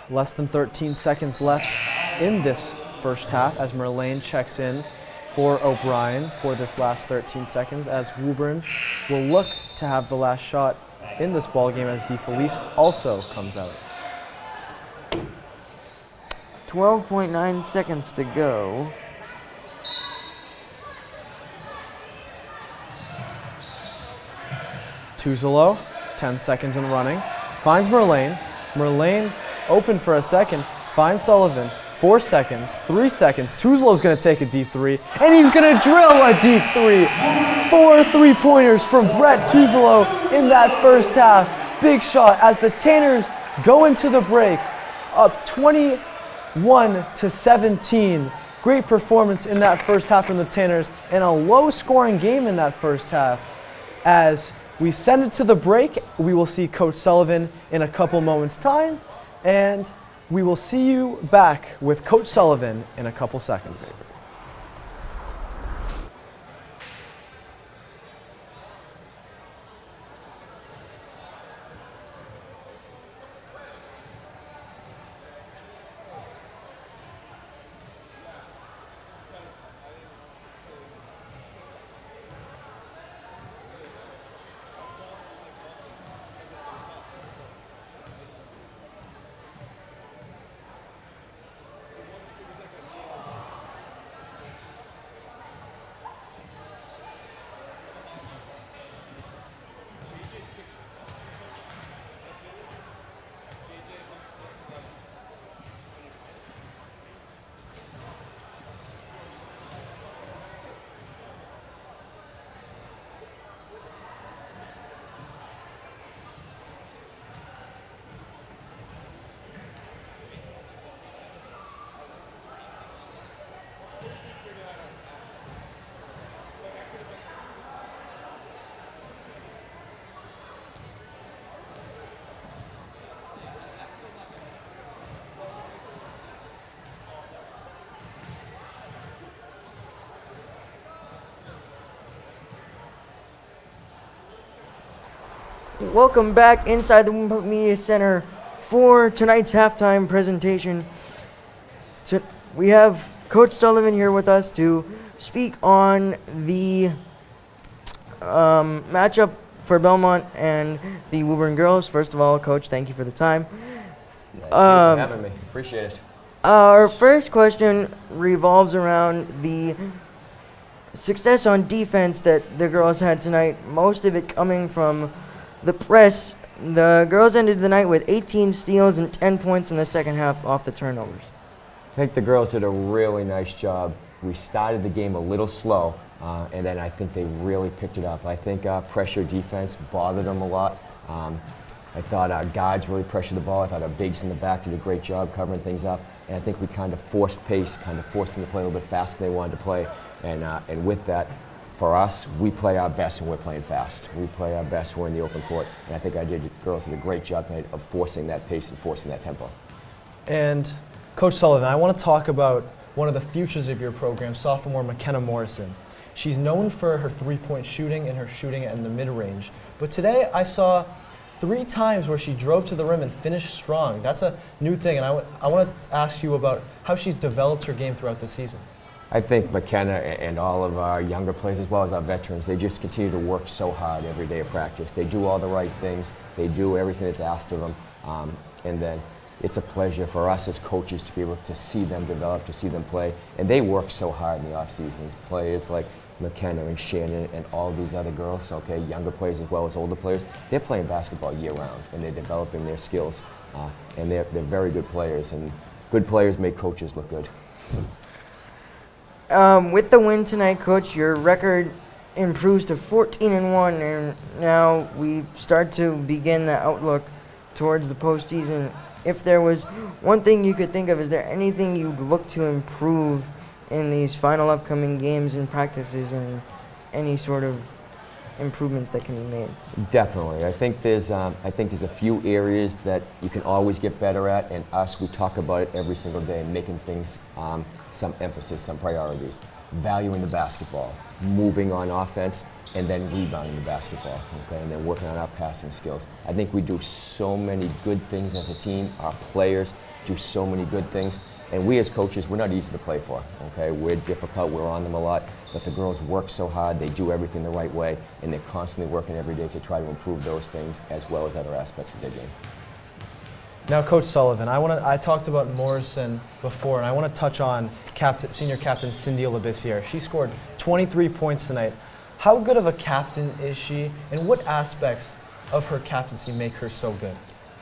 Less than 13 seconds left in this first half as Merlane checks in for O'Brien for this last 13 seconds as Woburn will look to have the last shot in this ball game as DeFelice also comes out. 12.9 seconds to go. Tuzlo, 10 seconds and running. Finds Merlane. Merlane open for a second. Finds Sullivan. 4 seconds, 3 seconds. Tuzlo's going to take a deep 3, and he's going to drill a deep 3. 4 3-pointers from Brett Tuzlo in that first half. Big shot as the Tanners go into the break, up 21-17. Great performance in that first half from the Tanners, and a low-scoring game in that first half. As we send it to the break, we will see Coach Sullivan in a couple moments' time, and we will see you back with Coach Sullivan in a couple seconds. Welcome back inside the Woburn Media Center for tonight's halftime presentation. So we have Coach Sullivan here with us to speak on the matchup for Belmont and the Woburn girls. First of all, Coach, thank you for the time. Thank you for having me. Appreciate it. Our first question revolves around the success on defense that the girls had tonight, most of it coming from the press. The girls ended the night with 18 steals and 10 points in the second half off the turnovers. I think the girls did a really nice job. We started the game a little slow, and then I think they really picked it up. I think pressure defense bothered them a lot. I thought our guards really pressured the ball. I thought our bigs in the back did a great job covering things up. And I think we kind of forced pace, kind of forced them to play a little bit faster than they wanted to play. And with that, for us, we play our best when we're playing fast. We play our best when we're in the open court. And I think our girls did a great job tonight of forcing that pace and forcing that tempo. And Coach Sullivan, I want to talk about one of the futures of your program, sophomore McKenna Morrison. She's known for her three-point shooting and her shooting in the mid-range. But today I saw 3 times where she drove to the rim and finished strong. That's a new thing, and I want to ask you about how she's developed her game throughout the season. I think McKenna and all of our younger players, as well as our veterans, they just continue to work so hard every day of practice. They do all the right things. They do everything that's asked of them. And then it's a pleasure for us as coaches to be able to see them develop, to see them play. And they work so hard in the off seasons. Players like McKenna and Shannon and all these other girls, okay, younger players as well as older players, they're playing basketball year round and they're developing their skills. And they're very good players, and good players make coaches look good. With the win tonight, Coach, your record improves to 14-1, and now we start to begin the outlook towards the postseason. If there was one thing you could think of, is there anything you'd look to improve in these final upcoming games and practices, and any sort of improvements that can be made? Definitely. I think there's a few areas that you can always get better at, and we talk about it every single day, making things some emphasis, some priorities. Valuing the basketball, moving on offense, and then rebounding the basketball, okay, and then working on our passing skills. I think we do so many good things as a team. Our players do so many good things. And we as coaches, we're not easy to play for, okay? We're difficult, we're on them a lot, but the girls work so hard, they do everything the right way, and they're constantly working every day to try to improve those things as well as other aspects of their game. Now, Coach Sullivan, I talked about Morrison before, and I want to touch on senior captain Cindy Labissiere. She scored 23 points tonight. How good of a captain is she, and what aspects of her captaincy make her so good?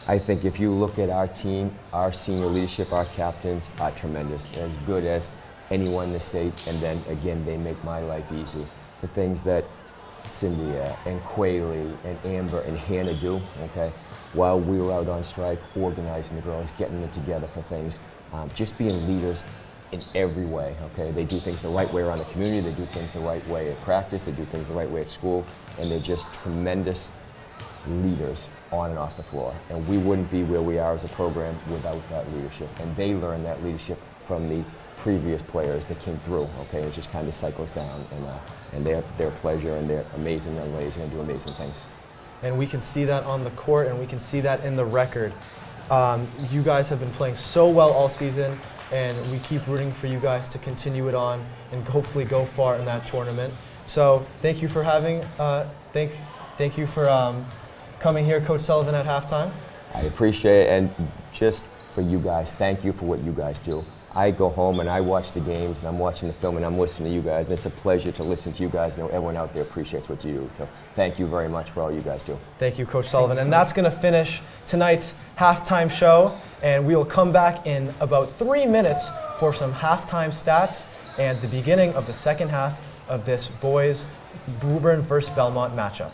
I think if you look at our team, our senior leadership, our captains are tremendous, as good as anyone in the state, and then again, they make my life easy. The things that Cindy and Quayle and Amber and Hannah do, okay, while we were out on strike, organizing the girls, getting them together for things, just being leaders in every way, okay? They do things the right way around the community, they do things the right way at practice, they do things the right way at school, and they're just tremendous leaders on and off the floor. And we wouldn't be where we are as a program without that leadership. And they learned that leadership from the previous players that came through, okay? It just kind of cycles down, and their pleasure, and they're amazing young ladies and do amazing things. And we can see that on the court, and we can see that in the record. You guys have been playing so well all season, and we keep rooting for you guys to continue it on and hopefully go far in that tournament. So thank you for thank you for coming here, Coach Sullivan, at halftime. I appreciate it, and just for you guys, thank you for what you guys do. I go home and I watch the games, and I'm watching the film, and I'm listening to you guys. It's a pleasure to listen to you guys. I know everyone out there appreciates what you do. So thank you very much for all you guys do. Thank you, Coach Sullivan. And that's going to finish tonight's halftime show, and we will come back in about 3 minutes for some halftime stats and the beginning of the second half of this boys Woburn versus Belmont matchup.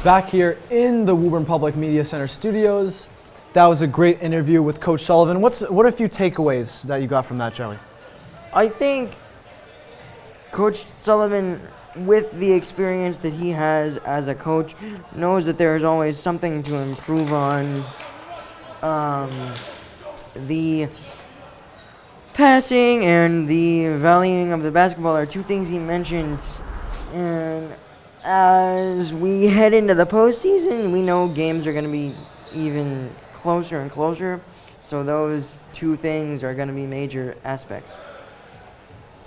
Back here in the Woburn Public Media Center studios. That was a great interview with Coach Sullivan. What are a few takeaways that you got from that, Joey? I think Coach Sullivan, with the experience that he has as a coach, knows that there is always something to improve on. The passing and the volleying of the basketball are two things he mentioned. And as we head into the postseason, we know games are going to be even closer and closer. So those two things are going to be major aspects.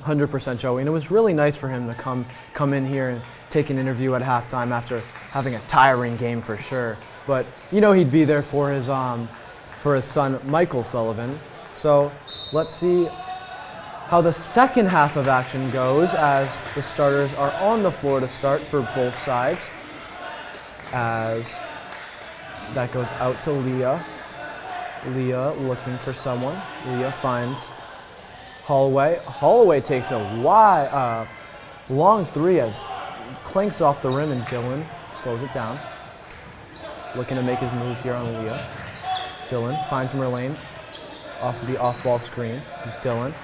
100%, Joey. And it was really nice for him to come in here and take an interview at halftime after having a tiring game for sure. But you know he'd be there for his son Michael Sullivan. So let's see how the second half of action goes as the starters are on the floor to start for both sides. As that goes out to Leah. Leah looking for someone. Leah finds Holloway. Holloway takes a long three as clanks off the rim, and Dylan slows it down. Looking to make his move here on Leah. Dylan finds Merlane off of the off-ball screen. Dylan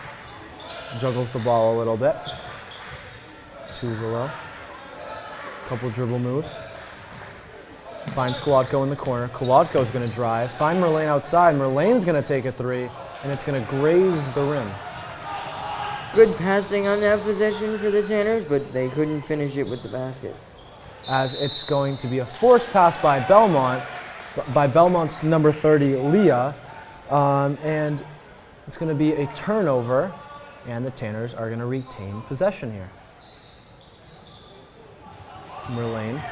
juggles the ball a little bit. Tuzolo. Couple dribble moves. Finds Kolodko in the corner. Kolodko's going to drive. Find Merlane outside. Merlane's going to take a three, and it's going to graze the rim. Good passing on that possession for the Tanners, but they couldn't finish it with the basket. As it's going to be a forced pass by Belmont, by Belmont's number 30, Leah, and it's going to be a turnover, and the Tanners are going to retain possession here. Merlane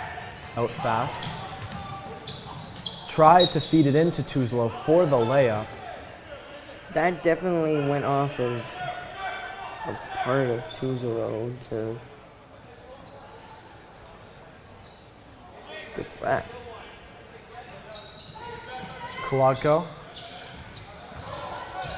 out fast. Tried to feed it into Tuzlo for the layup. That definitely went off of a part of Tuzlo to deflect. Kolodko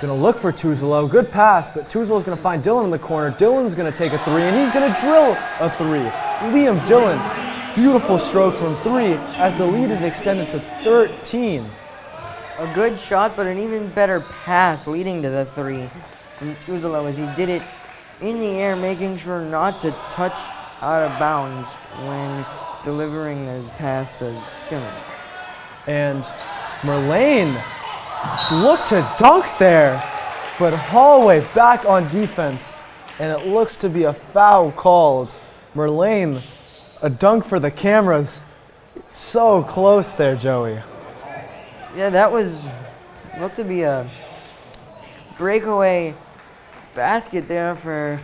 gonna look for Tuzlo. Good pass, but Tuzlo's gonna find Dylan in the corner. Dylan's gonna take a three, and he's gonna drill a three. Liam Dylan, beautiful stroke from three as the lead is extended to 13. A good shot, but an even better pass leading to the three from Tuzlo as he did it in the air, making sure not to touch out of bounds when delivering the pass to Dylan. And Merlane looked to dunk there, but Holloway back on defense, and it looks to be a foul called. Merlane, a dunk for the cameras. So close there, Joey. Yeah, that looked to be a breakaway basket there for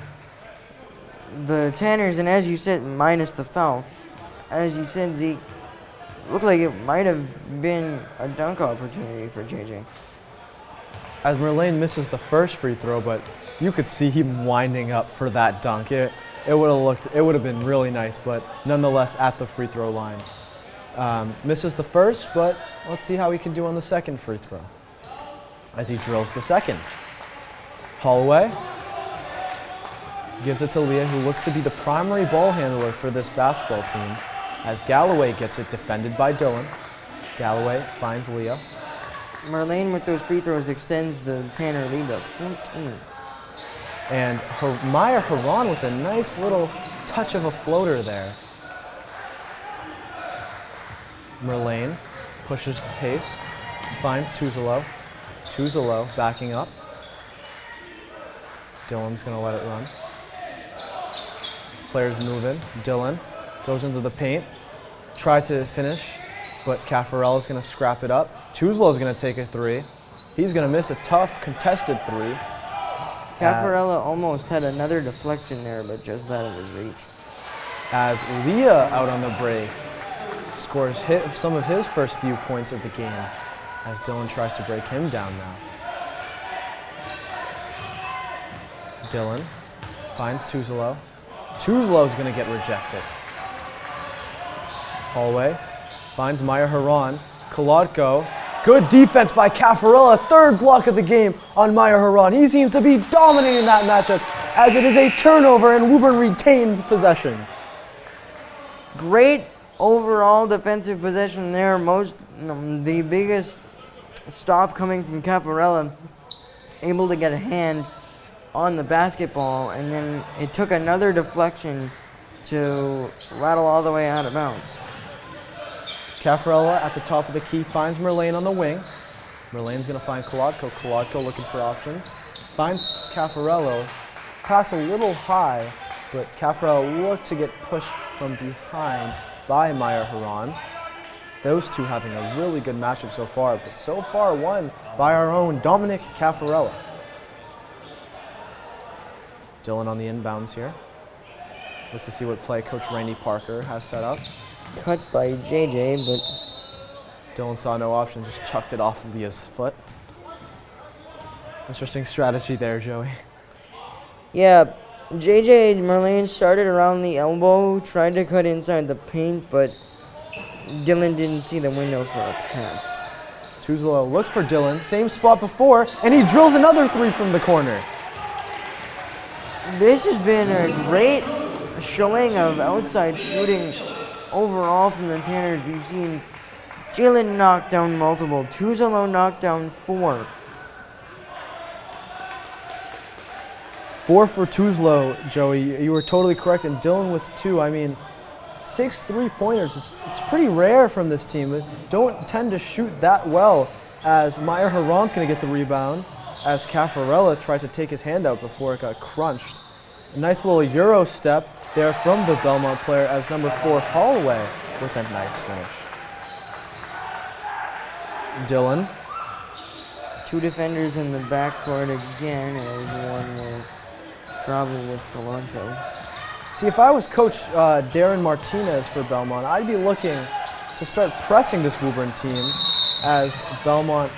the Tanners, and as you said, minus the foul. As you said, Zeke, looked like it might have been a dunk opportunity for JJ. As Merlane misses the first free throw, but you could see him winding up for that dunk. It would have been really nice, but nonetheless at the free throw line. Misses the first, but let's see how he can do on the second free throw as he drills the second. Holloway gives it to Leah, who looks to be the primary ball handler for this basketball team, as Galloway gets it defended by Dylan. Galloway finds Leah. Merlane with those free throws extends the Tanner lead to 14. And Maya Haran with a nice little touch of a floater there. Merlane pushes the pace, finds Tuzolo. Tuzolo backing up. Dylan's gonna let it run. Players move in. Dylan goes into the paint, try to finish, but Caffarella's gonna scrap it up. Tuzlo's gonna take a three. He's gonna miss a tough contested three. Caffarella almost had another deflection there, but just out of his reach. As Leah out on the break scores some of his first few points of the game, as Dylan tries to break him down now. Dylan finds Tuzolo. Tuzolo's gonna get rejected. Holloway finds Maya Haran. Kolodko. Good defense by Caffarella. Third block of the game on Maya Haran. He seems to be dominating that matchup as it is a turnover and Woburn retains possession. Great overall defensive possession there. The biggest stop coming from Caffarella, able to get a hand on the basketball, and then it took another deflection to rattle all the way out of bounds. Caffarella at the top of the key finds Merlane on the wing. Merlane's going to find Kolodko. Kolodko looking for options. Finds Caffarello. Pass a little high, but Caffarello looked to get pushed from behind by Meyer Haran. Those two having a really good matchup so far, but so far won by our own Dominic Caffarella. Dylan on the inbounds here. Look to see what play Coach Randy Parker has set up. Cut by JJ, but Dylan saw no option, just chucked it off of Leah's foot. Interesting strategy there, Joey. Yeah, JJ Merlane started around the elbow, tried to cut inside the paint, but Dylan didn't see the window for a pass. Tuzlo looks for Dylan, same spot before, and he drills another three from the corner. This has been a great showing of outside shooting overall from the Tanners. We've seen Dylan knock down multiple, Tuzlo knocked down 4. 4 for Tuzlo, Joey. You were totally correct, and Dylan with 2. I mean, 6 3-pointers. It's pretty rare from this team. They don't tend to shoot that well, as Meyer Haran's going to get the rebound, as Caffarella tried to take his hand out before it got crunched. A nice little Euro step there from the Belmont player, as number 4 Holloway with a nice finish. Dylan. 2 defenders in the backcourt again, as one will travel with Polanco. See, if I was Coach Darren Martinez for Belmont, I'd be looking to start pressing this Woburn team as Belmont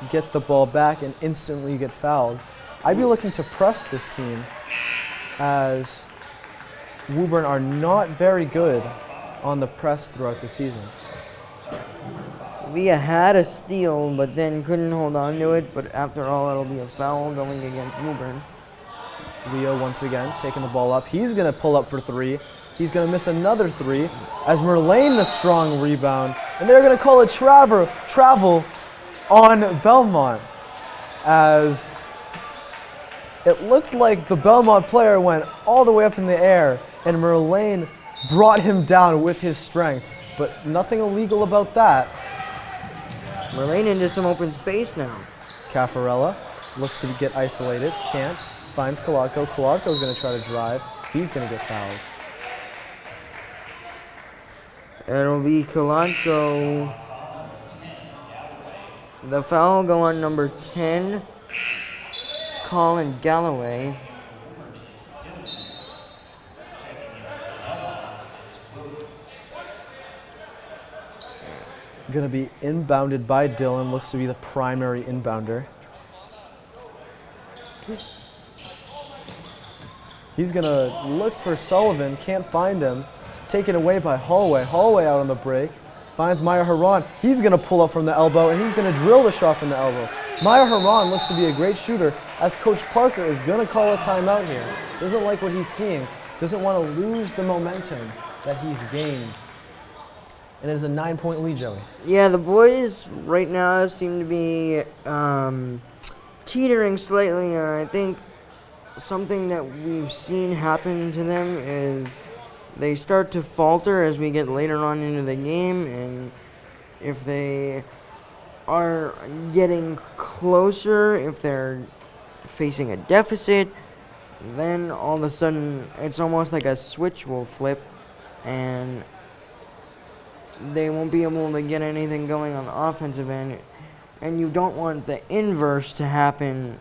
get the ball back and instantly get fouled. I'd be looking to press this team, as Woburn are not very good on the press throughout the season. Leah had a steal, but then couldn't hold on to it, but after all, it'll be a foul going against Woburn. Leo once again taking the ball up. He's going to pull up for 3. He's going to miss another 3, as Merlane the strong rebound, and they're going to call it travel on Belmont, as it looked like the Belmont player went all the way up in the air, and Merlane brought him down with his strength, but nothing illegal about that. Merlane into some open space now. Caffarella looks to get isolated, can't. Finds Kolodko. Kolodko's going to try to drive. He's going to get fouled. It'll be Kolodko. The foul will go on number 10, Colin Galloway. Going to be inbounded by Dylan. Looks to be the primary inbounder. He's going to look for Sullivan, can't find him. Taken away by Holloway. Holloway out on the break. Finds Meyer Haran. He's going to pull up from the elbow, and he's going to drill the shot from the elbow. Meyer Haran looks to be a great shooter, as Coach Parker is going to call a timeout here. Doesn't like what he's seeing. Doesn't want to lose the momentum that he's gained. And it is a 9-point lead, Joey. Yeah, the boys right now seem to be teetering slightly, and I think something that we've seen happen to them is they start to falter as we get later on into the game, and if they are getting closer, if they're facing a deficit, then all of a sudden it's almost like a switch will flip, and they won't be able to get anything going on the offensive end. And you don't want the inverse to happen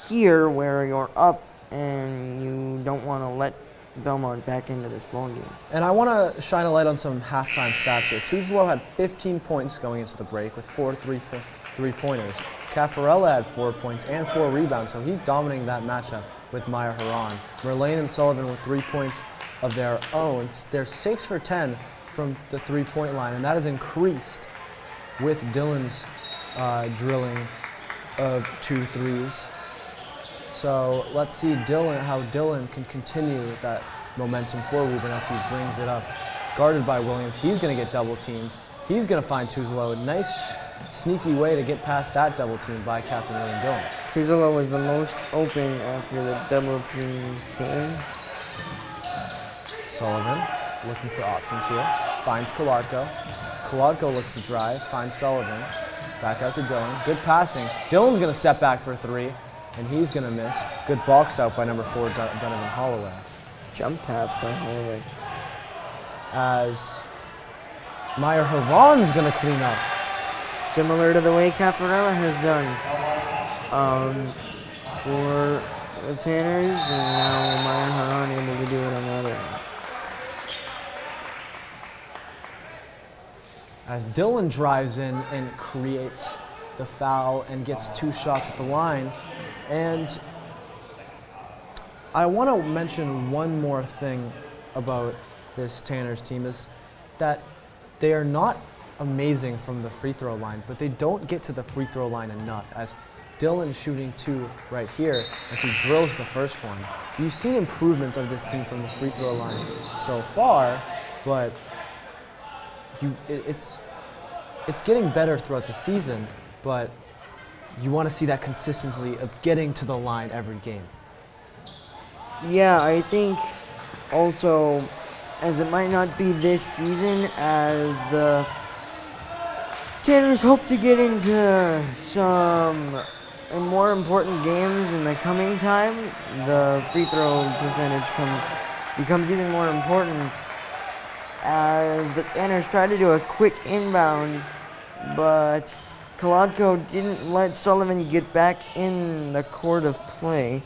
here, where you're up and you don't want to let Belmont back into this ballgame. And I want to shine a light on some halftime stats here. Tuzlo had 15 points going into the break with 4 three-pointers. Caffarella had 4 points and 4 rebounds, so he's dominating that matchup with Meyer Haran. Merlane and Sullivan with 3 points of their own. They're 6 for 10 from the 3-point line, and that has increased with Dylan's drilling of 2 threes. So let's see how Dylan can continue that momentum for Woburn as he brings it up guarded by Williams. He's going to get double teamed. He's going to find Tuzolo. Nice sneaky way to get past that double team by Captain William Dillon. Tuzolo was the most open after the double team came. Sullivan looking for options here. Finds Kolodko. Kolodko looks to drive, finds Sullivan. Back out to Dillon. Good passing. Dillon's going to step back for 3, and he's going to miss. Good box out by number 4, Donovan Holloway. Jump pass by Holloway. As Meyer Haran's going to clean up. Similar to the way Caffarella has done for the Tanners, and now Meyer Haran able to do it on the other end. As Dillon drives in and creates the foul and gets 2 shots at the line. And I want to mention one more thing about this Tanners team is that they are not amazing from the free throw line, but they don't get to the free throw line enough. As Dillon shooting 2 right here, as he drills the first one. You've seen improvements of this team from the free throw line so far, but it's getting better throughout the season, but you want to see that consistency of getting to the line every game. Yeah, I think also, as it might not be this season, as the Tanners hope to get into some more important games in the coming time, the free throw percentage becomes even more important, as the Tanners try to do a quick inbound, but Kolodko didn't let Sullivan get back in the court of play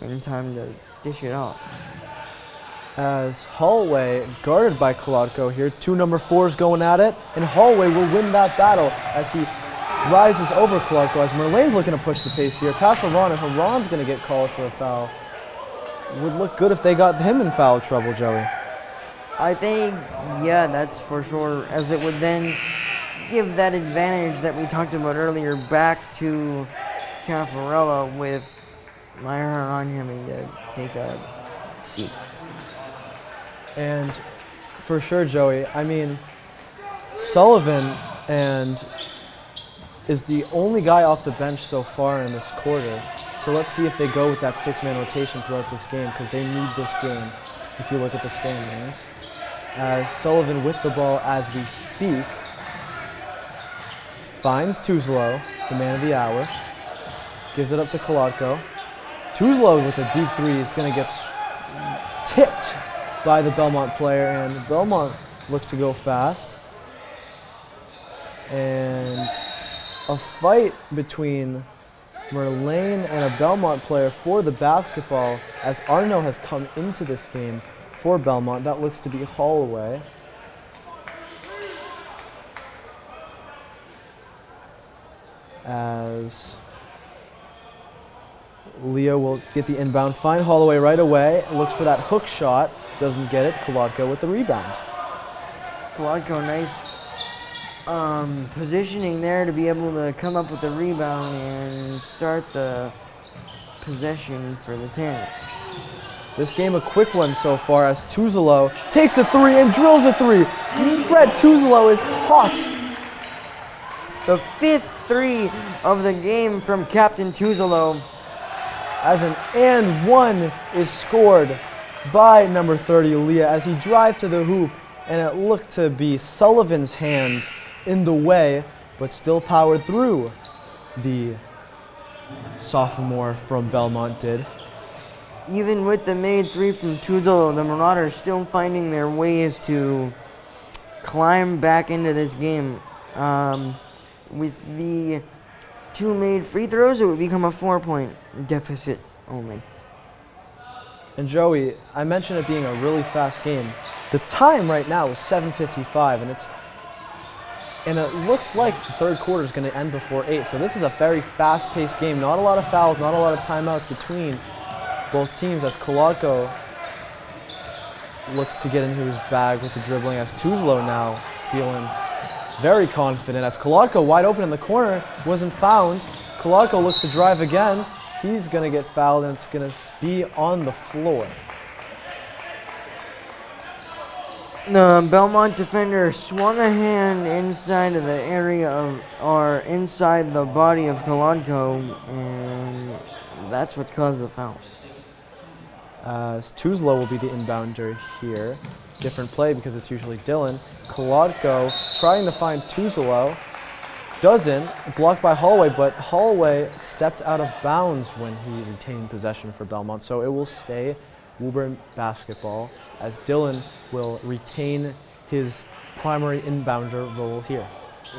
in time to dish it off. As Holloway, guarded by Kolodko here, 2 number 4s going at it, and Holloway will win that battle as he rises over Kolodko, as Merlane's looking to push the pace here. Pass Haran, and Haran's going to get called for a foul. Would look good if they got him in foul trouble, Joey. I think, yeah, that's for sure, as it would then give that advantage that we talked about earlier back to Caffarella, with Meyer Haran having to take a seat. And for sure, Joey, I mean, Sullivan is the only guy off the bench so far in this quarter. So let's see if they go with that 6-man rotation throughout this game, because they need this game if you look at the standings. As Sullivan with the ball as we speak, finds Tuzolo, the man of the hour, gives it up to Kolodko. Tuzolo with a deep 3 is going to get tipped by the Belmont player, and Belmont looks to go fast. And a fight between Merlane and a Belmont player for the basketball, as Arno has come into this game for Belmont. That looks to be Holloway. As Leo will get the inbound, find Holloway right away, looks for that hook shot, doesn't get it. Kolodko with the rebound. Kolodko, nice positioning there to be able to come up with the rebound and start the possession for the Tanners. This game a quick one so far, as Tuzolo takes a 3 and drills a 3. Brett Tuzolo is hot. The 5th 3 of the game from Captain Tuzolo. As an and 1 is scored by number 30, Leah, as he drives to the hoop, and it looked to be Sullivan's hands in the way, but still powered through. The sophomore from Belmont did. Even with the made 3 from Tuzolo, the Marauders still finding their ways to climb back into this game. With the 2 made free throws, it would become a 4-point deficit only. And Joey, I mentioned it being a really fast game. The time right now is 7:55, and it looks like the third quarter is going to end before 8. So this is a very fast-paced game. Not a lot of fouls, not a lot of timeouts between both teams, as Kolodko looks to get into his bag with the dribbling, as Tuzolo now feeling very confident, as Kolodko wide open in the corner, wasn't found. Kolodko looks to drive again. He's going to get fouled, and it's going to be on the floor. The Belmont defender swung a hand inside of the area of, or inside the body of Kolodko, and that's what caused the foul. As Tuzlo will be the inbounder here. Different play because it's usually Dylan. Kolodko trying to find Tuzlo. Doesn't. Blocked by Holloway, but Holloway stepped out of bounds when he retained possession for Belmont. So it will stay Woburn basketball as Dylan will retain his primary inbounder role here.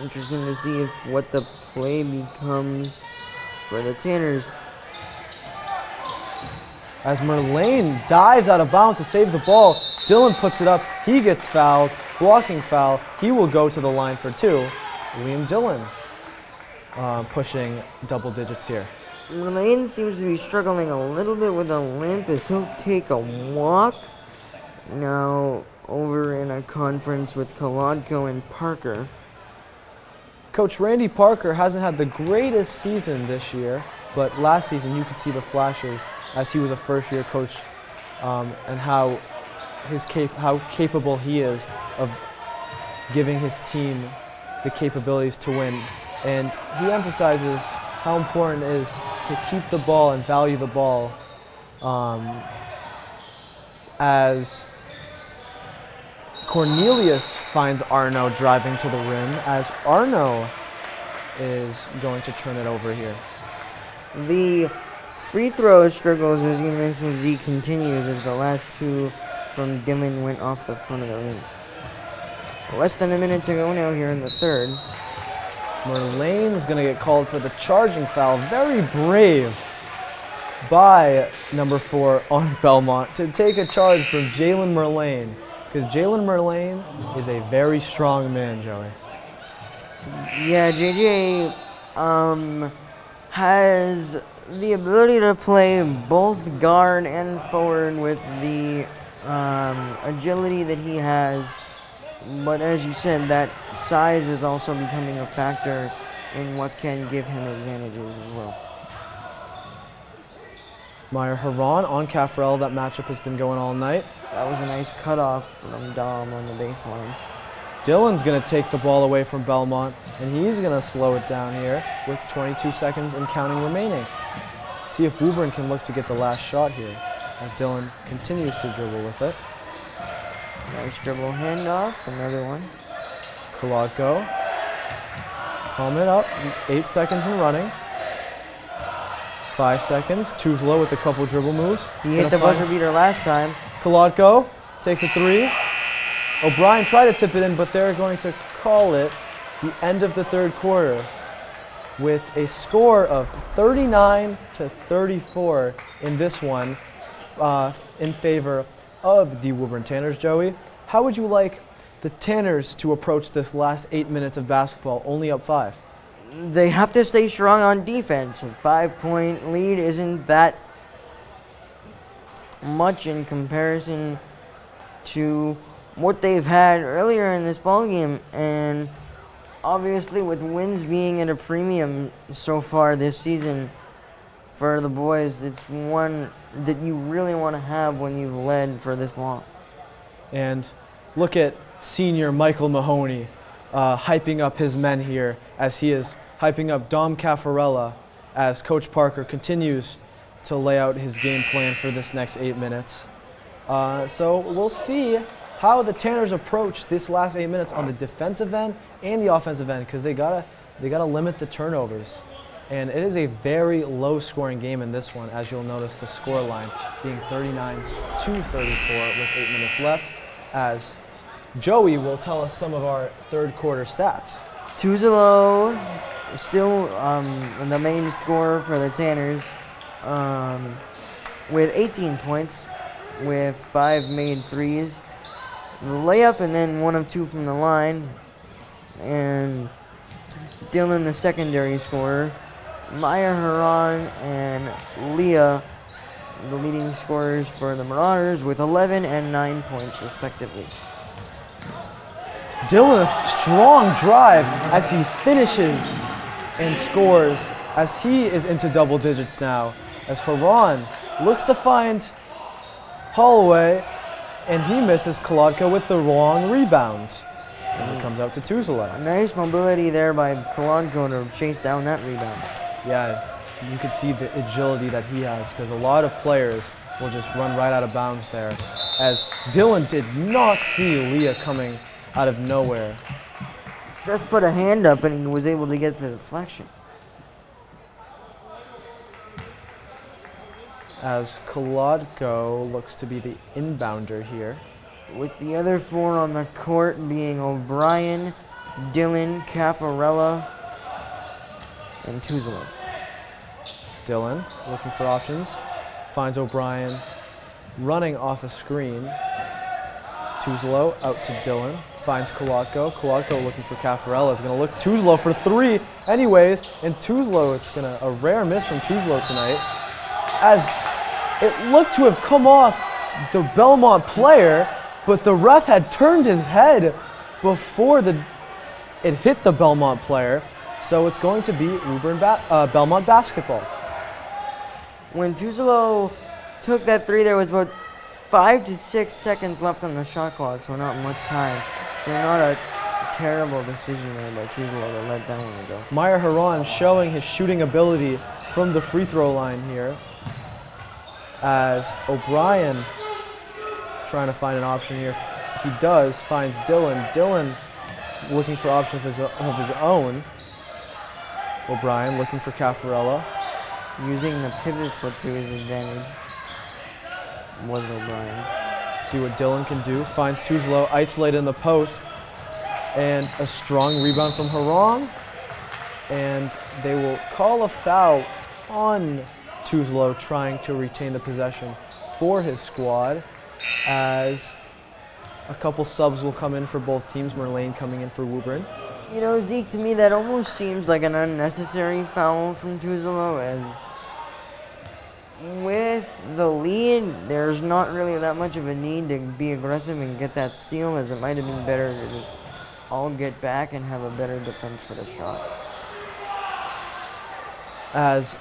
Interesting to see what the play becomes for the Tanners. As Merlane dives out of bounds to save the ball, Dylan puts it up. He gets fouled, blocking foul. He will go to the line for two. Liam Dillon pushing double digits here. Merlane seems to be struggling a little bit with a limp as he'll take a walk. Now over in a conference with Kolodko and Parker. Coach Randy Parker hasn't had the greatest season this year, but last season you could see the flashes as he was a first-year coach and how capable he is of giving his team the capabilities to win. And he emphasizes how important it is to keep the ball and value the ball as Cornelius finds Arno driving to the rim as Arno is going to turn it over here. The free throw struggles, as you mentioned, Z, continues as the last two from Dylan went off the front of the rim. Less than a minute to go now here in the third. Merlane's going to get called for the charging foul. Very brave by number 4 on Belmont to take a charge from Jalen Merlane, because Jalen Merlane is a very strong man, Joey. Yeah, JJ has the ability to play both guard and forward with the agility that he has. But as you said, that size is also becoming a factor in what can give him advantages as well. Meyer Haran on Caffarel. That matchup has been going all night. That was a nice cutoff from Dom on the baseline. Dylan's going to take the ball away from Belmont, and he's going to slow it down here with 22 seconds and counting remaining. See if Woburn can look to get the last shot here as Dylan continues to dribble with it. Nice dribble handoff, another one. Kolodko. Palm it up, 8 seconds and running. 5 seconds, Tuzlo with a couple dribble moves. He hit the buzzer beater last time. Kolodko takes a three. O'Brien tried to tip it in, but they're going to call it the end of the third quarter with a score of 39-34 in this one in favor of the Woburn Tanners. Joey, how would you like the Tanners to approach this last 8 minutes of basketball, only up 5? They have to stay strong on defense. A 5-point lead isn't that much in comparison to what they've had earlier in this ballgame, and obviously with wins being at a premium so far this season for the boys, it's one that you really want to have when you've led for this long. And look at senior Michael Mahoney hyping up his men here as he is hyping up Dom Caffarella as Coach Parker continues to lay out his game plan for this next 8 minutes. So we'll see how the Tanners approach this last 8 minutes on the defensive end and the offensive end, because they gotta limit the turnovers. And it is a very low-scoring game in this one, as you'll notice the score line being 39-34 with 8 minutes left, as Joey will tell us some of our third quarter stats. Tuzlo still the main scorer for the Tanners with 18 points with 5 made threes. The layup and then 1 of 2 from the line. And Dylan, the secondary scorer. Meyer Haran and Leah, the leading scorers for the Marauders, with 11 and 9 points respectively. Dylan, a strong drive as he finishes and scores as he is into double digits now. As Haran looks to find Holloway and he misses Kolodka with the long rebound. As it comes out to Tuzla. Nice mobility there by Kolodka to chase down that rebound. Yeah, you can see the agility that he has because a lot of players will just run right out of bounds there. As Dylan did not see Leah coming out of nowhere. Just put a hand up and he was able to get the deflection. As Kolodko looks to be the inbounder here. With the other four on the court being O'Brien, Dylan, Caffarella, and Tuzla. Dylan looking for options. Finds O'Brien running off a screen. Tuzlo out to Dylan. Finds Kolodko. Kolodko looking for Caffarella. Is going to look Tuzlo for three anyways. And Tuzlo, it's going to a rare miss from Tuzlo tonight. As it looked to have come off the Belmont player, but the ref had turned his head before it hit the Belmont player. So it's going to be Woburn Belmont basketball. When Tuzlo took that three, there was about 5 to 6 seconds left on the shot clock, so not much time. So not a terrible decision there by Tuzlo to let that one go. Meyer Haran showing his shooting ability from the free throw line here. As O'Brien trying to find an option here. He does, finds Dylan. Dylan looking for options of his own. O'Brien looking for Caffarella. Using the pivot foot to his advantage was O'Brien. See what Dylan can do. Finds Tuzlo isolated in the post. And a strong rebound from Haran. And they will call a foul on Tuzlo trying to retain the possession for his squad. As a couple subs will come in for both teams. Merlane coming in for Woburn. You know, Zeke, to me that almost seems like an unnecessary foul from Tuzlo, as with the lead, there's not really that much of a need to be aggressive and get that steal, as it might have been better to just all get back and have a better defense for the shot. As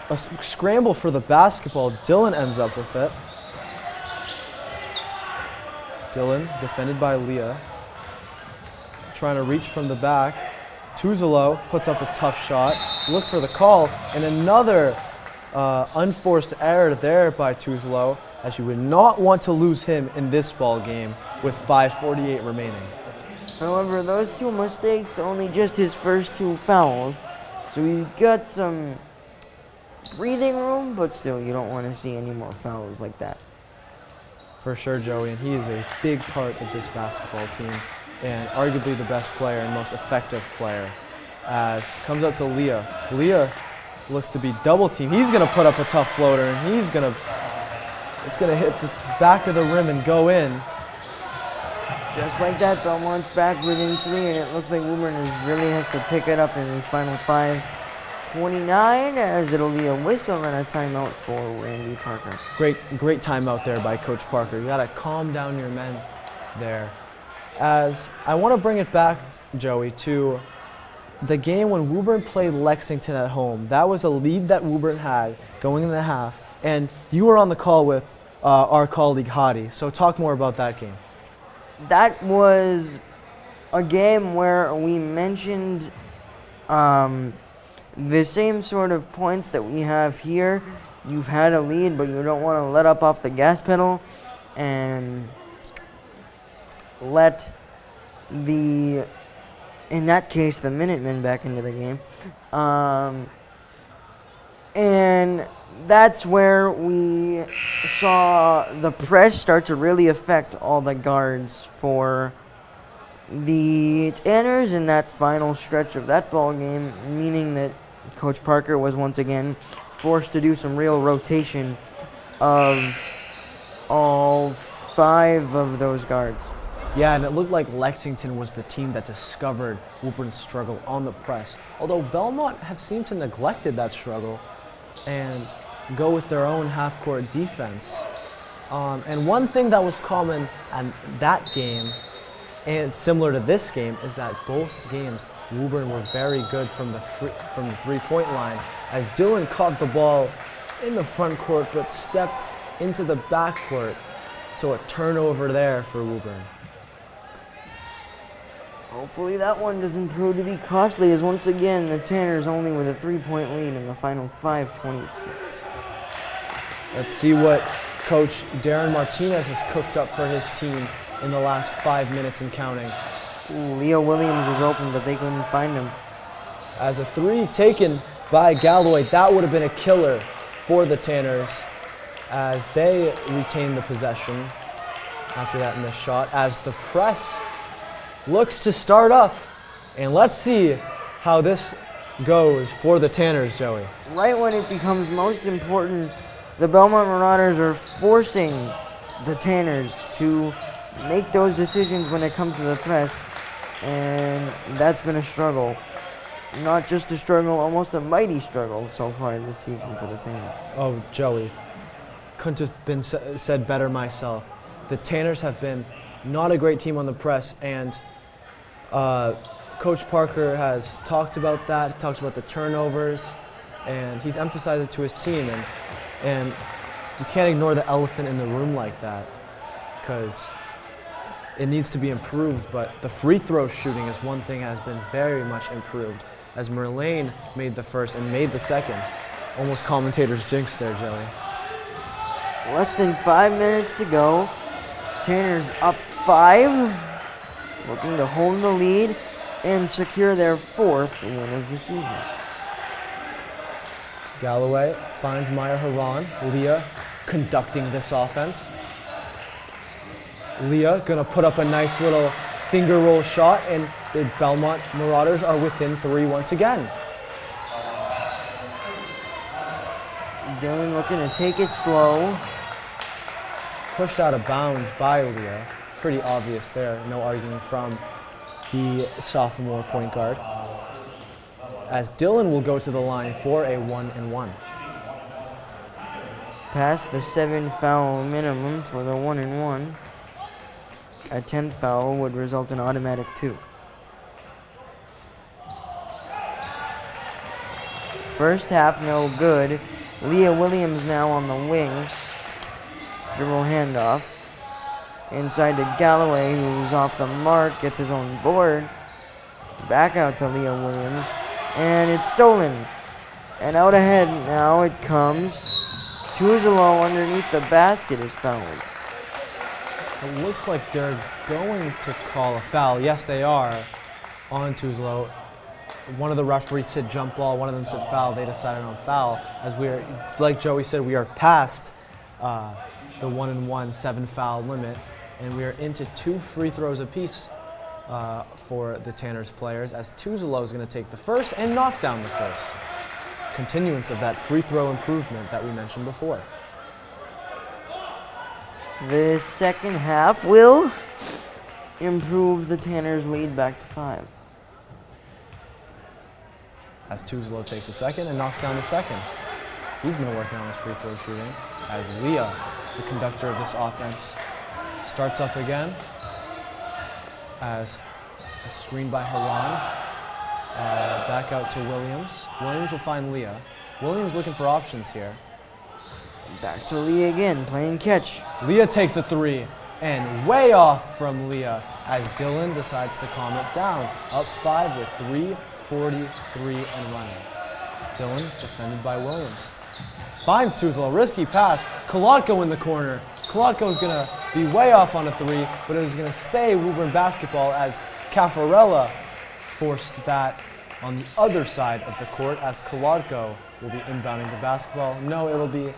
a scramble for the basketball, Dylan ends up with it. Dylan, defended by Leah, trying to reach from the back. Tuzlo puts up a tough shot. Look for the call, and another unforced error there by Tuzlo, as you would not want to lose him in this ball game with 5:48 remaining. However, those two mistakes only just his first two fouls, so he's got some breathing room, but still, you don't want to see any more fouls like that. For sure, Joey, and he is a big part of this basketball team, and arguably the best player and most effective player. As comes out to Leah. Leah looks to be double teamed. He's going to put up a tough floater, and it's going to hit the back of the rim and go in. Just like that, Belmont's back within three, and it looks like Woburn really has to pick it up in his final 5:29, as it'll be a whistle and a timeout for Randy Parker. Great timeout there by Coach Parker. You got to calm down your men there. As I want to bring it back, Joey, to the game when Woburn played Lexington at home. That was a lead that Woburn had going in the half, and you were on the call with our colleague Hadi. So talk more about that game. That was a game where we mentioned the same sort of points that we have here. You've had a lead, but you don't want to let up off the gas pedal and let in that case, the Minutemen back into the game. And that's where we saw the press start to really affect all the guards for the Tanners in that final stretch of that ball game, meaning that Coach Parker was once again forced to do some real rotation of all 5 of those guards. Yeah, and it looked like Lexington was the team that discovered Woburn's struggle on the press. Although Belmont have seemed to neglected that struggle and go with their own half-court defense. And one thing that was common in that game, and similar to this game, is that both games Woburn were very good from the three-point line, as Dylan caught the ball in the front court but stepped into the back court. So a turnover there for Woburn. Hopefully that one doesn't prove to be costly, as once again the Tanners only with a 3-point lead in the final 5:26. Let's see what Coach Darren Martinez has cooked up for his team in the last 5 minutes and counting. Leo Williams was open, but they couldn't find him. As a 3 taken by Galloway, that would have been a killer for the Tanners as they retain the possession after that missed shot, as the press looks to start up. And let's see how this goes for the Tanners, Joey. Right when it becomes most important, the Belmont Marauders are forcing the Tanners to make those decisions when it comes to the press, and that's been a struggle. Not just a struggle, almost a mighty struggle so far this season for the Tanners. Oh, Joey, couldn't have been said better myself. The Tanners have been not a great team on the press, and Coach Parker has talked about that, talked about the turnovers, and he's emphasized it to his team, and you can't ignore the elephant in the room like that, because it needs to be improved, but the free throw shooting is one thing that has been very much improved, as Merlane made the first and made the second. Almost commentator's jinx there, Joey. Less than 5 minutes to go. Tanners up 5, looking to hold the lead and secure their 4th win of the season. Galloway finds Meyer Haran. Leah conducting this offense. Leah gonna put up a nice little finger roll shot, and the Belmont Marauders are within 3 once again. Dylan looking to take it slow. Pushed out of bounds by Leah. Pretty obvious there, no arguing from the sophomore point guard. As Dylan will go to the line for a 1-and-1. Past the 7 foul minimum for the 1-and-1. A 10th foul would result in automatic 2. First half no good. Leah Williams now on the wing. Dribble handoff. Inside to Galloway, who's off the mark, gets his own board. Back out to Leah Williams. And it's stolen. And out ahead now it comes. Tuzelo underneath the basket is fouled. It looks like they're going to call a foul. Yes, they are on Tuzelo. One of the referees said jump ball, one of them said foul. They decided on foul. As we're, like Joey said, we are past the 1-and-1 7 foul limit, and we are into 2 free throws apiece for the Tanners players, as Tuzelo is going to take the first and knock down the first. Continuance of that free throw improvement that we mentioned before. The second half will improve the Tanners' lead back to 5. As Tuzelo takes the second and knocks down the second. He's been working on his free throw shooting, as Leah, the conductor of this offense, starts up again, as a screen by Haran. Back out to Williams. Williams will find Leah. Williams looking for options here. Back to Leah again, playing catch. Leah takes a 3, and way off from Leah, as Dylan decides to calm it down. Up 5 with 3:43 and running. Dylan defended by Williams. Finds Tuzelo, risky pass. Kolodko in the corner. Kolodko is gonna be way off on a 3, but it is gonna stay Woburn basketball, as Caffarella forced that on the other side of the court, as Kolodko will be inbounding the basketball. No, it'll be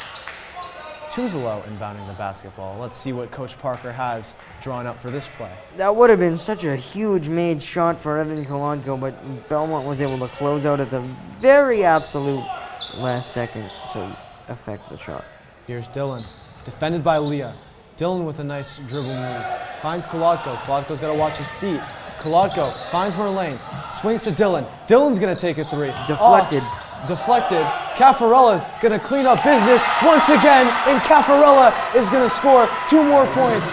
Tuzelo inbounding the basketball. Let's see what Coach Parker has drawn up for this play. That would have been such a huge made shot for Evan Kolodko, but Belmont was able to close out at the very absolute last second to affect the shot. Here's Dylan, defended by Leah. Dylan with a nice dribble move. Finds Kolodko. Kolodko's got to watch his feet. Kolodko finds Merlane. Swings to Dylan. Dylan's going to take a 3. Deflected. Deflected. Caffarella's going to clean up business once again, and Caffarella is going to score 2 more points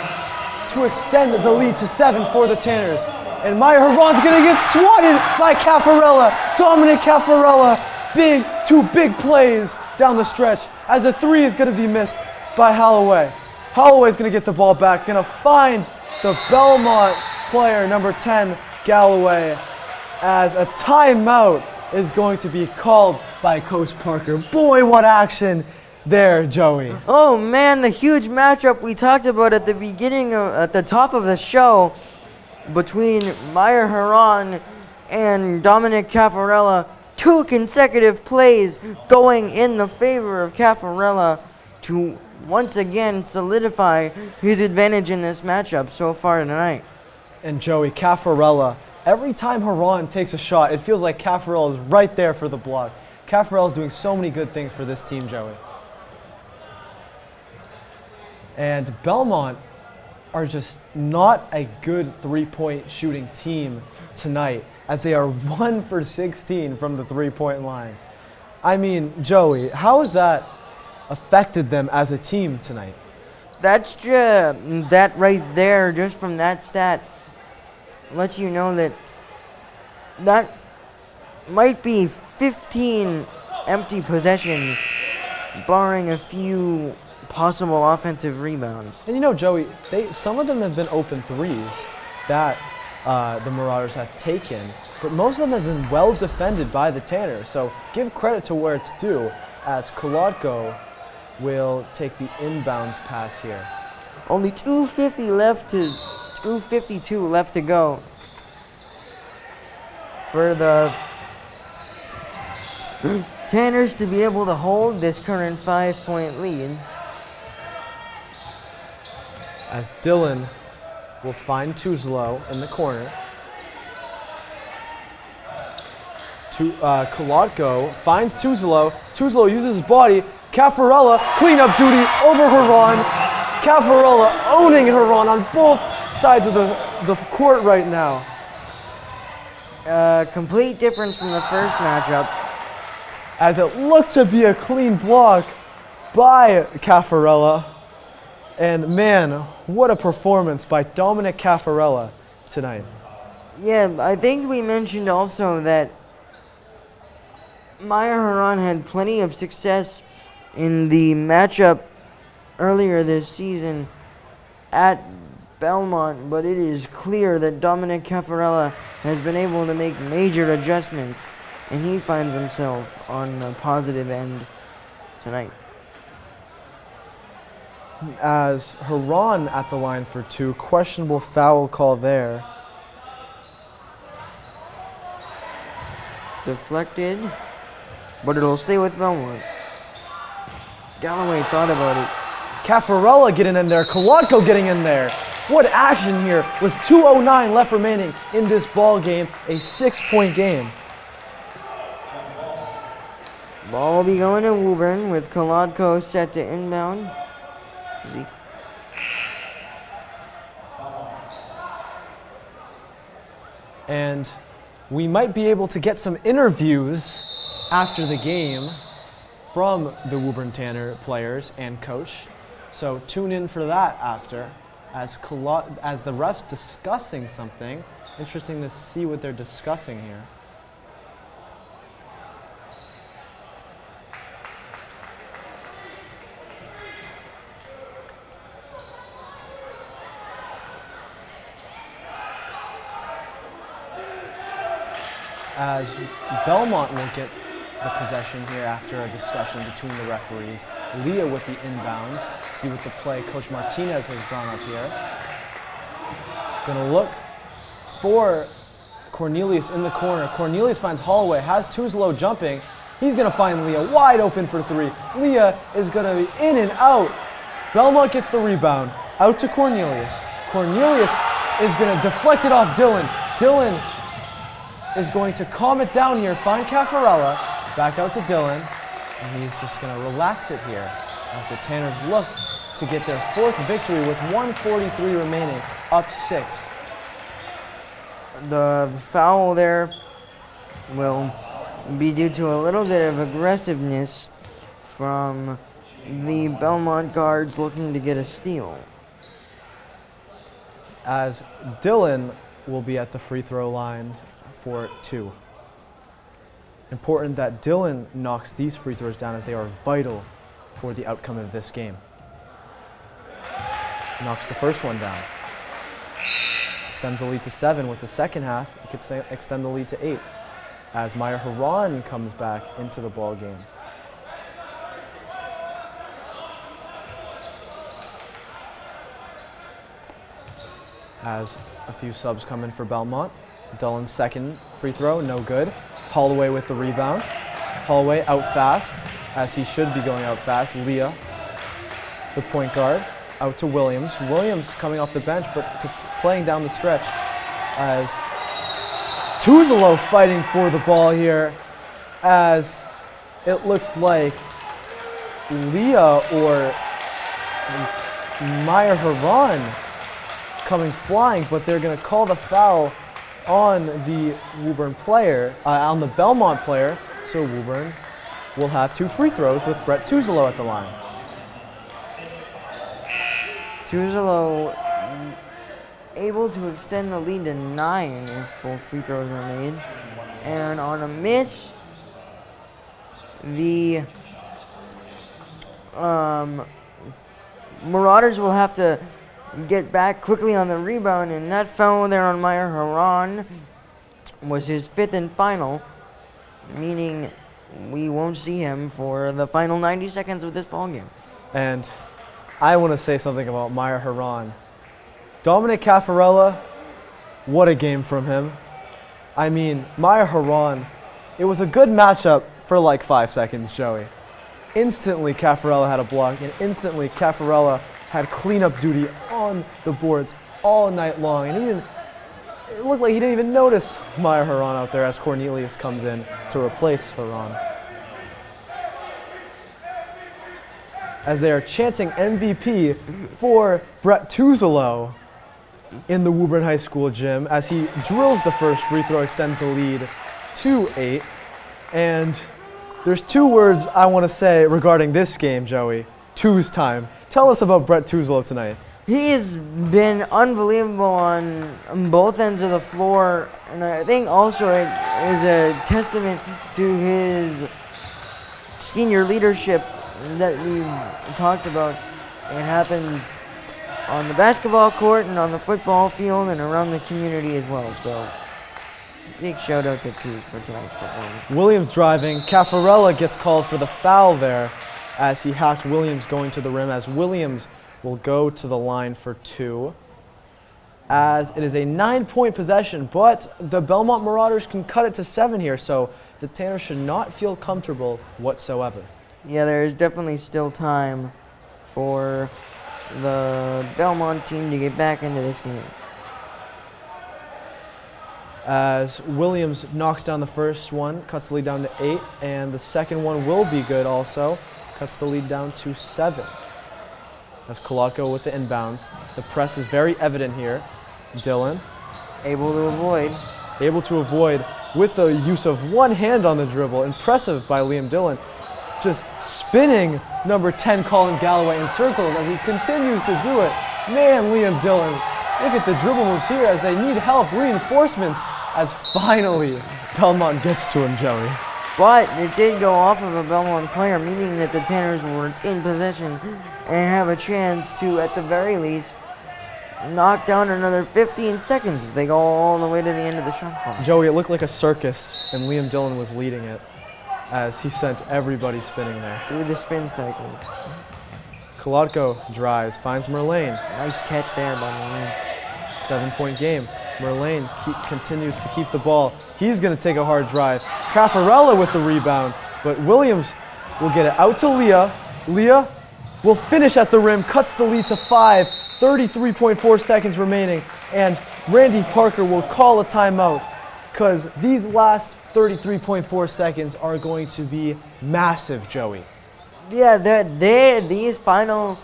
to extend the lead to 7 for the Tanners. And Meyer Haran's going to get swatted by Caffarella. Dominic Caffarella, 2 big plays down the stretch, as a 3 is going to be missed by Holloway. Holloway's going to get the ball back, going to find the Belmont player, number 10, Galloway, as a timeout is going to be called by Coach Parker. Boy, what action there, Joey. Oh man, the huge matchup we talked about at the beginning, at the top of the show, between Meyer Huron and Dominic Caffarella. 2 consecutive plays going in the favor of Caffarella to once again solidify his advantage in this matchup so far tonight. And Joey, Caffarella, every time Huron takes a shot, it feels like Caffarella is right there for the block. Caffarella is doing so many good things for this team, Joey. And Belmont are just not a good three-point shooting team tonight, as they are 1 for 16 from the three-point line. I mean, Joey, how has that affected them as a team tonight? That's that right there, just from that stat, lets you know that that might be 15 empty possessions, barring a few possible offensive rebounds. And you know, Joey, some of them have been open threes that the Marauders have taken, but most of them have been well defended by the Tanners. So give credit to where it's due, as Kolodko will take the inbounds pass here. Only 2:52 left to go for the Tanners to be able to hold this current 5-point lead. As Dylan will find Tuzlo in the corner. Kolodko finds Tuzlo. Tuzlo uses his body. Caffarella, cleanup duty over Huron. Caffarella owning Huron on both sides of the court right now. Complete difference from the first matchup. As it looked to be a clean block by Caffarella. And man, what a performance by Dominic Caffarella tonight. Yeah, I think we mentioned also that Meyer Huron had plenty of success in the matchup earlier this season at Belmont, but it is clear that Dominic Caffarella has been able to make major adjustments, and he finds himself on the positive end tonight. As Huron at the line for 2, questionable foul call there. Deflected, but it'll stay with Belmont. Galloway thought about it. Caffarella getting in there, Kolodko getting in there. What action here with 2:09 left remaining in this ball game, a 6-point game. Ball will be going to Woburn with Kolodko set to inbound. Zeke. And we might be able to get some interviews after the game from the Woburn Tanner players and coach. So tune in for that after, as the ref's discussing something. Interesting to see what they're discussing here. As Belmont will get the possession here after a discussion between the referees. Leah with the inbounds. See what the play Coach Martinez has drawn up here. Gonna look for Cornelius in the corner. Cornelius finds Holloway, has Tuzlo jumping. He's gonna find Leah wide open for 3. Leah is gonna be in and out. Belmont gets the rebound, out to Cornelius. Cornelius is gonna deflect it off Dylan. Dylan is going to calm it down here, find Caffarella, back out to Dylan, and he's just going to relax it here as the Tanners look to get their 4th victory with 1:43 remaining, up 6. The foul there will be due to a little bit of aggressiveness from the Belmont guards looking to get a steal. As Dylan will be at the free throw line for 2. Important that Dylan knocks these free throws down, as they are vital for the outcome of this game. knocks the first one down. Extends the lead to 7 with the second half. He could extend the lead to 8 as Meyer Haran comes back into the ball game. As a few subs come in for Belmont. Dillon's second free throw, no good. Holloway with the rebound. Holloway out fast, as he should be going out fast. Leah, the point guard, out to Williams. Williams coming off the bench, but playing down the stretch as Tuzolo fighting for the ball here, as it looked like Leah or Meyer Haran coming flying, but they're going to call the foul on the Woburn player, on the Belmont player, so Woburn will have 2 free throws with Brett Tuzolo at the line. Tuzolo able to extend the lead to 9 if both free throws are made. And on a miss, the Marauders will have to get back quickly on the rebound, and that foul there on Meyer Haran was his 5th and final, meaning we won't see him for the final 90 seconds of this ballgame. And I want to say something about Meyer Haran. Dominic Caffarella, what a game from him. I mean, Meyer Haran, it was a good matchup for like 5 seconds, Joey. Instantly, Caffarella had a block, and instantly, Caffarella had cleanup duty on the boards all night long. And it looked like he didn't even notice Meyer Haran out there as Cornelius comes in to replace Haran. As they are chanting MVP for Brett Tuzolo in the Woburn High School gym as he drills the first free throw, extends the lead to 8. And there's 2 words I want to say regarding this game, Joey. Tuz time. Tell us about Brett Tuzolo tonight. He has been unbelievable on both ends of the floor, and I think also it is a testament to his senior leadership that we've talked about. It happens on the basketball court and on the football field and around the community as well. So big shout out to Tuz for tonight's performance. Williams driving. Caffarella gets called for the foul there as he hacked Williams going to the rim, as Williams will go to the line for 2. As it is a 9-point possession, but the Belmont Marauders can cut it to 7 here, so the Tanners should not feel comfortable whatsoever. Yeah, there is definitely still time for the Belmont team to get back into this game. As Williams knocks down the first one, cuts the lead down to 8, and the second one will be good also. Cuts the lead down to 7. As Kolotko with the inbounds. The press is very evident here. Dillon. Able to avoid with the use of one hand on the dribble. Impressive by Liam Dillon. Just spinning number 10 Colin Galloway in circles as he continues to do it. Man, Liam Dillon, look at the dribble moves here as they need help, reinforcements, as finally Belmont gets to him, Joey. But it did go off of a Belmont player, meaning that the Tanners were in possession and have a chance to, at the very least, knock down another 15 seconds if they go all the way to the end of the shot clock. Joey, it looked like a circus, and Liam Dillon was leading it as he sent everybody spinning there. Through the spin cycle. Kolotko drives, finds Merlane. Nice catch there by Merlane. 7-point game. Merlane continues to keep the ball. He's going to take a hard drive. Caffarella with the rebound, but Williams will get it out to Leah. Leah will finish at the rim, cuts the lead to 5, 33.4 seconds remaining, and Randy Parker will call a timeout because these last 33.4 seconds are going to be massive, Joey. Yeah, these final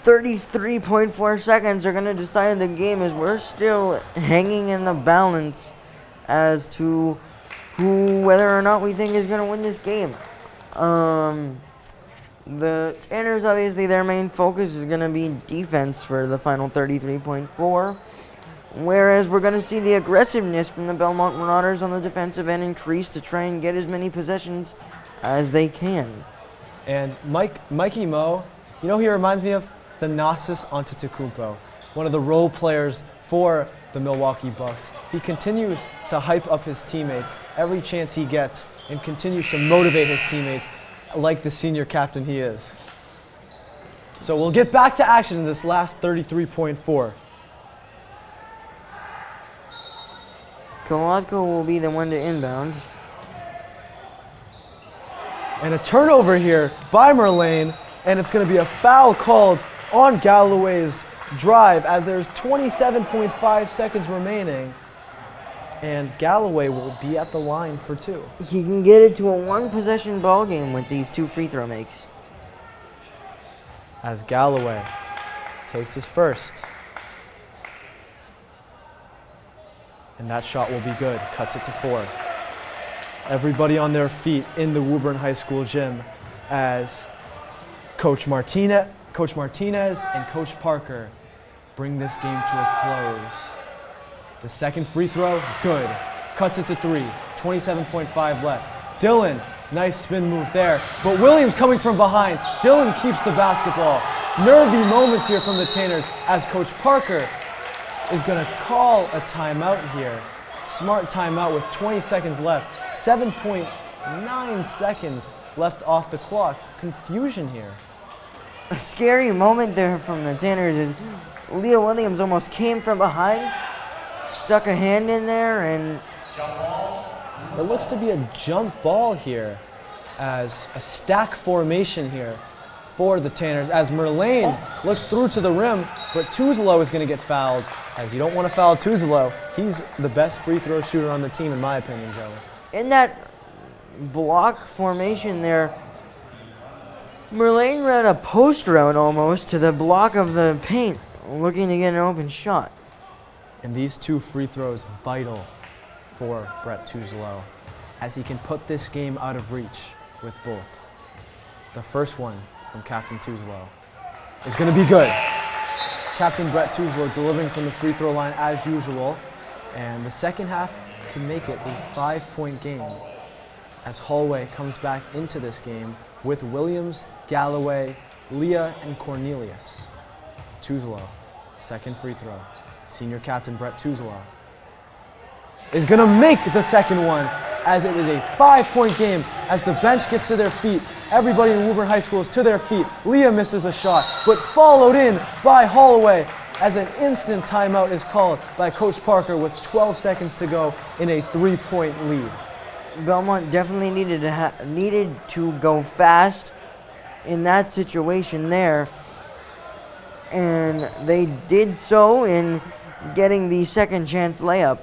33.4 seconds are going to decide the game, as we're still hanging in the balance as to whether or not we think is going to win this game. The Tanners, obviously, their main focus is going to be defense for the final 33.4, whereas we're going to see the aggressiveness from the Belmont Marauders on the defensive end increase to try and get as many possessions as they can. And Mikey Moe, you know who he reminds me of? Thanasis Antetokounmpo, one of the role players for the Milwaukee Bucks. He continues to hype up his teammates every chance he gets and continues to motivate his teammates like the senior captain he is. So we'll get back to action in this last 33.4. Kolodko will be the one to inbound. And a turnover here by Merlane, and it's going to be a foul called on Galloway's drive as there's 27.5 seconds remaining, and Galloway will be at the line for two. He can get it to a one-possession ball game with these 2 free throw makes. As Galloway takes his first. And that shot will be good, cuts it to 4. Everybody on their feet in the Woburn High School gym as Coach Martinez and Coach Parker bring this game to a close. The second free throw, good. Cuts it to 3, 27.5 left. Dylan, nice spin move there, but Williams coming from behind. Dylan keeps the basketball. Nervy moments here from the Tanners as Coach Parker is gonna call a timeout here. Smart timeout with 20 seconds left. 7.9 seconds left off the clock. Confusion here. A scary moment there from the Tanners is Leah Williams almost came from behind, stuck a hand in there, and it looks to be a jump ball here as a stack formation here for the Tanners as Merlane looks through to the rim, but Tuzelo is going to get fouled as you don't want to foul Tuzelo. He's the best free throw shooter on the team in my opinion, Joey. in that block formation there, Merlane ran a post route almost to the block of the paint, looking to get an open shot. And these 2 free throws vital for Brett Tuzelo, as he can put this game out of reach with both. The first one from Captain Tuzelo is going to be good. Captain Brett Tuzelo delivering from the free throw line as usual, and the second half can make it a 5-point game as Holloway comes back into this game with Williams, Galloway, Leah, and Cornelius. Tuzelo, second free throw. Senior captain Brett Tuzelo is going to make the second one, as it is a 5-point game as the bench gets to their feet. Everybody in Woburn High School is to their feet. Leah misses a shot, but followed in by Holloway as an instant timeout is called by Coach Parker with 12 seconds to go in a 3-point lead. Belmont definitely needed to go fast in that situation there, and they did so in getting the second chance layup.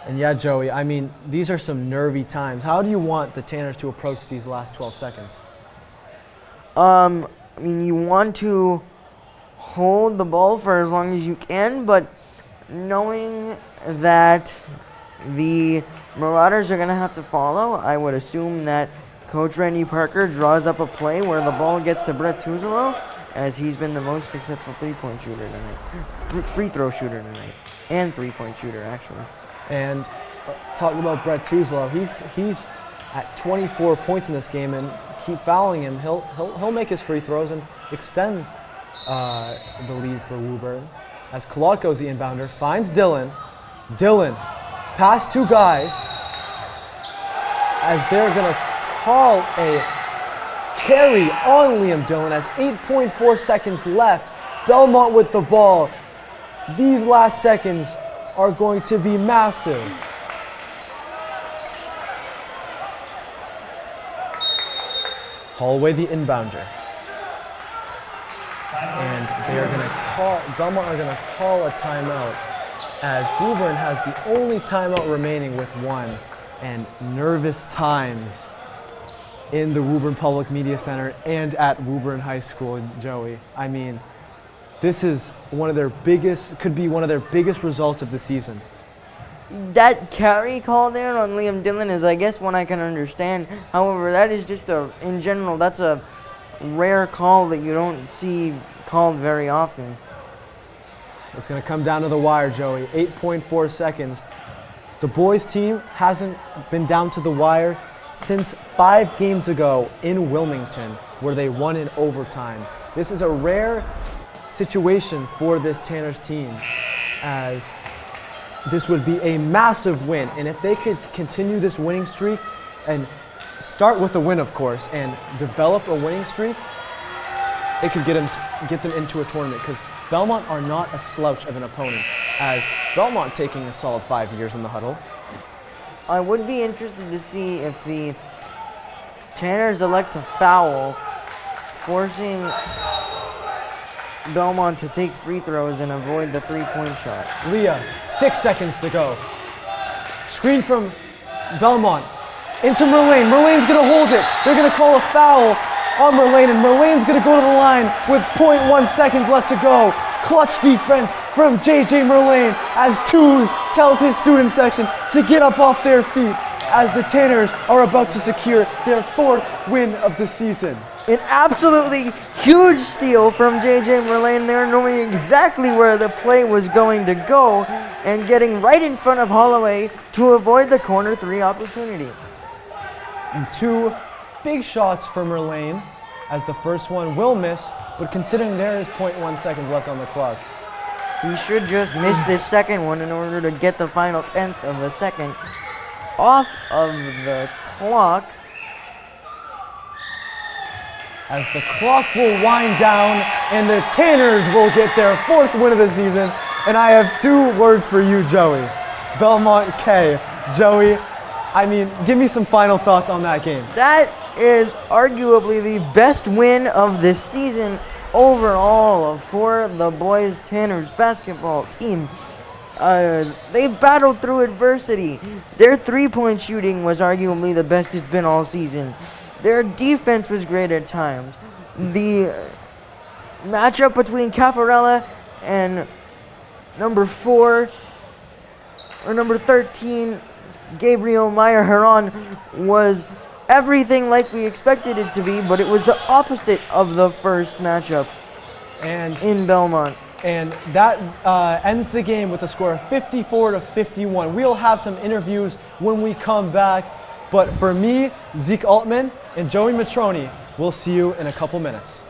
And yeah, Joey, I mean, these are some nervy times. How do you want the Tanners to approach these last 12 seconds? I mean, you want to hold the ball for as long as you can, but knowing that the Marauders are going to have to follow, I would assume that Coach Randy Parker draws up a play where the ball gets to Brett Tuzelo, as he's been the most successful three-point shooter tonight. Free throw shooter tonight. And three-point shooter, actually. And talking about Brett Tuzelo, he's at 24 points in this game, and keep fouling him. He'll make his free throws and extend the lead for Woburn. As Kolodko's the inbounder, finds Dylan. Dylan, past 2 guys, as they're gonna call a carry on Liam Dillon as 8.4 seconds left. Belmont with the ball. These last seconds are going to be massive. Holloway the inbounder. And Belmont are gonna call a timeout, as Woburn has the only timeout remaining with 1, and nervous times in the Woburn Public Media Center and at Woburn High School, Joey. I mean, this is could be one of their biggest results of the season. That carry call there on Liam Dillon is, I guess, one I can understand. However, that is just in general, that's a rare call that you don't see called very often. It's going to come down to the wire, Joey. 8.4 seconds. The boys' team hasn't been down to the wire since 5 games ago in Wilmington, where they won in overtime. This is a rare situation for this Tanners team, as this would be a massive win. And if they could continue this winning streak and start with a win, of course, and develop a winning streak, it could get them into a tournament, because Belmont are not a slouch of an opponent, as Belmont taking a solid 5 years in the huddle. I would be interested to see if the Tanners elect to foul, forcing Belmont to take free throws and avoid the three-point shot. Leah, 6 seconds to go. Screen from Belmont into Merlane. Merlane's gonna hold it. They're gonna call a foul on Merlane, and Merlane's gonna go to the line with 0.1 seconds left to go. Clutch defense from JJ Merlane as Twos tells his student section to get up off their feet as the Tanners are about to secure their 4th win of the season. An absolutely huge steal from JJ Merlane there, knowing exactly where the play was going to go and getting right in front of Holloway to avoid the corner 3 opportunity. And 2 big shots for Merlane, as the first one will miss, but considering there is 0.1 seconds left on the clock. He should just miss this second one in order to get the final 10th of a second off of the clock. As the clock will wind down and the Tanners will get their 4th win of the season. And I have 2 words for you, Joey. Belmont K. Joey, I mean, give me some final thoughts on that game. That is arguably the best win of the season overall for the boys Tanners basketball team. They battled through adversity. Their three-point shooting was arguably the best it's been all season. Their defense was great at times. The matchup between Caffarella and number 13, Gabriel Meyer-Heron, was everything like we expected it to be, but it was the opposite of the first matchup in Belmont. And that ends the game with a score of 54-51. We'll have some interviews when we come back. But for me, Zeke Altman, and Joey Matroni, we'll see you in a couple minutes.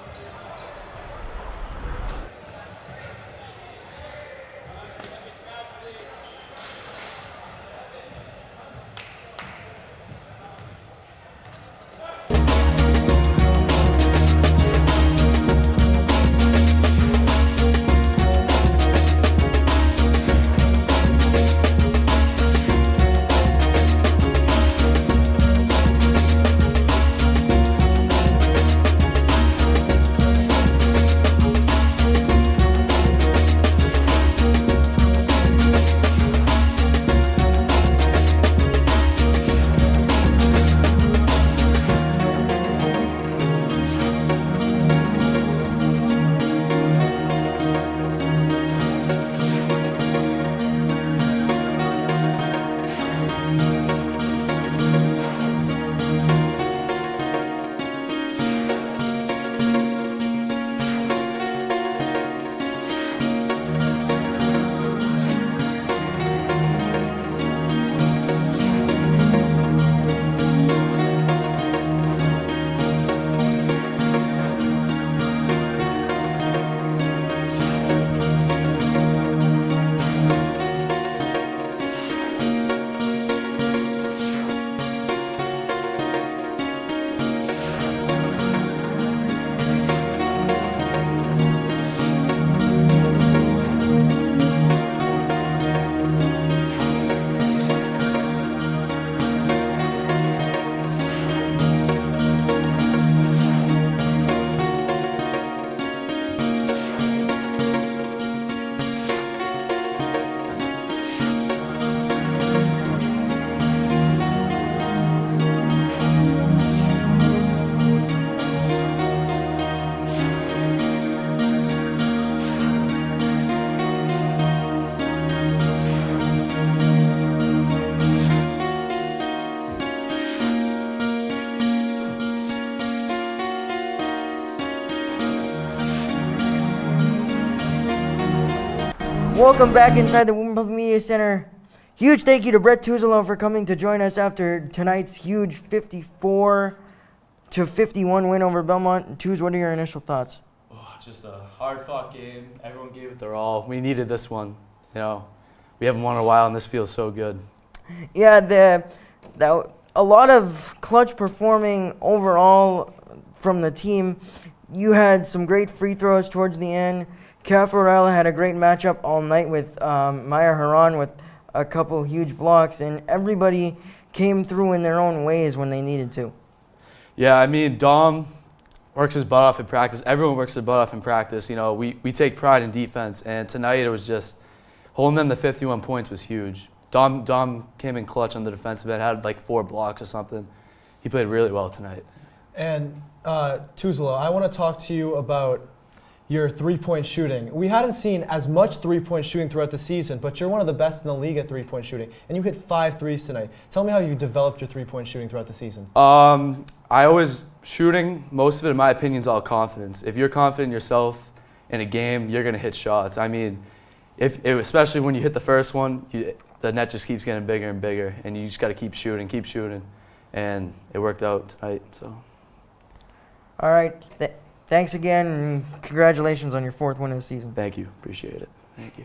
Welcome back inside the Woburn Public Media Center. Huge thank you to Brett Tuzolo for coming to join us after tonight's huge 54-51 win over Belmont. Tuz, what are your initial thoughts? Oh, Just a hard-fought game. Everyone gave it their all. We needed this one. We haven't won in a while, and this feels so good. Yeah, a lot of clutch performing overall from the team. You had some great free throws towards the end. Caffarella had a great matchup all night with Maya Haran with a couple huge blocks, and everybody came through in their own ways when they needed to. Yeah, I mean, Dom works his butt off in practice. Everyone works their butt off in practice. We take pride in defense, and tonight it was just holding them to 51 points was huge. Dom came in clutch on the defensive end, had like 4 blocks or something. He played really well tonight. And Tuzla, I want to talk to you about your three-point shooting. We hadn't seen as much three-point shooting throughout the season, but you're one of the best in the league at three-point shooting, and you hit 5 threes tonight. Tell me how you developed your three-point shooting throughout the season. I always shooting, most of it in my opinion is all confidence. If you're confident in yourself in a game, you're going to hit shots. I mean, especially when you hit the first one, the net just keeps getting bigger and bigger, and you just got to keep shooting, and it worked out tonight. So. All right. Thanks again, and congratulations on your 4th win of the season. Thank you. Appreciate it. Thank you.